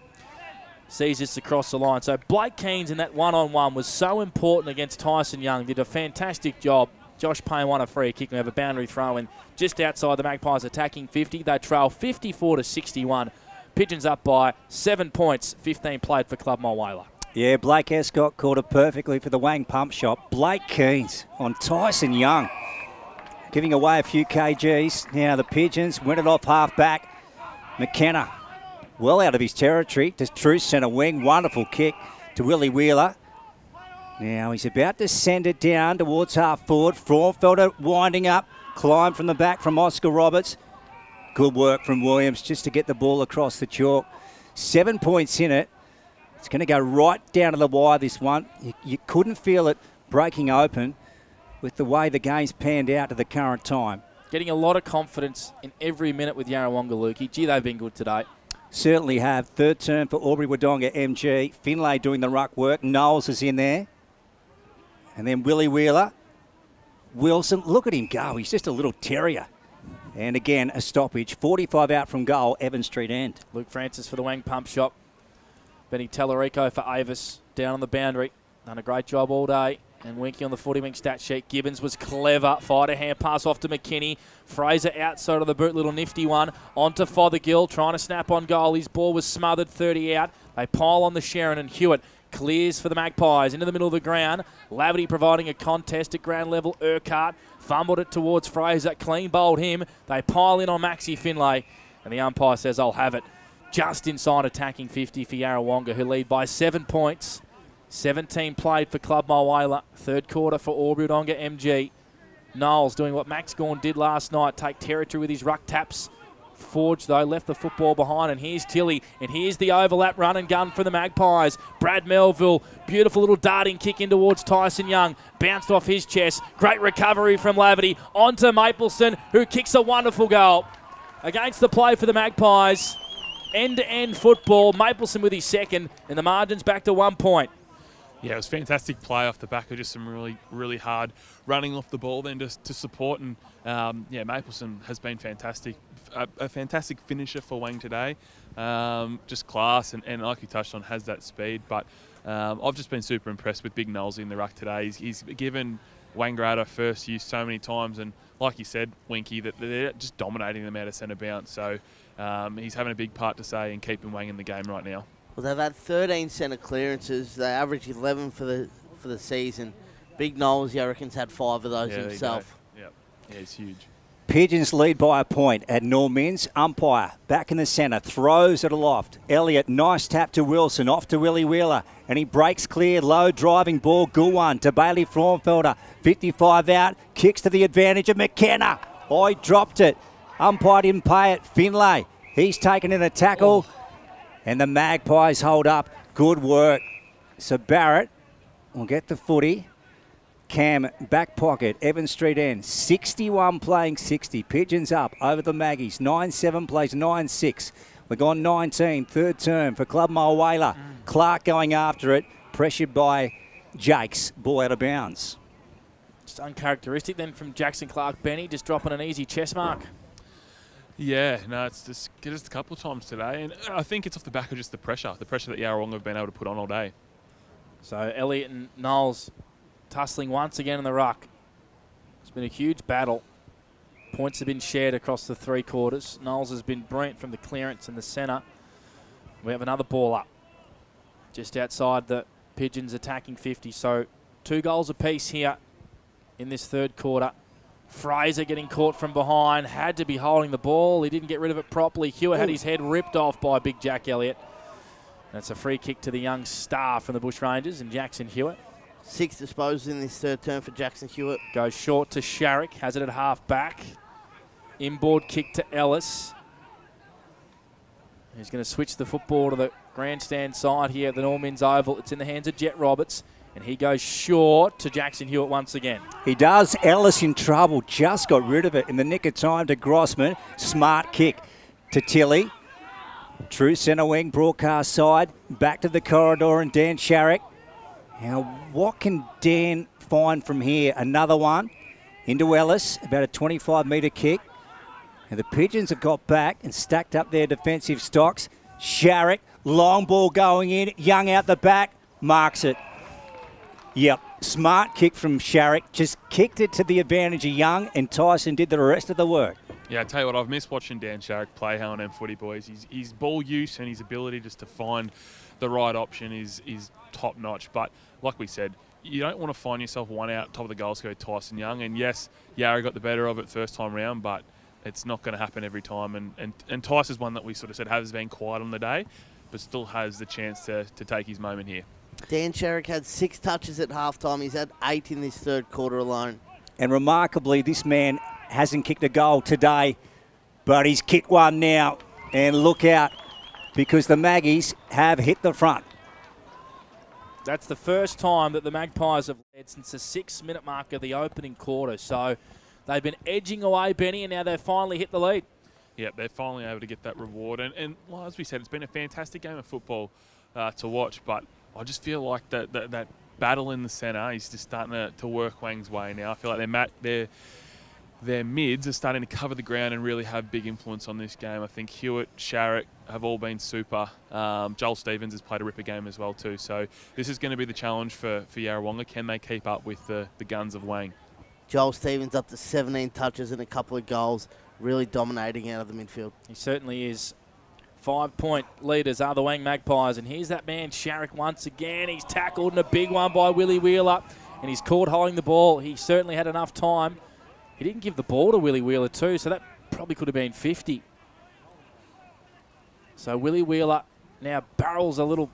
sees this across the line. So Blake Keens in that one-on-one was so important against Tyson Young. Did a fantastic job. Josh Payne won a free kick. We have a boundary throw in just outside the Magpies attacking 50. They trail 54-61. Pigeons up by 7 points. 15 played for Club Mulwala. Yeah, Blake Escott called it perfectly for the Wang pump shot. Blake Keens on Tyson Young, giving away a few kgs. Now the Pigeons went it off half back. McKenna, well out of his territory, to true centre wing. Wonderful kick to Willie Wheeler. Now he's about to send it down towards half forward. Fraunfelder winding up. Climb from the back from Oscar Roberts. Good work from Williams just to get the ball across the chalk. 7 points in it. It's going to go right down to the wire, this one. You couldn't feel it breaking open with the way the game's panned out to the current time. Getting a lot of confidence in every minute with Yarrawonga, Lukey. Gee, they've been good today. Certainly have. Third term for Albury Wodonga MG. Finlay doing the ruck work. Knowles is in there. And then Willie Wheeler. Wilson, look at him go. He's just a little terrier. And again, a stoppage. 45 out from goal, Evans Street end. Luke Francis for the Wang pump shot. Benny Tellerico for Avis down on the boundary. Done a great job all day. And Winky on the 40 wing stat sheet. Gibbons was clever. Fired a hand pass off to McKinney. Fraser outside of the boot. Little nifty one. On to Fothergill. Trying to snap on goal. His ball was smothered 30 out. They pile on the Sharon, and Hewitt clears for the Magpies into the middle of the ground. Lavity providing a contest at ground level. Urquhart fumbled it towards Fraser. Clean bowled him. They pile in on Maxi Finlay, and the umpire says, I'll have it. Just inside attacking 50 for Yarrawonga, who lead by 7 points. 17 played for Club Mulwala. Third quarter for Albury-Wodonga MG. Knowles doing what Max Gawn did last night, take territory with his ruck taps. Forge, though, left the football behind, and here's Tilly, and here's the overlap run and gun for the Magpies. Brad Melville, beautiful little darting kick in towards Tyson Young, bounced off his chest. Great recovery from Lavity, onto Mapleson, who kicks a wonderful goal. Against the play for the Magpies, end-to-end football, Mapleson with his second, and the margin's back to 1 point. Yeah, it was fantastic play off the back of just some really, really hard running off the ball then just to support. And, Mapleson has been fantastic. A fantastic finisher for Wang today. Just class and like you touched on, has that speed. But I've just been super impressed with Big Knowles in the ruck today. He's given Wangaratta first use so many times. And like you said, Winky, that they're just dominating them out of centre bounce. So he's having a big part to say in keeping Wang in the game right now. Well, they've had 13 centre clearances. They average 11 for the season. Big Knowles, I reckon's had 5 of those himself. Yeah, it's huge. Pigeons lead by a point at Normins. Umpire back in the centre, throws it aloft. Elliott, nice tap to Wilson, off to Willie Wheeler, and he breaks clear. Low driving ball, Gulwan to Bailey Fraunfelder. 55 out, kicks to the advantage of McKenna. Oh, he dropped it. Umpire didn't pay it. Finlay, he's taken in a tackle. And the Magpies hold up. Good work. So Barrett will get the footy. Cam, back pocket, Evans Street end. 61 playing 60. Pigeons up over the Maggies. 9-7 plays 9-6. We're gone 19. Third term for Club Mulwala. Clark going after it. Pressured by Jakes. Ball out of bounds. Just uncharacteristic then from Jackson Clark Benny, just dropping an easy chest mark. Yeah, no, it's just get us a couple of times today, and I think it's off the back of just the pressure that Yarrawonga have been able to put on all day. So Elliott and Knowles tussling once again in the ruck. It's been a huge battle. Points have been shared across the 3 quarters. Knowles has been brilliant from the clearance in the centre. We have another ball up just outside the Pigeons attacking 50. So 2 goals apiece here in this third quarter. Fraser getting caught from behind, had to be holding the ball. He didn't get rid of it properly. Hewitt had his head ripped off by Big Jack Elliott. That's a free kick to the young star from the Bushrangers and Jackson Hewitt. 6 disposals in this third term for Jackson Hewitt. Goes short to Sharrock, has it at half back. Inboard kick to Ellis. He's going to switch the football to the grandstand side here at the Normins Oval. It's in the hands of Jet Roberts. And he goes short to Jackson Hewitt once again. He does. Ellis in trouble. Just got rid of it in the nick of time to Grossman. Smart kick to Tilly. True centre wing, broadcast side. Back to the corridor and Dan Sharrock. Now, what can Dan find from here? Another one into Ellis. About a 25-metre kick. And the Pigeons have got back and stacked up their defensive stocks. Sharrock, long ball going in. Young out the back. Marks it. Yep, smart kick from Sharrock. Just kicked it to the advantage of Young, and Tyson did the rest of the work. Yeah, I tell you what, I've missed watching Dan Sharrock play H&M footy, boys. His ball use and his ability just to find the right option is top notch. But like we said, you don't want to find yourself one out top of the goal scorer, Tyson Young. And yes, Yarra got the better of it first time round, but it's not going to happen every time. And Tyson's one that we sort of said has been quiet on the day, but still has the chance to take his moment here. Dan Sharrock had 6 touches at halftime. He's had 8 in this third quarter alone. And remarkably, this man hasn't kicked a goal today, but he's kicked one now. And look out, because the Maggies have hit the front. That's the first time that the Magpies have led since the 6-minute mark of the opening quarter. So they've been edging away, Benny, and now they've finally hit the lead. Yeah, they're finally able to get that reward. And well, as we said, it's been a fantastic game of football to watch, but I just feel like that battle in the centre is just starting to work Wang's way now. I feel like their mids are starting to cover the ground and really have big influence on this game. I think Hewitt, Sharrock have all been super. Joel Stevens has played a ripper game as well too. So this is going to be the challenge for Yarrawonga. Can they keep up with the guns of Wang? Joel Stevens up to 17 touches and a couple of goals, really dominating out of the midfield. He certainly is. 5-point leaders are the Wang Magpies. And here's that man, Sharrock, once again. He's tackled in a big one by Willie Wheeler. And he's caught holding the ball. He certainly had enough time. He didn't give the ball to Willie Wheeler too, so that probably could have been 50. So Willie Wheeler now barrels a little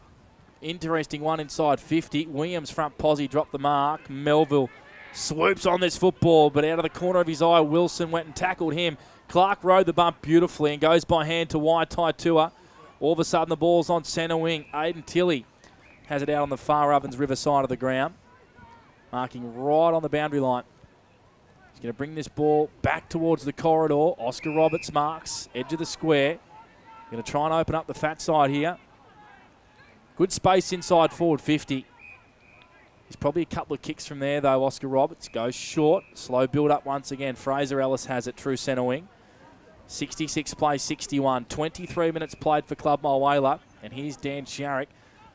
interesting one inside 50. Williams front posse dropped the mark. Melville swoops on this football, but out of the corner of his eye, Wilson went and tackled him. Clark rode the bump beautifully and goes by hand to Waitai Tua. All of a sudden, the ball's on centre wing. Aiden Tilley has it out on the far Ovens River side of the ground, marking right on the boundary line. He's going to bring this ball back towards the corridor. Oscar Roberts marks, edge of the square. Going to try and open up the fat side here. Good space inside forward 50. He's probably a couple of kicks from there, though. Oscar Roberts goes short. Slow build up once again. Fraser Ellis has it, true centre wing. 66 plays 61. 23 minutes played for Club Mulwala. And here's Dan Sharrock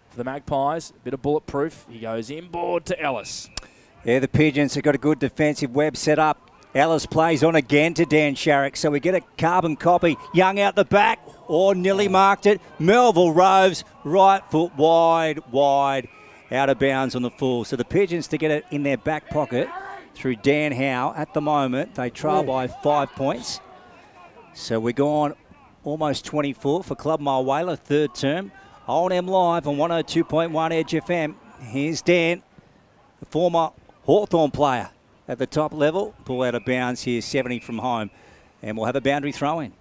for the Magpies. A bit of bulletproof. He goes inboard to Ellis. Yeah, the Pigeons have got a good defensive web set up. Ellis plays on again to Dan Sharrock, so we get a carbon copy. Young out the back, nearly marked it. Melville roves, right foot wide, out of bounds on the full. So the Pigeons to get it in their back pocket through Dan Howe. At the moment, they trail by 5 points. So we're gone almost 24 for Club Mulwala, third term. O&M live on 102.1 Edge FM. Here's Dan, the former Hawthorn player at the top level. Pull out of bounds here, 70 from home. And we'll have a boundary throw in.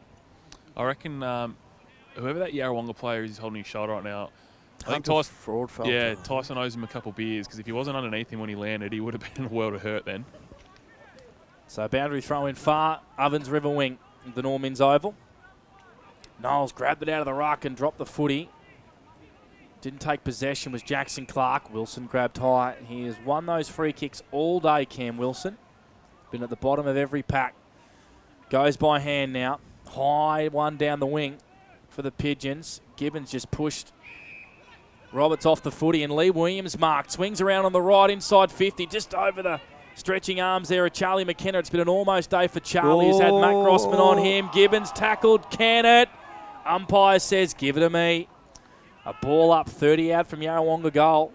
I reckon whoever that Yarrawonga player is holding his shoulder right now, I think Tyson owes him a couple beers, because if he wasn't underneath him when he landed, he would have been in a world of hurt then. So boundary throw in far Ovens River wing, the Normans Oval. Knowles grabbed it out of the ruck and dropped the footy. Didn't take possession was Jackson Clark. Wilson grabbed high. He has won those free kicks all day, Cam Wilson. Been at the bottom of every pack. Goes by hand now. High one down the wing for the Pigeons. Gibbons just pushed Roberts off the footy, and Lee Williams marked. Swings around on the right inside 50, just over the stretching arms there of Charlie McKenna. It's been an almost day for Charlie. He's had Matt Grossman on him. Gibbons tackled. Can it? Umpire says, give it to me. A ball up, 30 out from Yarrawonga goal.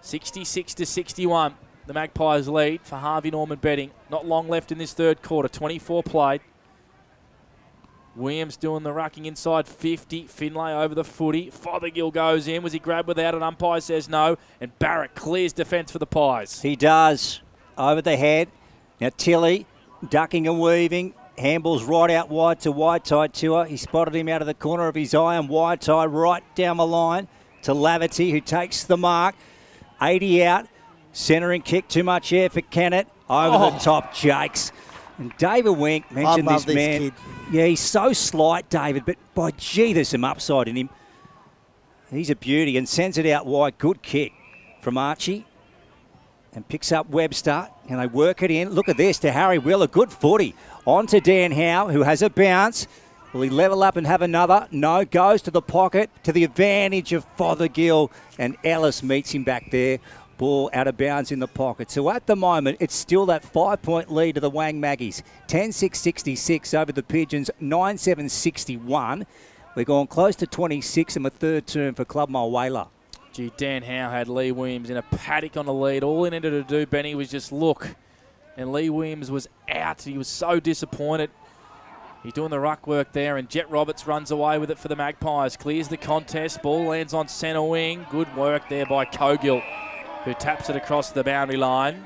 66-61. The Magpies lead for Harvey Norman betting. Not long left in this third quarter. 24 played. Williams doing the rucking inside 50. Finlay over the footy. Fothergill goes in. Was he grabbed without it? Umpire says no. And Barrett clears defence for the Pies. He does. Over the head. Now Tilley ducking and weaving. Handball's right out wide to Waitai Tua. He spotted him out of the corner of his eye, and Waitai right down the line to Laverty, who takes the mark. 80 out. Centering kick. Too much air for Kennett. Over the top, Jakes. And David Wink mentioned this man. Kid. Yeah, he's so slight, David, but by gee, there's some upside in him. He's a beauty and sends it out wide. Good kick from Archie. And picks up Webster. And they work it in. Look at this to Harry Wheeler. Good footy. On to Dan Howe, who has a bounce. Will he level up and have another? No, goes to the pocket to the advantage of Fothergill. And Ellis meets him back there. Ball out of bounds in the pocket. So at the moment, it's still that 5-point lead to the Wang Maggies. 10-6-66 over the Pigeons, 9-7-61. We're going close to 26 in the third term for Club Mulwala. Gee, Dan Howe had Lee Williams in a paddock on the lead. All he needed to do, Benny, was just look. And Lee Williams was out. He was so disappointed. He's doing the ruck work there, and Jet Roberts runs away with it for the Magpies. Clears the contest. Ball lands on centre wing. Good work there by Cogill, who taps it across the boundary line.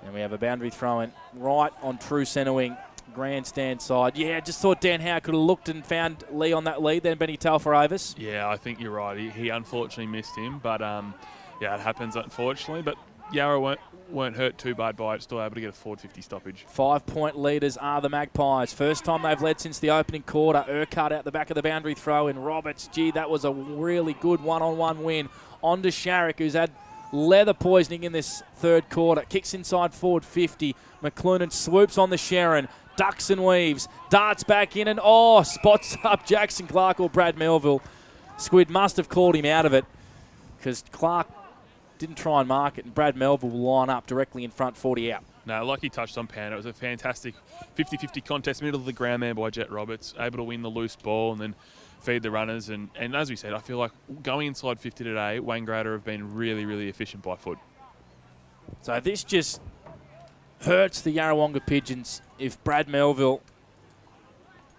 And we have a boundary throw in right on true centre wing. Grandstand side. Yeah, just thought Dan Howe could have looked and found Lee on that lead. Then Benny Tell for Avis. Yeah, I think you're right. He unfortunately missed him. But, yeah, it happens unfortunately. But Yarra weren't hurt too bad by it. Still able to get a forward 50 stoppage. 5-point leaders are the Magpies. First time they've led since the opening quarter. Urquhart out the back of the boundary throw in. Roberts, gee, that was a really good one-on-one win. On to Sharrock, who's had leather poisoning in this third quarter. Kicks inside forward 50. McCloonan swoops on the Sharon. Ducks and weaves. Darts back in and, spots up Jackson Clark or Brad Melville. Squid must have called him out of it because Clark didn't try and mark it, and Brad Melville will line up directly in front, 40 out. No, like he touched on, Pan, it was a fantastic 50-50 contest, middle of the ground there by Jet Roberts, able to win the loose ball and then feed the runners. And as we said, I feel like going inside 50 today, Wangaratta have been really, really efficient by foot. So this just hurts the Yarrawonga Pigeons if Brad Melville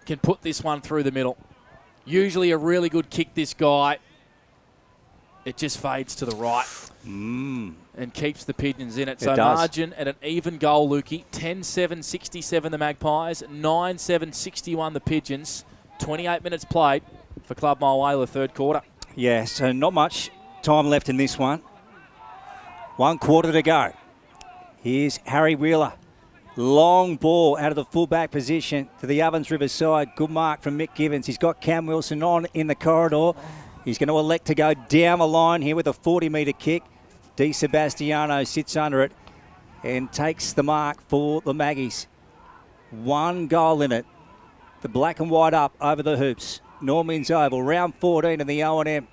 can put this one through the middle. Usually a really good kick, this guy. It just fades to the right and keeps the Pigeons in it. So margin at an even goal, Lukey. 10-7-67 the Magpies, 9-7-61 the Pigeons. 28 minutes played for Club Mile Whaler, third quarter. Yeah, so not much time left in this one. 1 quarter to go. Here's Harry Wheeler. Long ball out of the fullback position to the Ovens River side. Good mark from Mick Gibbons. He's got Cam Wilson on in the corridor. He's going to elect to go down the line here with a 40-metre kick. Di Sebastiano sits under it and takes the mark for the Maggies. 1 goal in it. The black and white up over the hoops. Norman's Oval, round 14 in the O&M.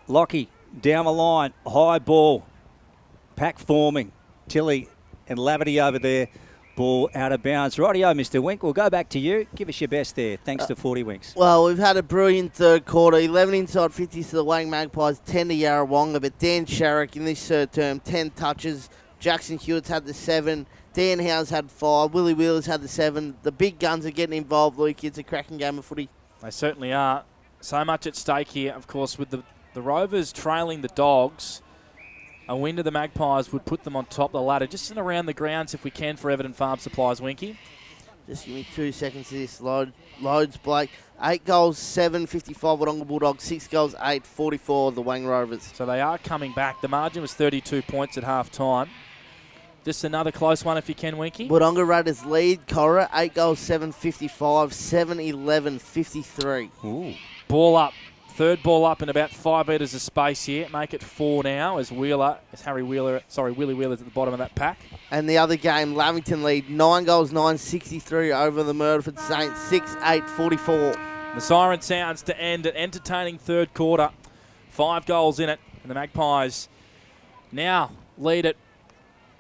Lockie down the line, high ball. Pack forming. Tilly and Laverty over there. Ball out of bounds. Rightio, Mr. Wink. We'll go back to you. Give us your best there. Thanks to 40 Winks. Well, we've had a brilliant third quarter. 11 inside 50s to the Wang Magpies, 10 to Yarrawonga. But Dan Sharrock in this third term, 10 touches. Jackson Hewitt's had the 7. Dan Howe's had 5. Willie Wheeler's had the 7. The big guns are getting involved, Luke. It's a cracking game of footy. They certainly are. So much at stake here, of course, with the Rovers trailing the Dogs. A win to the Magpies would put them on top of the ladder. Just in around the grounds, if we can, for Everton Farm Supplies, Winky. Just give me 2 seconds to this. Loads, Blake. 8 goals, 7.55 Wodonga Bulldogs. 6 goals, 8.44 the Wang Rovers. So they are coming back. The margin was 32 points at half time. Just another close one if you can, Winky. Wodonga Raiders lead Cora. 8 goals, 7.55. 7-11, 53. Ooh. Ball up. Third ball up in about 5 metres of space here. Make it 4 now as Willie Wheeler's at the bottom of that pack. And the other game, Lavington lead 9 goals, 9.63 over the Murderford Saints, 6-8-44. The siren sounds to end an entertaining third quarter. 5 goals in it. And the Magpies now lead it.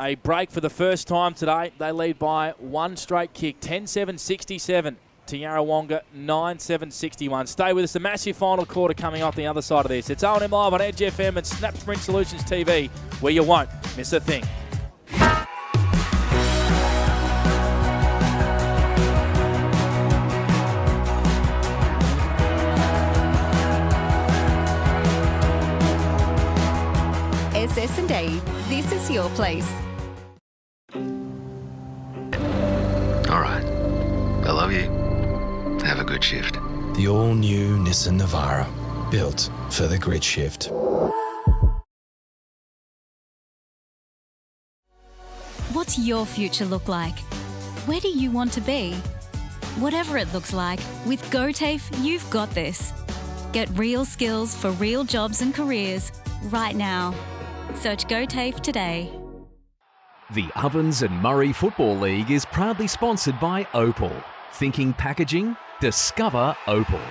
A break for the first time today. They lead by 1 straight kick, 10-7-67. To Yarrawonga, 9-7-61. Stay with us. The massive final quarter coming off the other side of this. It's O&M Live on Edge FM and Snap Sprint Solutions TV, where you won't miss a thing. SS&A, this is your place. All right. I love you. Have a good shift. The all-new Nissan Navara, built for the grid shift. What's your future look like? Where do you want to be? Whatever it looks like, with GoTAFE, you've got this. Get real skills for real jobs and careers right now. Search GoTAFE today. The Ovens and Murray Football League is proudly sponsored by Opal. Thinking packaging? Discover Opal.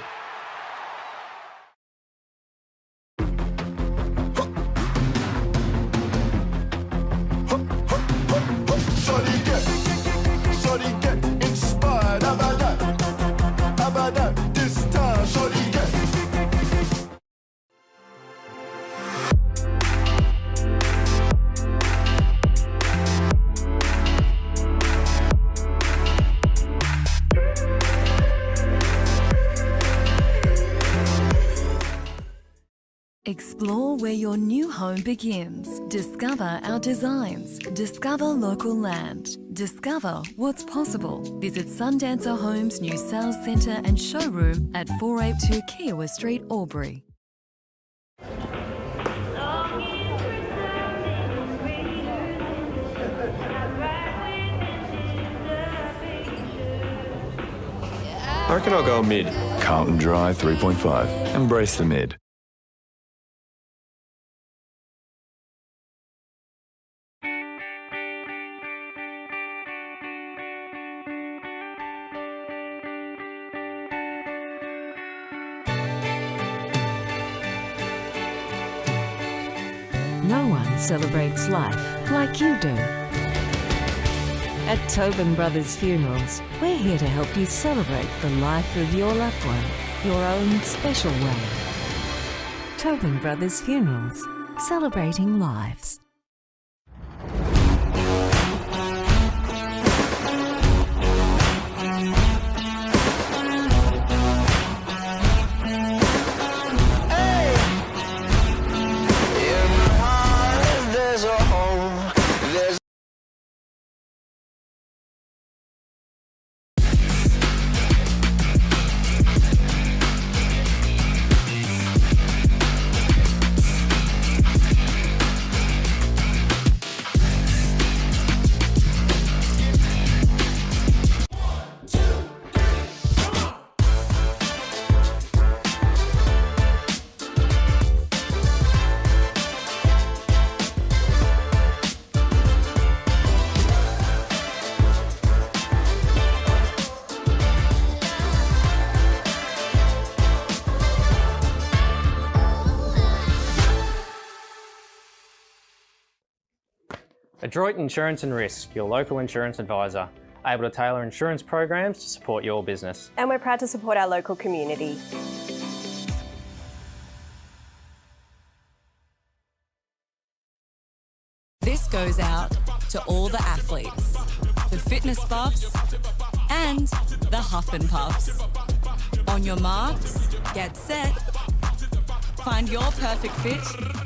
Explore where your new home begins. Discover our designs. Discover local land. Discover what's possible. Visit Sundancer Homes' new sales centre and showroom at 482 Kiowa Street, Albury. I reckon I'll go mid. Carlton Dry 3.5. Embrace the mid. No one celebrates life like you do. At Tobin Brothers Funerals, we're here to help you celebrate the life of your loved one. your own special way. Tobin Brothers Funerals, celebrating lives. Adroit Insurance and Risk, your local insurance advisor, able to tailor insurance programs to support your business. And we're proud to support our local community. This goes out to all the athletes, the fitness buffs, and the huff and puffs. On your marks, get set. Find your perfect fit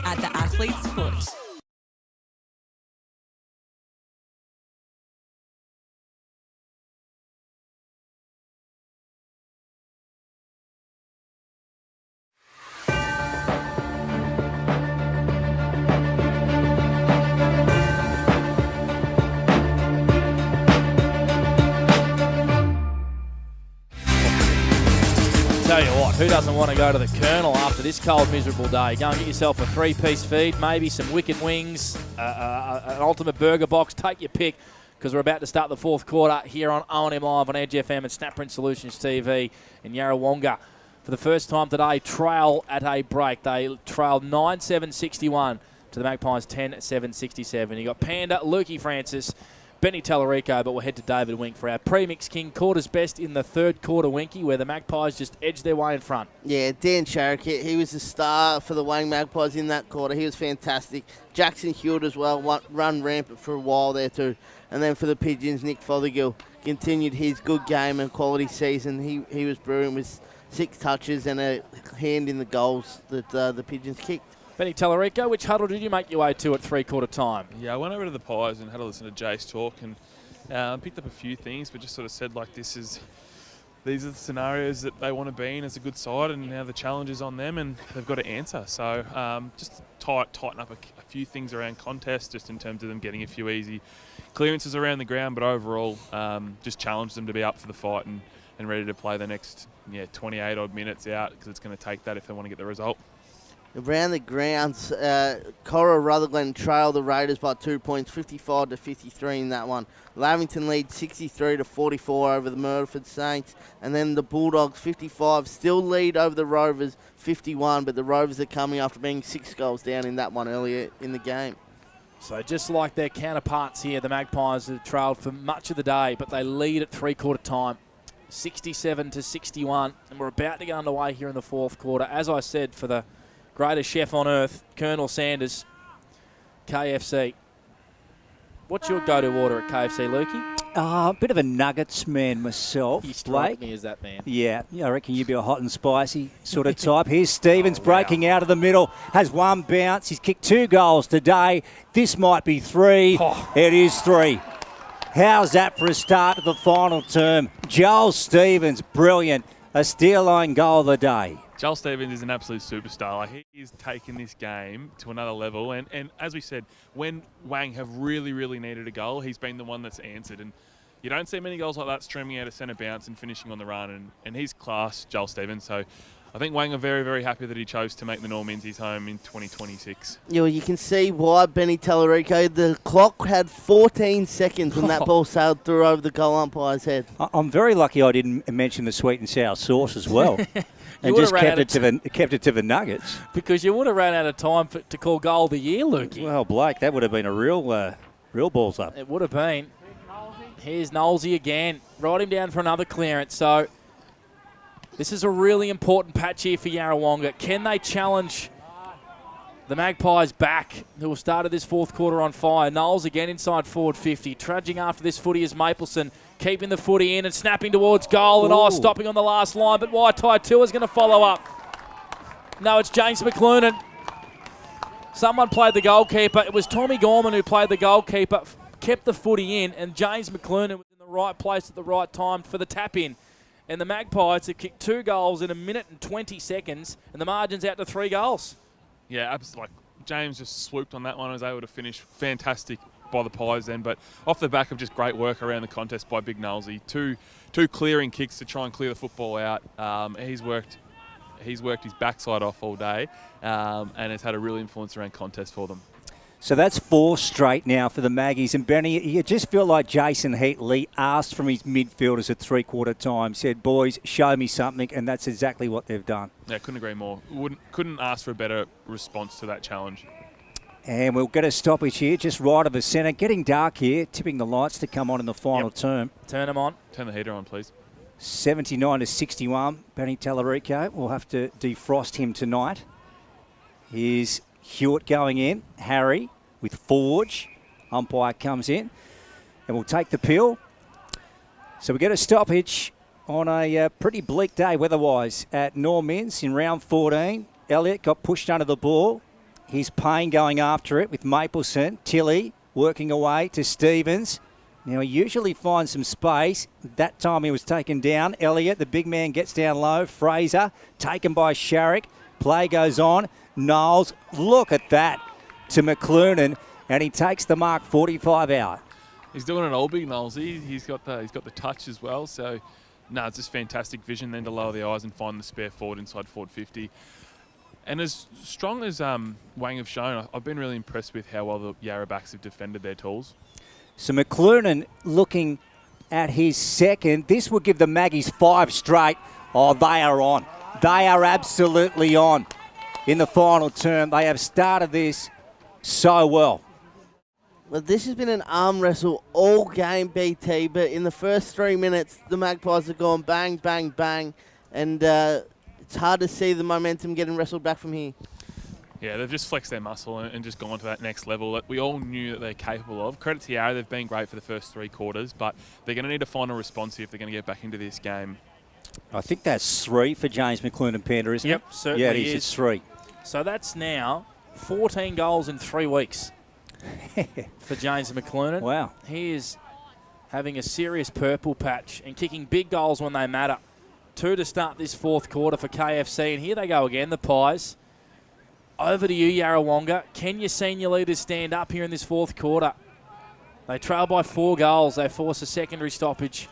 at the athlete's foot. Tell you what, who doesn't want to go to the Colonel after this cold, miserable day? Go and get yourself a 3-piece feed, maybe some wicked wings, an ultimate burger box. Take your pick, because we're about to start the fourth quarter here on OMFNL Live on Edge FM and Snapprint Solutions TV in Yarrawonga. For the first time today, trail at a break. They trailed 9-7-61 to the Magpies 10-7-67. You got Panda, Lukey Francis, Benny Tallarico, but we'll head to David Wink for our premix king. Quarters best in the third quarter, Winky, where the Magpies just edged their way in front. Yeah, Dan Sharrock, he was the star for the Wang Magpies in that quarter. He was fantastic. Jackson Hewitt as well, run rampant for a while there too. And then for the Pigeons, Nick Fothergill continued his good game and quality season. He was brilliant with 6 touches and a hand in the goals that the Pigeons kicked. Benny Tallarico, which huddle did you make your way to at three-quarter time? Yeah, I went over to the Pies and had a listen to Jace talk and picked up a few things, but just sort of said, like, these are the scenarios that they want to be in as a good side, and now the challenge is on them and they've got to answer. So just tighten up a few things around contest, just in terms of them getting a few easy clearances around the ground, but overall just challenge them to be up for the fight and ready to play the next 28-odd minutes out, because it's going to take that if they want to get the result. Around the grounds, Cora Rutherglen trailed the Raiders by 2 points, 55-53 in that one. Lavington lead 63-44 over the Murderford Saints. And then the Bulldogs, 55, still lead over the Rovers, 51. But the Rovers are coming after being 6 goals down in that one earlier in the game. So just like their counterparts here, the Magpies have trailed for much of the day, but they lead at three-quarter time, 67-61. And we're about to get underway here in the fourth quarter. As I said, for the greatest chef on earth, Colonel Sanders, KFC. What's your go-to order at KFC, Lukey? A bit of a nuggets man myself, You strike Blake. me as that man. Yeah, I reckon you'd be a hot and spicy sort of type. Here's Stevens breaking out of the middle, has one bounce. He's kicked 2 goals today. This might be 3. It is 3. How's that for a start to the final term? Joel Stevens, brilliant. A steal line goal of the day. Joel Stevens is an absolute superstar. Like, he's taken this game to another level. And as we said, when Wang have really, really needed a goal, he's been the one that's answered. And you don't see many goals like that streaming out of centre bounce and finishing on the run. And he's class, Joel Stevens. So I think Wang are very, very happy that he chose to make the Normans his home in 2026. Yeah, well, you can see why Benny Tallarico. The clock had 14 seconds when that ball sailed through over the goal umpire's head. I'm very lucky I didn't mention the sweet and sour sauce as well. And just kept it to the Nuggets. Because you would have ran out of time to call goal of the year, Lukey. Well, Blake, that would have been a real balls up. It would have been. Here's Knowlesy again. Ride him down for another clearance. So This is a really important patch here for Yarrawonga. Can they challenge the Magpies back, who have started this fourth quarter on fire? Knowles again inside forward 50. Trudging after this footy is Mapleson, keeping the footy in and snapping towards goal. And stopping on the last line, but Waitai Tua is going to follow up. No, it's James McClurnan. Someone played the goalkeeper. It was Tommy Gorman who played the goalkeeper, kept the footy in, and James McClurnan was in the right place at the right time for the tap-in. And the Magpies have kicked 2 goals in 1 minute and 20 seconds, and the margin's out to 3 goals. Yeah, absolutely. James just swooped on that one and was able to finish fantastic by the Pies then. But off the back of just great work around the contest by Big Knowlesy. Two clearing kicks to try and clear the football out. He's worked his backside off all day and has had a real influence around contest for them. So that's 4 straight now for the Maggies. And Benny, you just feel like Jason Heatley asked from his midfielders at 3/4 time, said, boys, show me something, and that's exactly what they've done. Yeah, couldn't agree more. Couldn't ask for a better response to that challenge. And we'll get a stoppage here, just right of the centre. Getting dark here, tipping the lights to come on in the final term. Turn them on. Turn the heater on, please. 79-61. Benny Tallarico will have to defrost him tonight. Here's Hewitt going in. Harry with Forge. Umpire comes in and will take the pill. So we get a stoppage on a pretty bleak day weather-wise at Normans in round 14. Elliott got pushed under the ball. He's Payne going after it with Mapleson. Tilly working away to Stevens. Now, he usually finds some space. That time he was taken down. Elliott, the big man, gets down low. Fraser, taken by Sharrock. Play goes on. Knowles, look at that, to McClurnan, and he takes the mark 45 out. He's doing it all, Big Knowlesy. He's got the touch as well. So, no, it's just fantastic vision then to lower the eyes and find the spare forward inside forward 50. And as strong as Wang have shown, I've been really impressed with how well the Yarra backs have defended their tools. So McClurnan looking at his second. This will give the Maggies 5 straight. Oh, they are on. They are absolutely on in the final term. They have started this so well. Well, this has been an arm wrestle all game, BT, but in the first 3 minutes, the Magpies have gone bang, bang, bang, and it's hard to see the momentum getting wrestled back from here. Yeah, they've just flexed their muscle and just gone to that next level that we all knew that they're capable of. Credit to Yarra, they've been great for the first 3 quarters, but they're going to need to find a response if they're going to get back into this game. I think that's 3 for James McClurnan Panda, isn't it? Yep, certainly yeah, it is. It's 3. So that's now 14 goals in 3 weeks for James McClurnan. Wow. He is having a serious purple patch and kicking big goals when they matter. 2 to start this fourth quarter for KFC, and here they go again, the Pies. Over to you, Yarrawonga. Can your senior leaders stand up here in this fourth quarter? They trail by 4 goals. They force a secondary stoppage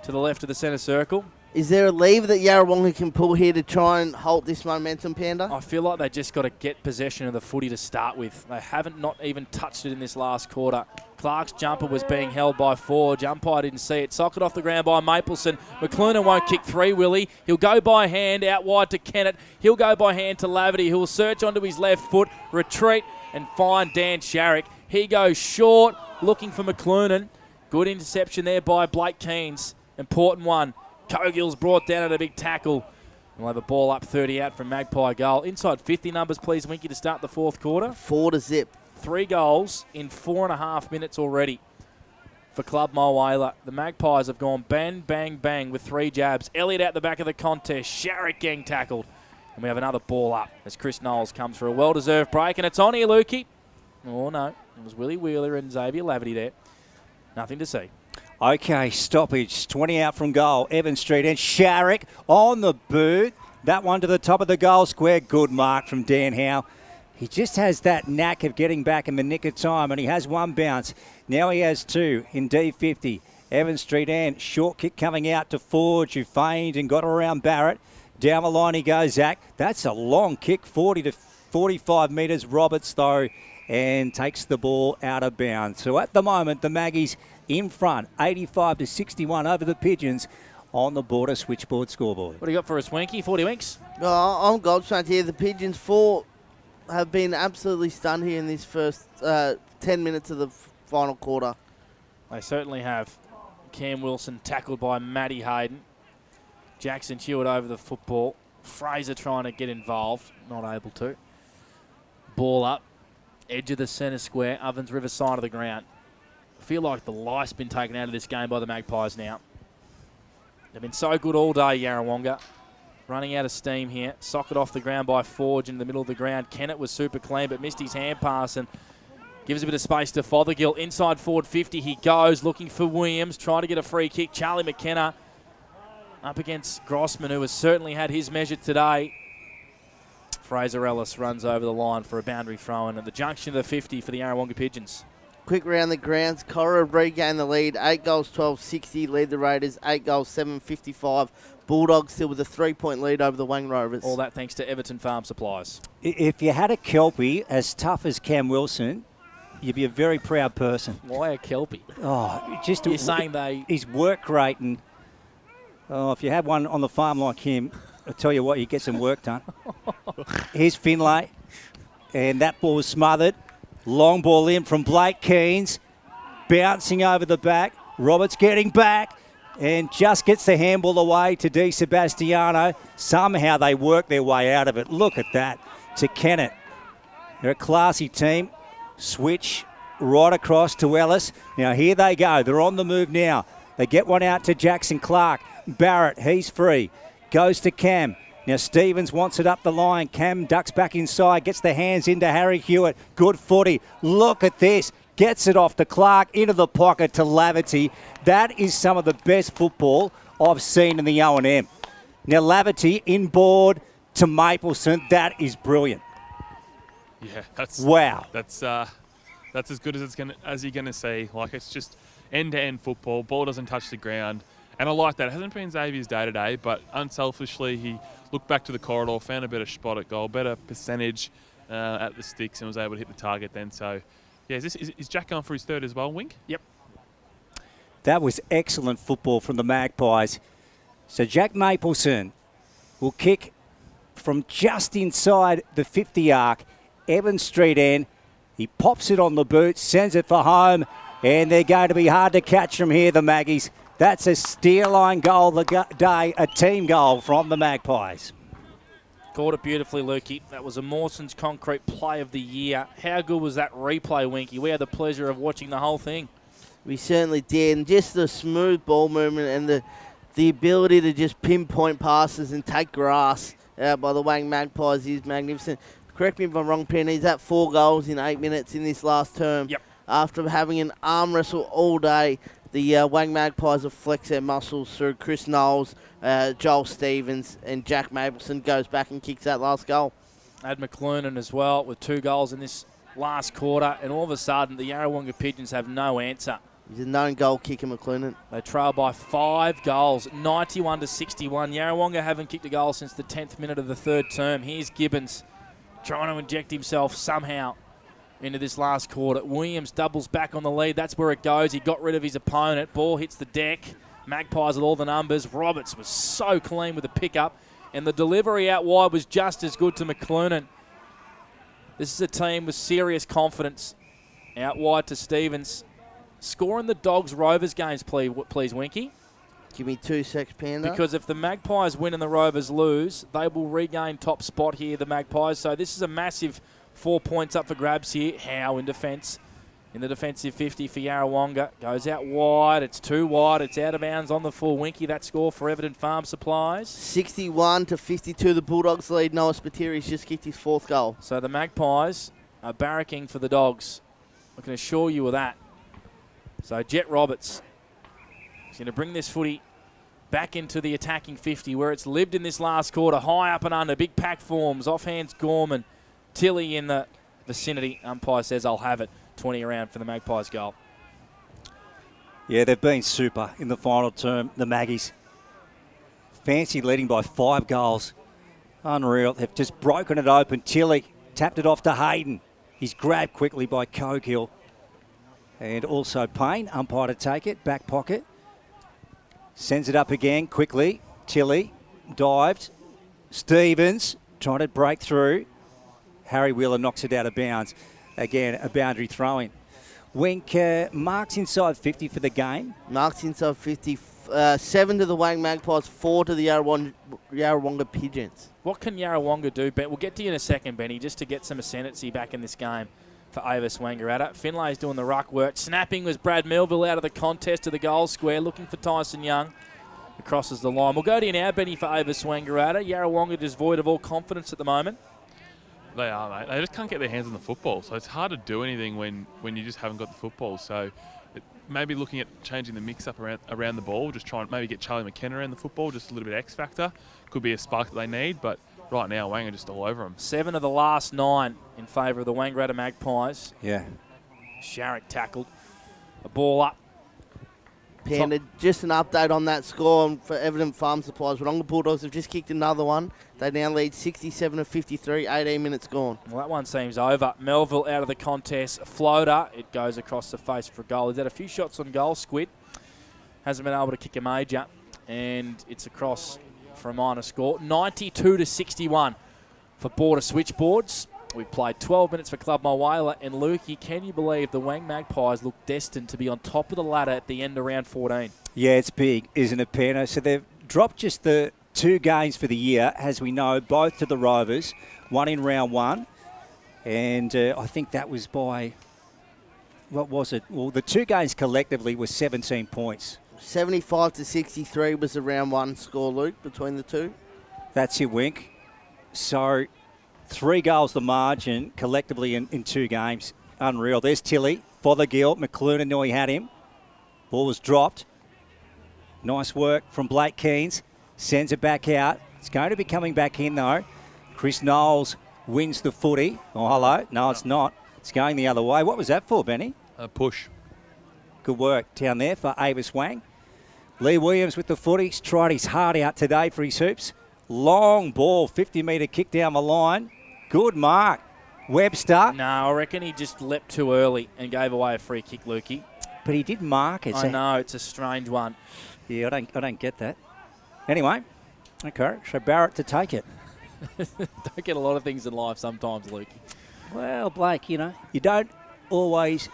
to the left of the centre circle. Is there a lever that Yarrawonga can pull here to try and halt this momentum, Panda? I feel like they just got to get possession of the footy to start with. They haven't not even touched it in this last quarter. Clark's jumper was being held by Forge. Umpire didn't see it. Socket off the ground by Mapleson. McClurnan won't kick 3, will he? He'll go by hand out wide to Kennett. He'll go by hand to Laverty, who will search onto his left foot, retreat, and find Dan Sharrock. He goes short, looking for McClurnan. Good interception there by Blake Keynes. Important one. Cogill's brought down at a big tackle. We'll have a ball up 30 out from Magpie goal. Inside 50 numbers, please, Winky, to start the fourth quarter. 4 to zip. 3 goals in 4.5 minutes already for Club Mulwala. The Magpies have gone bang, bang, bang with 3 jabs. Elliott out the back of the contest. Sharrock getting tackled. And we have another ball up as Chris Knowles comes for a well-deserved break. And it's on here, Lukey. Oh, no. It was Willie Wheeler and Xavier Laverty there. Nothing to see. Okay, stoppage. 20 out from goal. Evan Street and Sharrock on the boot. That one to the top of the goal square. Good mark from Dan Howe. He just has that knack of getting back in the nick of time, and he has 1 bounce. Now he has 2 in D50. Evan Street and short kick coming out to Forge, who feigned and got around Barrett. Down the line he goes, Zach. That's a long kick, 40 to 45 metres. Roberts, though, and takes the ball out of bounds. So at the moment, the Maggies in front, 85 to 61 over the Pigeons on the border switchboard scoreboard. What do you got for us, Winky? 40 winks? Oh, I'm gobsmacked here. The Pigeons have been absolutely stunned here in this first 10 minutes of the final quarter. They certainly have. Cam Wilson tackled by Matty Hayden. Jackson Hewitt over the football. Fraser trying to get involved, not able to. Ball up, edge of the centre square, Ovens River side of the ground. I feel like the life's been taken out of this game by the Magpies now. They've been so good all day, Yarrawonga. Running out of steam here. Socket off the ground by Forge in the middle of the ground. Kennett was super clean, but missed his hand pass and gives a bit of space to Fothergill. Inside forward 50, he goes, looking for Williams, trying to get a free kick. Charlie McKenna up against Grossman, who has certainly had his measure today. Fraser Ellis runs over the line for a boundary throw-in at the junction of the 50 for the Yarrawonga Pigeons. Quick round the grounds. Cora regain the lead. 8 goals, 12-60. Lead the Raiders. 8 goals, 7-55. Bulldogs still with a 3-point lead over the Wang Rovers. All that thanks to Everton Farm Supplies. If you had a Kelpie as tough as Cam Wilson, you'd be a very proud person. Why a Kelpie? Oh, just you're saying they... His work rate and... Oh, if you had one on the farm like him, I'll tell you what, you get some work done. Here's Finlay. And that ball was smothered. Long ball in from Blake Keens. Bouncing over the back. Roberts getting back. And just gets the handball away to Di Sebastiano. Somehow they work their way out of it. Look at that. To Kennett. They're a classy team. Switch right across to Ellis. Now here they go. They're on the move now. They get one out to Jackson Clark. Barrett, he's free. Goes to Cam. Now Stevens wants it up the line. Cam ducks back inside, gets the hands into Harry Hewitt. Good footy. Look at this. Gets it off to Clark, into the pocket to Laverty. That is some of the best football I've seen in the O&M. Now Laverty inboard to Mapleson. That is brilliant. Yeah, that's wow. That's as good as you're gonna see. Like, it's just end-to-end football. Ball doesn't touch the ground, and I like that. It hasn't been Xavier's day-to-day, but unselfishly he looked back to the corridor, found a better spot at goal, better percentage at the sticks, and was able to hit the target then. So, yeah, is Jack going for his third as well, Wink? Yep. That was excellent football from the Magpies. So Jack Mapleson will kick from just inside the 50 arc. Evans Street end. He pops it on the boot, sends it for home, and they're going to be hard to catch from here, the Maggies. That's a steer line goal of the day, a team goal from the Magpies. Caught it beautifully, Lukey. That was a Mawson's Concrete Play of the Year. How good was that replay, Winky? We had the pleasure of watching the whole thing. We certainly did, and just the smooth ball movement and the ability to just pinpoint passes and take grass by the Wang Magpies is magnificent. Correct me if I'm wrong, Penny, he's at 4 goals in 8 minutes in this last term. Yep. After having an arm wrestle all day, the Wang Magpies have flexed their muscles through Chris Knowles, Joel Stevens, and Jack Mapleson goes back and kicks that last goal. Ad McLernan as well with 2 goals in this last quarter, and all of a sudden the Yarrawonga Pigeons have no answer. He's a known goal kicker, McLernan. They trail by 5 goals, 91-61. Yarrawonga haven't kicked a goal since the 10th minute of the third term. Here's Gibbons trying to inject himself somehow into this last quarter. Williams doubles back on the lead. That's where it goes. He got rid of his opponent. Ball hits the deck. Magpies with all the numbers. Roberts was so clean with the pickup, and the delivery out wide was just as good to McLernan. This is a team with serious confidence. Out wide to Stevens. Scoring the Dogs Rovers games, please, Winky. Give me 2 secs, Panda. Because if the Magpies win and the Rovers lose, they will regain top spot here, the Magpies. So this is a massive 4 points up for grabs here. Howe in defence. In the defensive 50 for Yarrawonga. Goes out wide. It's too wide. It's out of bounds on the full. Winky, that score for Everton Farm Supplies. 61-52, the Bulldogs lead. Noah Spiteri's just kicked his 4th goal. So the Magpies are barracking for the Dogs. I can assure you of that. So Jet Roberts is going to bring this footy back into the attacking 50 where it's lived in this last quarter. High up and under. Big pack forms. Offhands Gorman. Tilly in the vicinity. Umpire says, I'll have it. 20 around for the Magpies goal. Yeah, they've been super in the final term, the Maggies. Fancy leading by 5 goals. Unreal. They've just broken it open. Tilly tapped it off to Hayden. He's grabbed quickly by Cogill. And also Payne, umpire to take it, back pocket. Sends it up again quickly. Tilly dived. Stevens trying to break through. Harry Wheeler knocks it out of bounds. Again, a boundary throw-in. Wink, marks inside 50 for the game. Marks inside 50 7 to the Wang Magpies, 4 to the Yarrawonga Pigeons. What can Yarrawonga do? We'll get to you in a second, Benny, just to get some ascendancy back in this game for Avis Wangaratta. Finlay's doing the ruck work. Snapping was Brad Melville out of the contest to the goal square, looking for Tyson Young. He crosses the line. We'll go to you now, Benny, for Avis Wangaratta. Yarrawonga just void of all confidence at the moment. They are, mate. They just can't get their hands on the football, so it's hard to do anything when you just haven't got the football. So maybe looking at changing the mix-up around the ball, just trying to maybe get Charlie McKenna around the football, just a little bit of X-factor. Could be a spark that they need, but right now, Wang are just all over them. 7 of the last 9 in favour of the Wangaratta Magpies. Yeah. Sharrock tackled. A ball up. Panda, just an update on that score for Evident Farm Supplies. Wodonga Bulldogs have just kicked another one. They now lead 67 of 53, 18 minutes gone. Well, that one seems over. Melville out of the contest. Floater. It goes across the face for a goal. He's had a few shots on goal, Squid. Hasn't been able to kick a major. And it's across for a minor score. 92 to 61 for Border Switchboards. We've played 12 minutes for Club Mulwala. And Lukey, can you believe the Wang Magpies look destined to be on top of the ladder at the end of round 14? Yeah, it's big, isn't it, Pano? So they've dropped just the 2 games for the year, as we know, both to the Rovers, one in round 1. And I think that was by, what was it? Well, the 2 games collectively were 17 points. 75 to 63 was the round 1 score, Luke, between the two. That's your wink. So 3 goals the margin collectively in 2 games. Unreal. There's Tilly, Fothergill, McLuhan, knew he had him. Ball was dropped. Nice work from Blake Keens. Sends it back out. It's going to be coming back in, though. Chris Knowles wins the footy. Oh, hello. No, it's not. It's going the other way. What was that for, Benny? A push. Good work down there for Avis Wang. Lee Williams with the footy. He's tried his heart out today for his hoops. Long ball, 50-metre kick down the line. Good mark. Webster. No, I reckon he just leapt too early and gave away a free kick, Lukey. But he did mark it. I know, it's a strange one. Yeah, I don't get that. Anyway, okay, so Barrett to take it. Don't get a lot of things in life sometimes, Lukey. Well, Blake, you don't always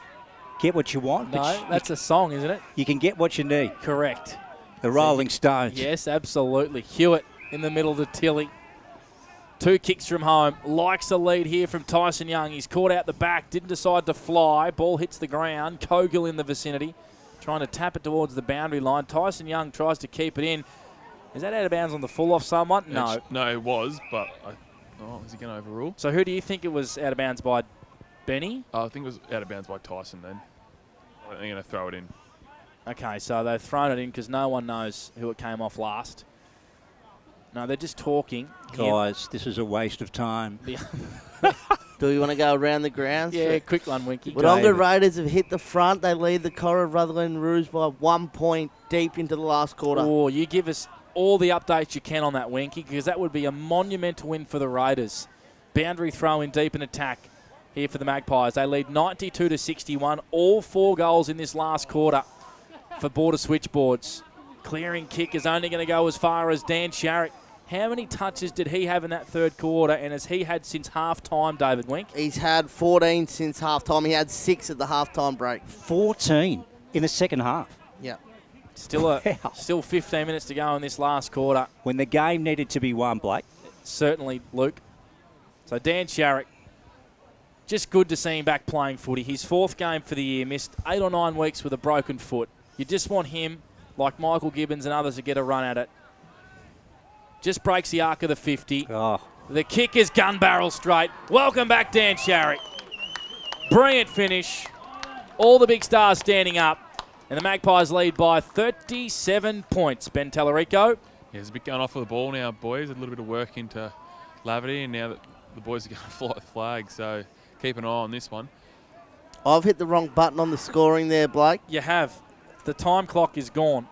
get what you want. No, that's a song, isn't it? You can get what you need. Correct. The Rolling Stones. Yes, absolutely. Hewitt in the middle to Tilly. 2 kicks from home. Likes a lead here from Tyson Young. He's caught out the back. Didn't decide to fly. Ball hits the ground. Kogel in the vicinity. Trying to tap it towards the boundary line. Tyson Young tries to keep it in. Is that out of bounds on the full off someone? No. No, it was, but... is he going to overrule? So who do you think it was out of bounds by? Benny? I think it was out of bounds by Tyson then. I think they're going to throw it in. Okay, so they've thrown it in because no one knows who it came off last. No, they're just talking. Guys, this is a waste of time. Do we want to go around the grounds? Yeah, quick one, Winky. Wodonga Raiders have hit the front. They lead the Cora Rutherglen Roos by 1 point deep into the last quarter. Oh, you give us all the updates you can on that, Winky, because that would be a monumental win for the Raiders. Boundary throw in deep in attack here for the Magpies. They lead 92 to 61. All 4 goals in this last quarter for Border Switchboards. Clearing kick is only going to go as far as Dan Sharrock. How many touches did he have in that third quarter, and has he had since half-time, David Wink? He's had 14 since half-time. He had 6 at the half-time break. 14 in the second half. Yeah. Still 15 minutes to go in this last quarter. When the game needed to be won, Blake. Certainly, Luke. So Dan Sharrock, just good to see him back playing footy. His 4th game for the year, missed 8 or 9 weeks with a broken foot. You just want him, like Michael Gibbons and others, to get a run at it. Just breaks the arc of the 50. Oh. The kick is gun barrel straight. Welcome back, Dan Sharrock. Brilliant finish. All the big stars standing up. And the Magpies lead by 37 points. Ben Tallarico. Yeah, there's a bit going off with the ball now, boys. A little bit of work into Laverty, and now that the boys are going to fly the flag, so keep an eye on this one. I've hit the wrong button on the scoring there, Blake. You have. The time clock is gone.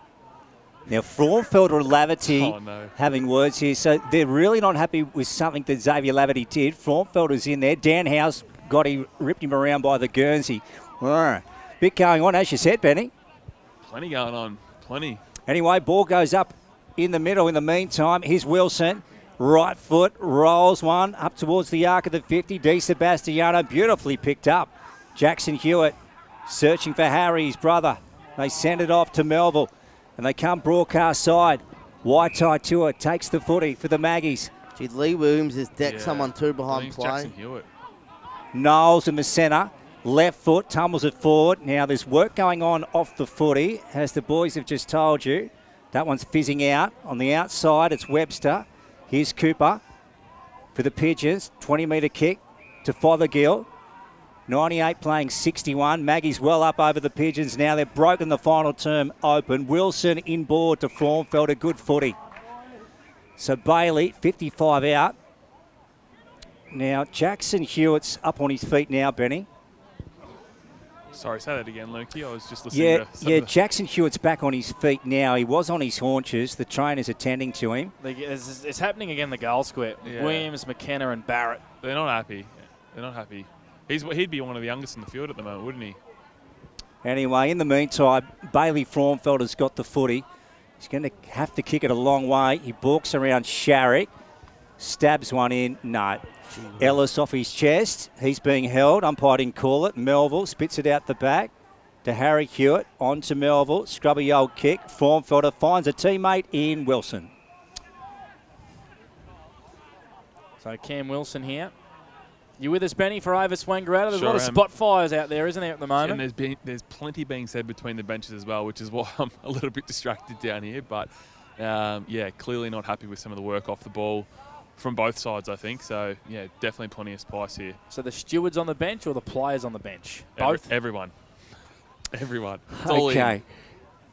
Now, Fraunfelder and Laverty having words here. So they're really not happy with something that Xavier Laverty did. Fraunfelder's in there. Dan House ripped him around by the Guernsey. Bit going on, as you said, Benny. Plenty going on. Plenty. Anyway, ball goes up in the middle. In the meantime, here's Wilson. Right foot rolls one up towards the arc of the 50. Di Sebastiano beautifully picked up. Jackson Hewitt searching for Harry, his brother. They send it off to Melville. And they come broadcast side. Waitai Tua takes the footy for the Maggies. Gee, Lee Williams has decked someone too behind play. Jackson Hewitt. Knowles in the centre. Left foot, tumbles it forward. Now there's work going on off the footy, as the boys have just told you. That one's fizzing out. On the outside, it's Webster. Here's Cooper for the Pigeons. 20-metre kick to Fothergill. 98 playing 61. Maggie's well up over the Pigeons now. They've broken the final term open. Wilson inboard to Frauenfeld, a good footy. So Bailey, 55 out. Now Jackson Hewitt's up on his feet now, Benny. Sorry, say that again, Lukey. I was just listening to Jackson Hewitt's back on his feet now. He was on his haunches. The trainer's attending to him. It's happening again, the goal square. Yeah. Williams, McKenna and Barrett. They're not happy. They're not happy. He'd be one of the youngest in the field at the moment, wouldn't he? Anyway, in the meantime, Bailey Frauenfeld has got the footy. He's going to have to kick it a long way. He balks around Sharrick. Stabs one in. No. Ellis off his chest. He's being held. Umpire didn't call it. Melville spits it out the back to Harry Hewitt. On to Melville. Scrubby old kick. Frauenfelder finds a teammate in Wilson. So Cam Wilson here. You with us, Benny, for Avis Wangaratta? There's a lot of am. spot fires out there, isn't there, at the moment? And there's plenty being said between the benches as well, which is why I'm a little bit distracted down here. But, clearly not happy with some of the work off the ball from both sides, I think. So, yeah, definitely plenty of spice here. So the stewards on the bench or the players on the bench? Both? Everyone. Everyone. It's all Okay. in.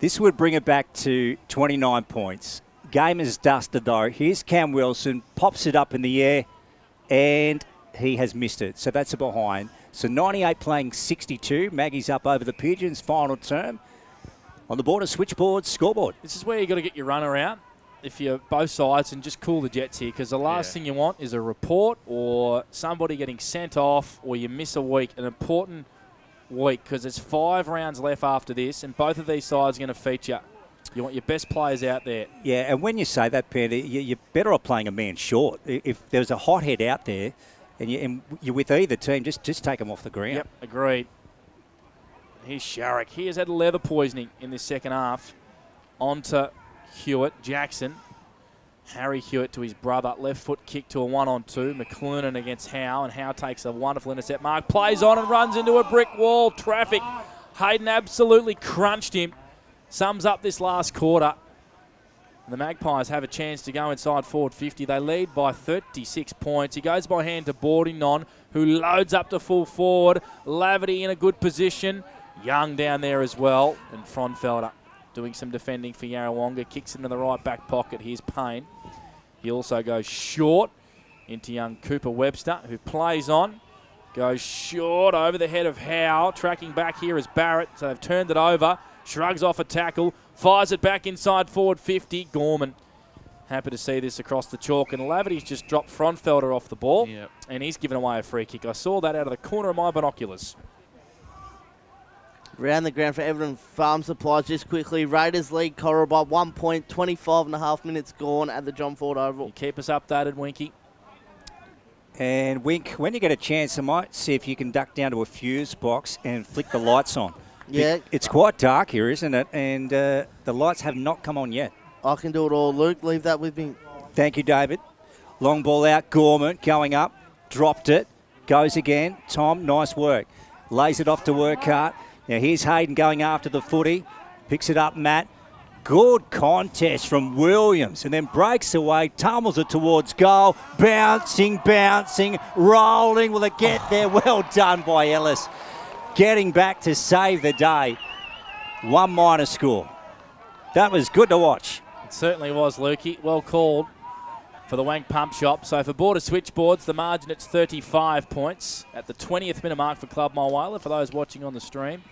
This would bring it back to 29 points. Game is dusted, though. Here's Cam Wilson. Pops it up in the air. And he has missed it. So that's a behind. So 98 playing 62. Maggie's up over the Pigeons. Final term. On the border switchboard, scoreboard. This is where you got to get your runner out if you're both sides and just cool the jets here, because the last thing you want is a report or somebody getting sent off or you miss a week, an important week, because there's 5 rounds left after this and both of these sides are going to feature. You want your best players out there. Yeah, and when you say that, Panda, you're better off playing a man short. If there's a hothead out there and you're with either team, just take them off the ground. Yep, agreed. Here's Sharrick. He has had leather poisoning in this second half. On to Hewitt. Jackson. Harry Hewitt to his brother. Left foot kick to a 1-on-2. McLernan against Howe, and Howe takes a wonderful intercept. Mark plays on and runs into a brick wall. Traffic. Hayden absolutely crunched him. Sums up this last quarter. The Magpies have a chance to go inside forward 50. They lead by 36 points. He goes by hand to Bordinon, who loads up to full forward. Laverty in a good position. Young down there as well. And Frauenfelder doing some defending for Yarrawonga. Kicks into the right back pocket. Here's Payne. He also goes short into young Cooper Webster, who plays on. Goes short over the head of Howe. Tracking back here is Barrett. So they've turned it over. Shrugs off a tackle. Fires it back inside forward 50. Gorman. Happy to see this across the chalk. And Laverty's just dropped Frauenfelder off the ball. Yep. And he's given away a free kick. I saw that out of the corner of my binoculars. Round the ground for Everton Farm Supplies just quickly. Raiders lead Corriba 1 point, 25.5 minutes gone at the John Ford Oval. You keep us updated, Winky. And Wink, when you get a chance, I might see if you can duck down to a fuse box and flick the lights on. Yeah. It's quite dark here, isn't it? And the lights have not come on yet. I can do it all, Luke. Leave that with me. Thank you, David. Long ball out. Gorman going up. Dropped it. Goes again. Tom, nice work. Lays it off to Urquhart. Now here's Hayden going after the footy. Picks it up, Matt. Good contest from Williams. And then breaks away. Tumbles it towards goal. Bouncing. Rolling. Will it get there? Well done by Ellis. Getting back to save the day. 1- score. That was good to watch. It certainly was, Lukey. Well called for the Wank Pump Shop. So for Border Switchboards, the margin it's 35 points at the 20th minute mark for Club Mulwala. For those watching on the stream,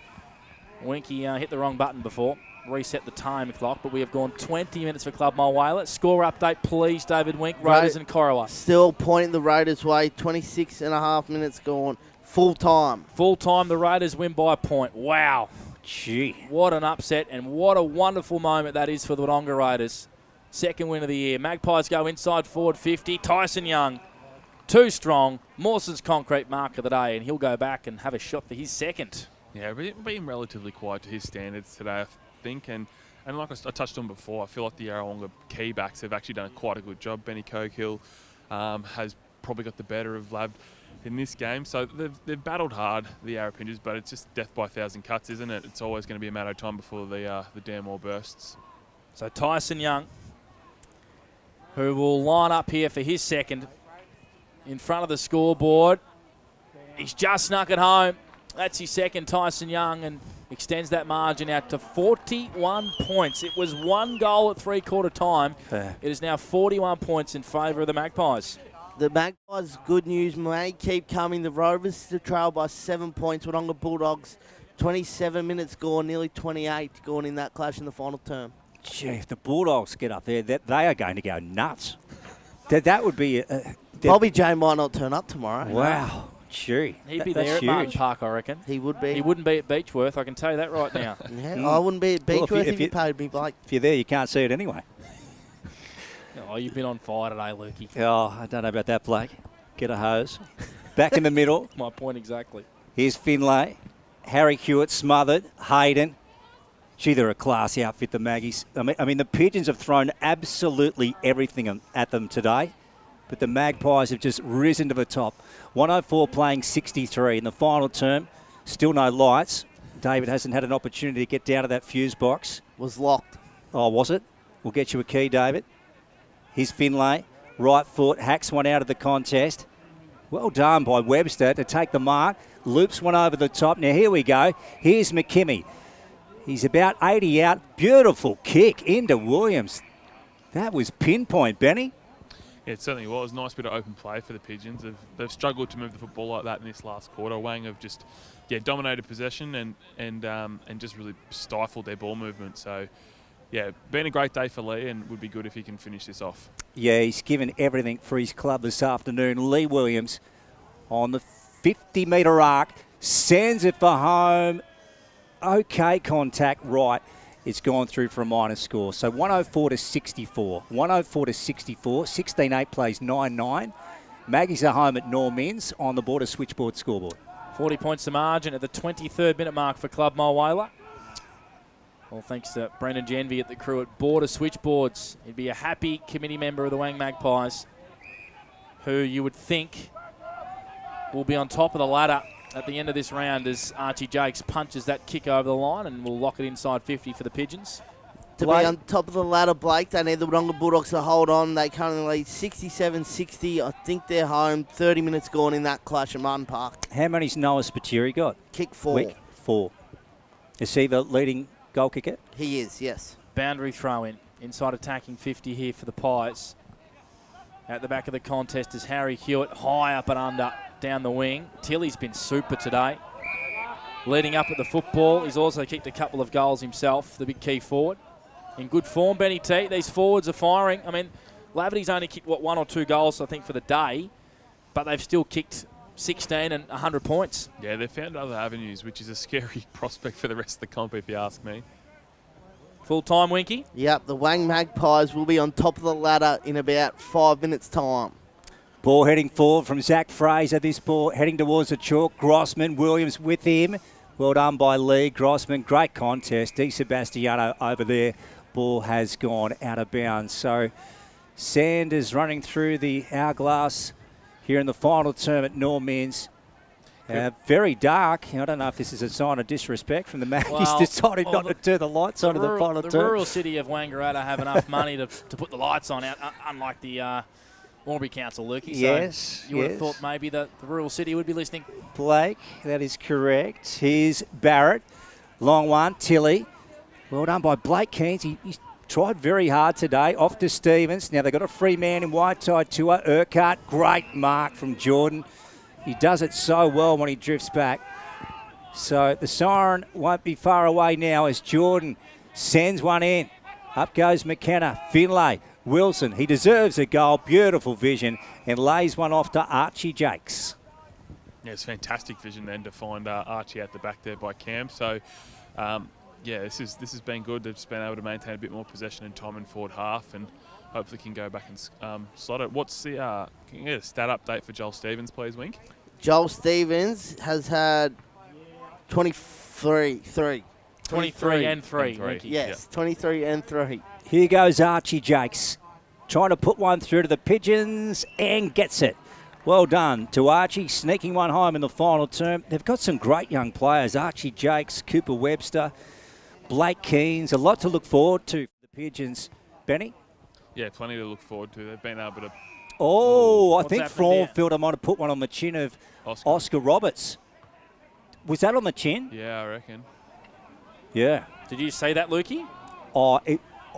Winky hit the wrong button before. Reset the time clock, but we have gone 20 minutes for Club Mulwala. Score update, please, David Wink. Raiders and Corowa. Still pointing the Raiders' way. 26.5 minutes gone. Full time. Full time, the Raiders win by a point. Wow. Gee. What an upset and what a wonderful moment that is for the Wodonga Raiders. Second win of the year. Magpies go inside forward 50. Tyson Young, too strong. Mawson's concrete mark of the day, and he'll go back and have a shot for his second. Yeah, being relatively quiet to his standards today, I think. And And like I touched on before, I feel like the Yarrawonga key backs have actually done quite a good job. Benny Cokehill has probably got the better of Lab in this game. So they've battled hard, the Yarra Pinchers, but it's just death by 1,000 cuts, isn't it? It's always going to be a matter of time before the dam wall bursts. So Tyson Young, who will line up here for his second in front of the scoreboard. He's just snuck it home. That's his second, Tyson Young, and extends that margin out to 41 points. It was 1 goal at three-quarter time. It is now 41 points in favour of the Magpies. The Magpies, good news, may keep coming. The Rovers to trail by 7 points. Wodonga Bulldogs, 27 minutes gone, nearly 28 gone in that clash in the final term. Gee, if the Bulldogs get up there, they are going to go nuts. That would be... Bobby J might not turn up tomorrow. Wow. Gee. He'd be there at Martin Park, I reckon. He would be. He wouldn't be at Beechworth, I can tell you that right now. I wouldn't be at Beechworth if you paid me, Blake. If you're there, you can't see it anyway. Oh, you've been on fire today, Lukey. Oh, I don't know about that, Blake. Get a hose. Back in the middle. My point exactly. Here's Finlay. Harry Hewitt smothered. Hayden. Gee, they're a classy outfit, the Maggies. I mean, the Pigeons have thrown absolutely everything at them today, but the Magpies have just risen to the top. 104 playing 63 in the final term. Still no lights. David hasn't had an opportunity to get down to that fuse box. Was locked. Oh, was it? We'll get you a key, David. Here's Finlay. Right foot. Hacks one out of the contest. Well done by Webster to take the mark. Loops one over the top. Now, here we go. Here's McKimmie. He's about 80 out. Beautiful kick into Williams. That was pinpoint, Benny. Yeah, it certainly was. Nice bit of open play for the Pigeons. They've struggled to move the football like that in this last quarter. Wang have just dominated possession and just really stifled their ball movement. So, yeah, been a great day for Lee and would be good if he can finish this off. Yeah, he's given everything for his club this afternoon. Lee Williams on the 50-metre arc. Sends it for home. Okay contact right. It's gone through for a minus score. So 104 to 64. 104 to 64. 16-8 plays 9-9. Maggies are home at Norm Inns on the Border Switchboard scoreboard. 40 points to margin at the 23rd minute mark for Club Mulwala. Well, thanks to Brendan Genvy at the crew at Border Switchboards. He'd be a happy committee member of the Wang Magpies, who you would think will be on top of the ladder at the end of this round as Archie Jakes punches that kick over the line and will lock it inside 50 for the Pigeons. To be on top of the ladder, Blake, they need the Wodonga Bulldogs to hold on. They currently lead 67-60. I think they're home. 30 minutes gone in that clash at Martin Park. How many's Noah Spiteri got? Kick 4. Week 4. Is he the leading goal kicker? He is, yes. Boundary throw in. Inside attacking 50 here for the Pies. At the back of the contest is Harry Hewitt, high up and under, down the wing. Tilly's been super today. Leading up at the football. He's also kicked a couple of goals himself, the big key forward. In good form, Benny T. These forwards are firing. I mean, Laverty's only kicked, 1 or 2 goals, I think, for the day, but they've still kicked 16 and 100 points. Yeah, they've found other avenues, which is a scary prospect for the rest of the comp, if you ask me. Full time, Winky? Yep, the Wang Magpies will be on top of the ladder in about 5 minutes' time. Ball heading forward from Zach Fraser. This ball heading towards the chalk. Grossman, Williams with him. Well done by Lee. Grossman, great contest. Di Sebastiano over there. Ball has gone out of bounds. So Sanders running through the hourglass here in the final term at Norm Inns. Very dark. I don't know if this is a sign of disrespect from the Magpies decided not to turn the lights on in the final term. The rural city of Wangaratta have enough money to put the lights on, unlike the Albury Council, Lukey. Yes, so you would have thought maybe the rural city would be listening. Blake, that is correct. Here's Barrett. Long one, Tilly. Well done by Blake Keens. He's tried very hard today. Off to Stevens. Now they've got a free man in wide side tour. Urquhart, great mark from Jordan. He does it so well when he drifts back. So the siren won't be far away now as Jordan sends one in. Up goes McKenna. Finlay. Wilson. He deserves a goal. Beautiful vision. And lays one off to Archie Jakes. Yeah, it's fantastic vision then to find Archie at the back there by Cam. So, yeah, this has been good. They've just been able to maintain a bit more possession and time in forward half and hopefully can go back and slot it. What's the can you get a stat update for Joel Stevens, please, Wink? Joel Stevens has had 23. 23 and 3. Yes, 23 and 3. Here goes Archie Jakes, trying to put one through to the Pigeons and gets it. Well done to Archie, sneaking one home in the final term. They've got some great young players. Archie Jakes, Cooper Webster, Blake Keens. A lot to look forward to for the Pigeons. Benny? Yeah, plenty to look forward to. They've been able to... I think Frauenfelder might have put one on the chin of Oscar Roberts. Was that on the chin? Yeah, I reckon. Yeah. Did you see that, Lukey?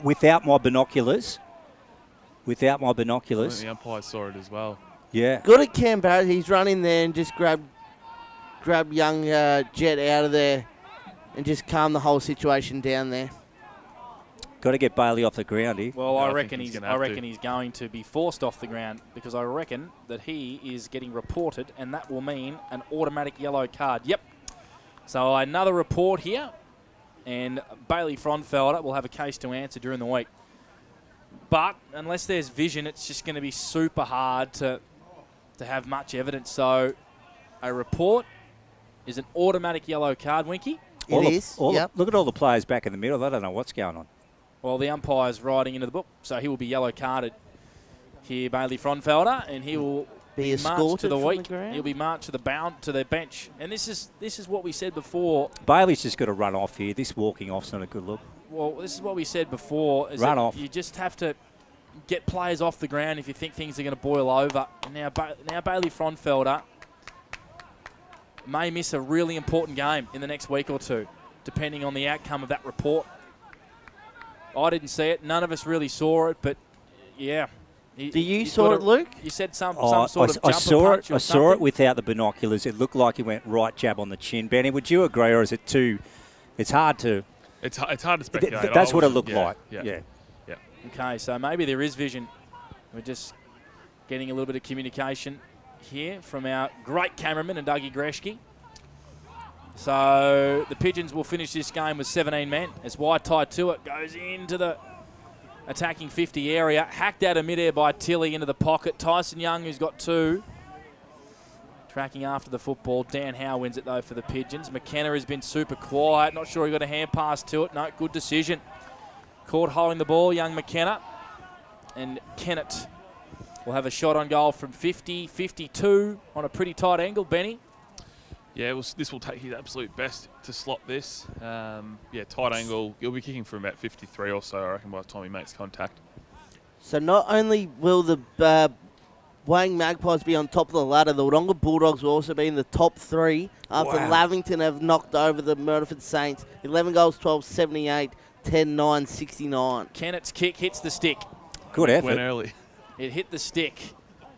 Without my binoculars. I think the umpires saw it as well. Yeah. Good at Cam Barrett. He's run in there and just grabbed young Jet out of there and just calmed the whole situation down there. Got to get Bailey off the ground here. Well, I reckon he's going to be forced off the ground because I reckon that he is getting reported, and that will mean an automatic yellow card. Yep. So another report here, and Bailey Frauenfelder will have a case to answer during the week. But unless there's vision, it's just going to be super hard to have much evidence. So a report is an automatic yellow card, Winky. It is. Look at all the players back in the middle. They don't know what's going on. Well, the umpire's writing into the book, so he will be yellow carded here, Bailey Frauenfelder, and he will be marched to the week. The He'll be marched to their bench, and this is what we said before. Bailey's just got to run off here. This walking off's not a good look. Well, this is what we said before. Run off. You just have to get players off the ground if you think things are going to boil over. Now Bailey Frauenfelder may miss a really important game in the next week or two, depending on the outcome of that report. I didn't see it. None of us really saw it, but yeah. Do you saw it, Luke? You said some sort of jumper punch or something. I saw it without the binoculars. It looked like he went right jab on the chin. Benny, would you agree, or is it too? It's hard to. It's hard to speculate. That's what it looked like. Yeah. Okay, so maybe there is vision. We're just getting a little bit of communication here from our great cameraman and Dougie Greshke. So the Pigeons will finish this game with 17 men as Waitai Tuat goes into the attacking 50 area. Hacked out of midair by Tilly into the pocket. Tyson Young, who's got 2. Tracking after the football. Dan Howe wins it, though, for the Pigeons. McKenna has been super quiet. Not sure he got a hand pass to it. No, good decision. Caught holding the ball, young McKenna. And Kennett will have a shot on goal from 50, 52 on a pretty tight angle. Benny? Yeah, this will take his absolute best to slot this. Tight angle. He'll be kicking from about 53 or so, I reckon, by the time he makes contact. So not only will the Wang Magpies be on top of the ladder, the Wodonga Bulldogs will also be in the top 3 after Lavington have knocked over the Murderford Saints. 11 goals, 12, 78, 10, 9, 69. Kennett's kick hits the stick. Good effort. Went early. It hit the stick.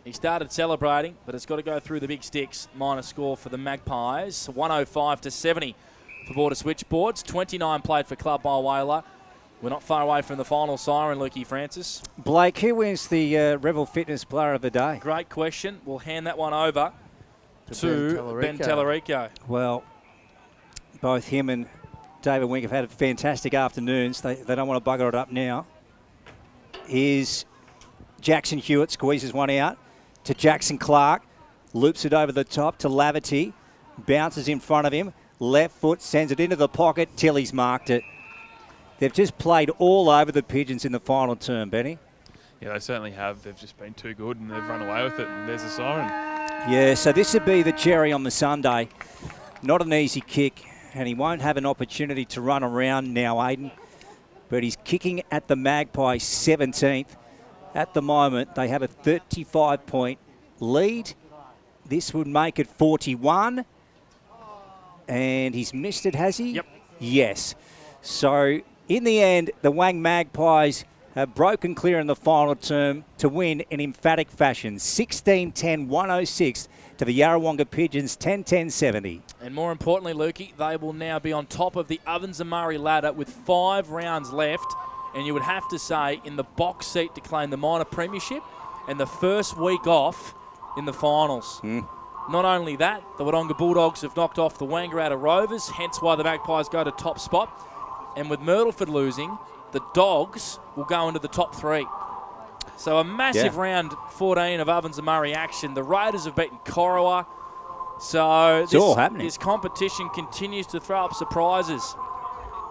He started celebrating, but it's got to go through the big sticks. Minor score for the Magpies, 105-70 for Border Switchboards. 29 played for Club by Whaler. We're not far away from the final siren, Lukey Francis. Blake, who wins the Rebel Fitness Player of the Day? Great question. We'll hand that one over to Ben Tellerico. Well, both him and David Wink have had fantastic afternoons. They don't want to bugger it up now. Here's Jackson Hewitt, squeezes one out to Jackson Clark, loops it over the top to Laverty, bounces in front of him, left foot, sends it into the pocket, Tilly's marked it. They've just played all over the Pigeons in the final term, Benny. Yeah, they certainly have. They've just been too good and they've run away with it, and there's a siren. Yeah, so this would be the cherry on the sundae. Not an easy kick, and he won't have an opportunity to run around now, Aiden. But he's kicking at the Magpies 17th. At the moment, they have a 35-point lead. This would make it 41. And he's missed it, has he? Yep. Yes. So, in the end, the Wang Magpies have broken clear in the final term to win in emphatic fashion. 16-10-106 to the Yarrawonga Pigeons, 10-10-70. And more importantly, Lukey, they will now be on top of the Ovens and Murray ladder with 5 rounds left. And you would have to say in the box seat to claim the minor premiership and the first week off in the finals. Not only that, the Wodonga Bulldogs have knocked off the Wangaratta Rovers, hence why the Magpies go to top spot. And with Myrtleford losing, the Dogs will go into the top 3. So a massive round 14 of Ovens and Murray action. The Raiders have beaten Corowa. So it's all happening. This competition continues to throw up surprises.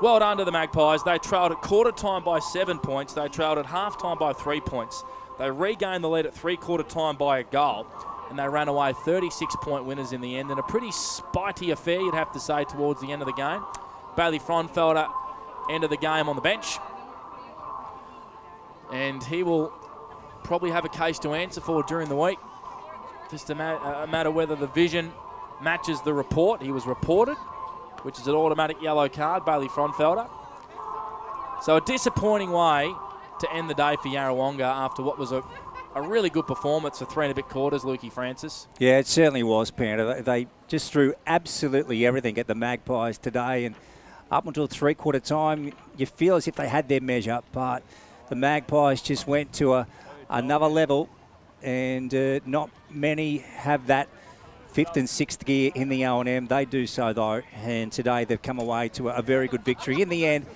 Well done to the Magpies. They trailed at quarter time by 7 points. They trailed at half time by 3 points. They regained the lead at three-quarter time by a goal. And they ran away 36-point winners in the end. And a pretty spitey affair, you'd have to say, towards the end of the game. Bailey Fronfelder ended the game on the bench. And he will probably have a case to answer for during the week. Just a matter whether the vision matches the report. He was reported, which is an automatic yellow card, Bailey Fronfelder. So a disappointing way to end the day for Yarrawonga after what was a really good performance for 3 and a bit quarters, Lukey Francis. Yeah, it certainly was, Panda. They just threw absolutely everything at the Magpies today, and up until three-quarter time, you feel as if they had their measure, but the Magpies just went to another level, and not many have that 5th and 6th gear in the O&M. They do so, though, and today they've come away to a very good victory. In the end,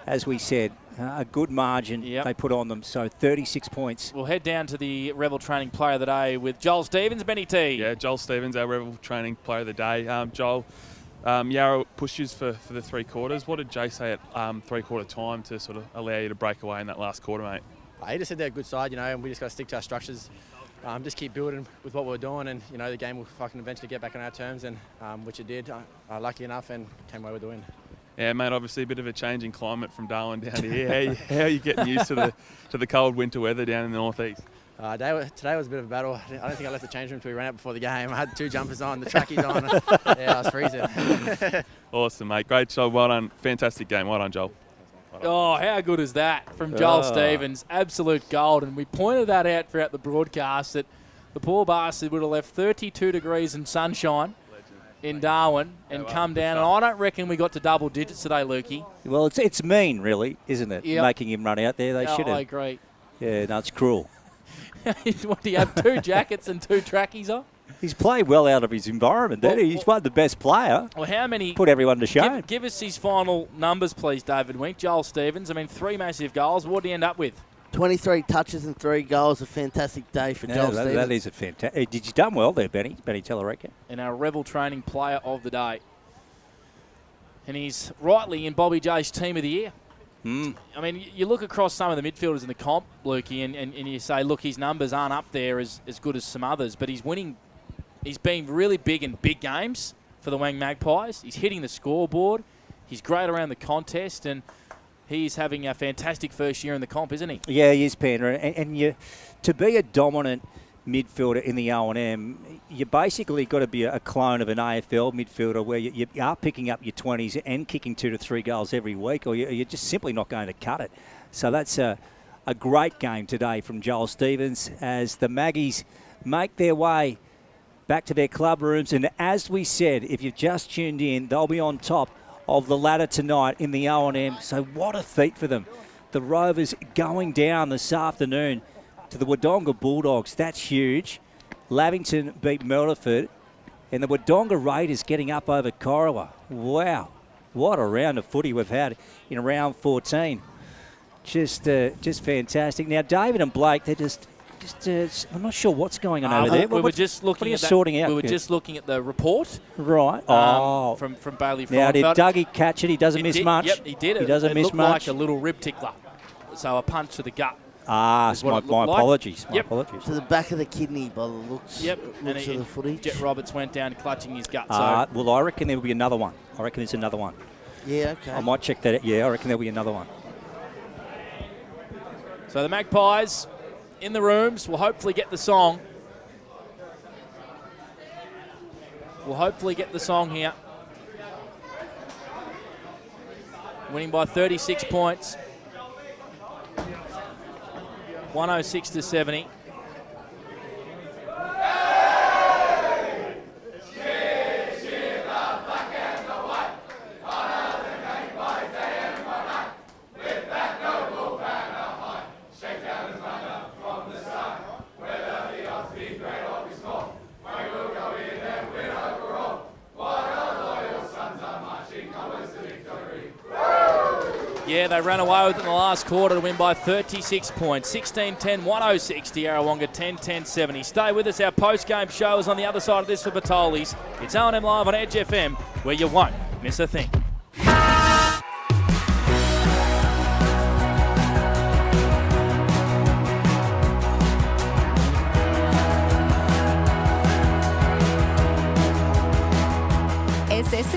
as we said, a good margin they put on them, so 36 points. We'll head down to the Rebel Training Player of the Day with Joel Stevens, Benny T. Yeah, Joel Stevens, our Rebel Training Player of the Day. Joel, Yarra pushes for the three quarters. What did Jay say at three-quarter time to sort of allow you to break away in that last quarter, mate? He just said they're a good side, and we just got to stick to our structures. Just keep building with what we're doing, and the game will fucking eventually get back on our terms, and which it did, lucky enough, and came away with the win. Yeah, mate. Obviously, a bit of a change in climate from Darwin down to here. How are you getting used to the cold winter weather down in the northeast? Today was a bit of a battle. I don't think I left the change room until we ran out before the game. I had 2 jumpers on, the trackies on. Yeah, I was freezing. Awesome, mate. Great job. Well done. Fantastic game. Well done, Joel. Oh, how good is that from Joel Stevens? Absolute gold. And we pointed that out throughout the broadcast that the poor bastard would have left 32 degrees and sunshine in Darwin and come down. And I don't reckon we got to double digits today, Lukey. Well, it's mean, really, isn't it? Yep. Making him run out there. They should have. I agree. Yeah, no, it's cruel. What, do you have 2 jackets and 2 trackies on? He's played well out of his environment, didn't he? He's one of the best player. Well, how many... Put everyone to shame. Give us his final numbers, please, David Wink. Joel Stevens, 3 massive goals. What did he end up with? 23 touches and 3 goals. A fantastic day for Joel Stevens. That is a fantastic... Did you done well there, Benny Tellereka? And our Rebel Training Player of the Day. And he's rightly in Bobby J's Team of the Year. You look across some of the midfielders in the comp, Lukey, and you say, look, his numbers aren't up there as good as some others, but he's winning. He's been really big in big games for the Wang Magpies. He's hitting the scoreboard. He's great around the contest, and he's having a fantastic first year in the comp, isn't he? Yeah, he is, Panda. And to be a dominant midfielder in the O&M, you basically got to be a clone of an AFL midfielder where you are picking up your 20s and kicking 2 to 3 goals every week, or you're just simply not going to cut it. So that's a great game today from Joel Stevens as the Maggies make their way back to their club rooms. And as we said, if you've just tuned in, they'll be on top of the ladder tonight in the O&M. So what a feat for them. The Rovers going down this afternoon to the Wodonga Bulldogs. That's huge. Lavington beat Melderford. And the Wodonga Raiders getting up over Corowa. Wow. What a round of footy we've had in round 14. Just fantastic. Now, David and Blake, they're just I'm not sure what's going on over there. We were just looking at sorting out. We were just looking at the report. Right. From Bailey Fronfelder. Now, did Dougie catch it? He doesn't miss much. Yep, he did. He doesn't miss much. It looked like a little rib tickler. So a punch to the gut. My apologies. My apologies. To the back of the kidney by the looks, of the footage. Jet Roberts went down clutching his gut. Well, I reckon there will be another one. I reckon there's another one. Yeah, okay. I might check that out. Yeah, I reckon there'll be another one. So the Magpies in the rooms will hopefully get the song. We'll hopefully get the song here. Winning by 36 points. 106 to 70. Yeah, they ran away with it in the last quarter to win by 36 points. 16-10, 106 to Yarrawonga, 10-10-70. Stay with us. Our post-game show is on the other side of this for Batolis. It's O&M Live on Edge FM, where you won't miss a thing.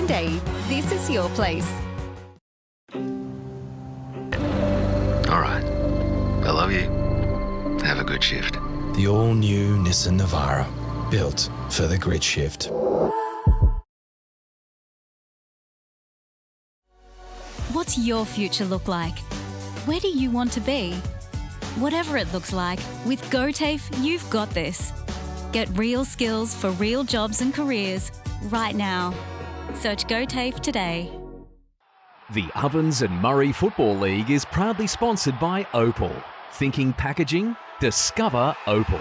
Band-Aid, this is your place. All right. I love you. Have a good shift. The all-new Nissan Navara, built for the grid shift. What's your future look like? Where do you want to be? Whatever it looks like, with GoTAFE, you've got this. Get real skills for real jobs and careers right now. Search GoTAFE today. The Ovens and Murray Football League is proudly sponsored by Opal. Thinking packaging? Discover Opal.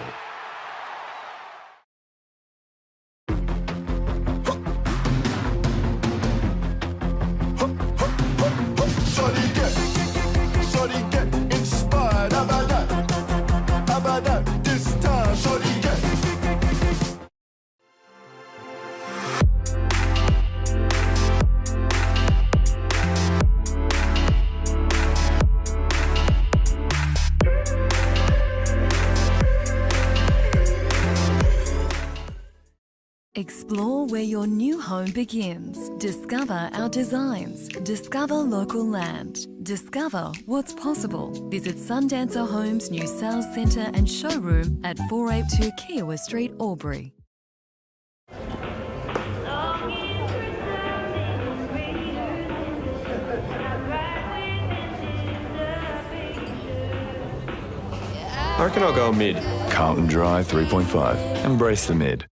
Explore where your new home begins. Discover our designs. Discover local land. Discover what's possible. Visit Sundancer Homes' new sales centre and showroom at 482 Kiowa Street, Albury. I reckon I'll go mid. Carlton Drive 3.5. Embrace the mid.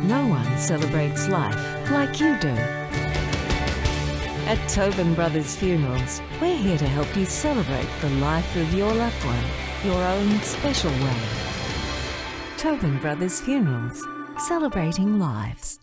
No one celebrates life like you do. At Tobin Brothers Funerals, we're here to help you celebrate the life of your loved one, your own special way. Tobin Brothers Funerals, celebrating lives.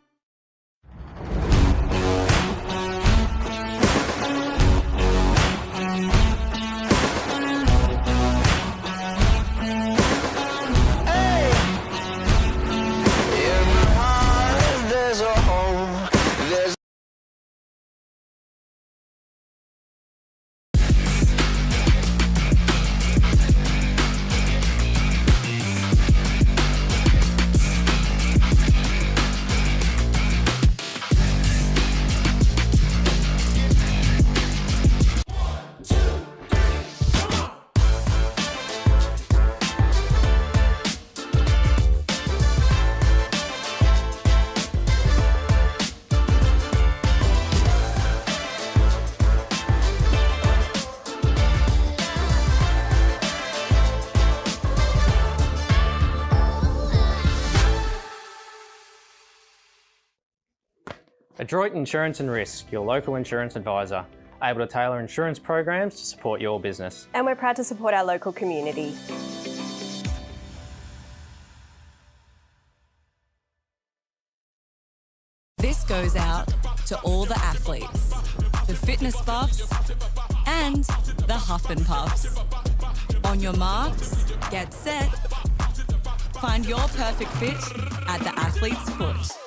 Adroit Insurance and Risk, your local insurance advisor, able to tailor insurance programs to support your business. And we're proud to support our local community. This goes out to all the athletes, the fitness buffs, and the huff and puffs. On your marks, get set. Find your perfect fit at the athlete's foot.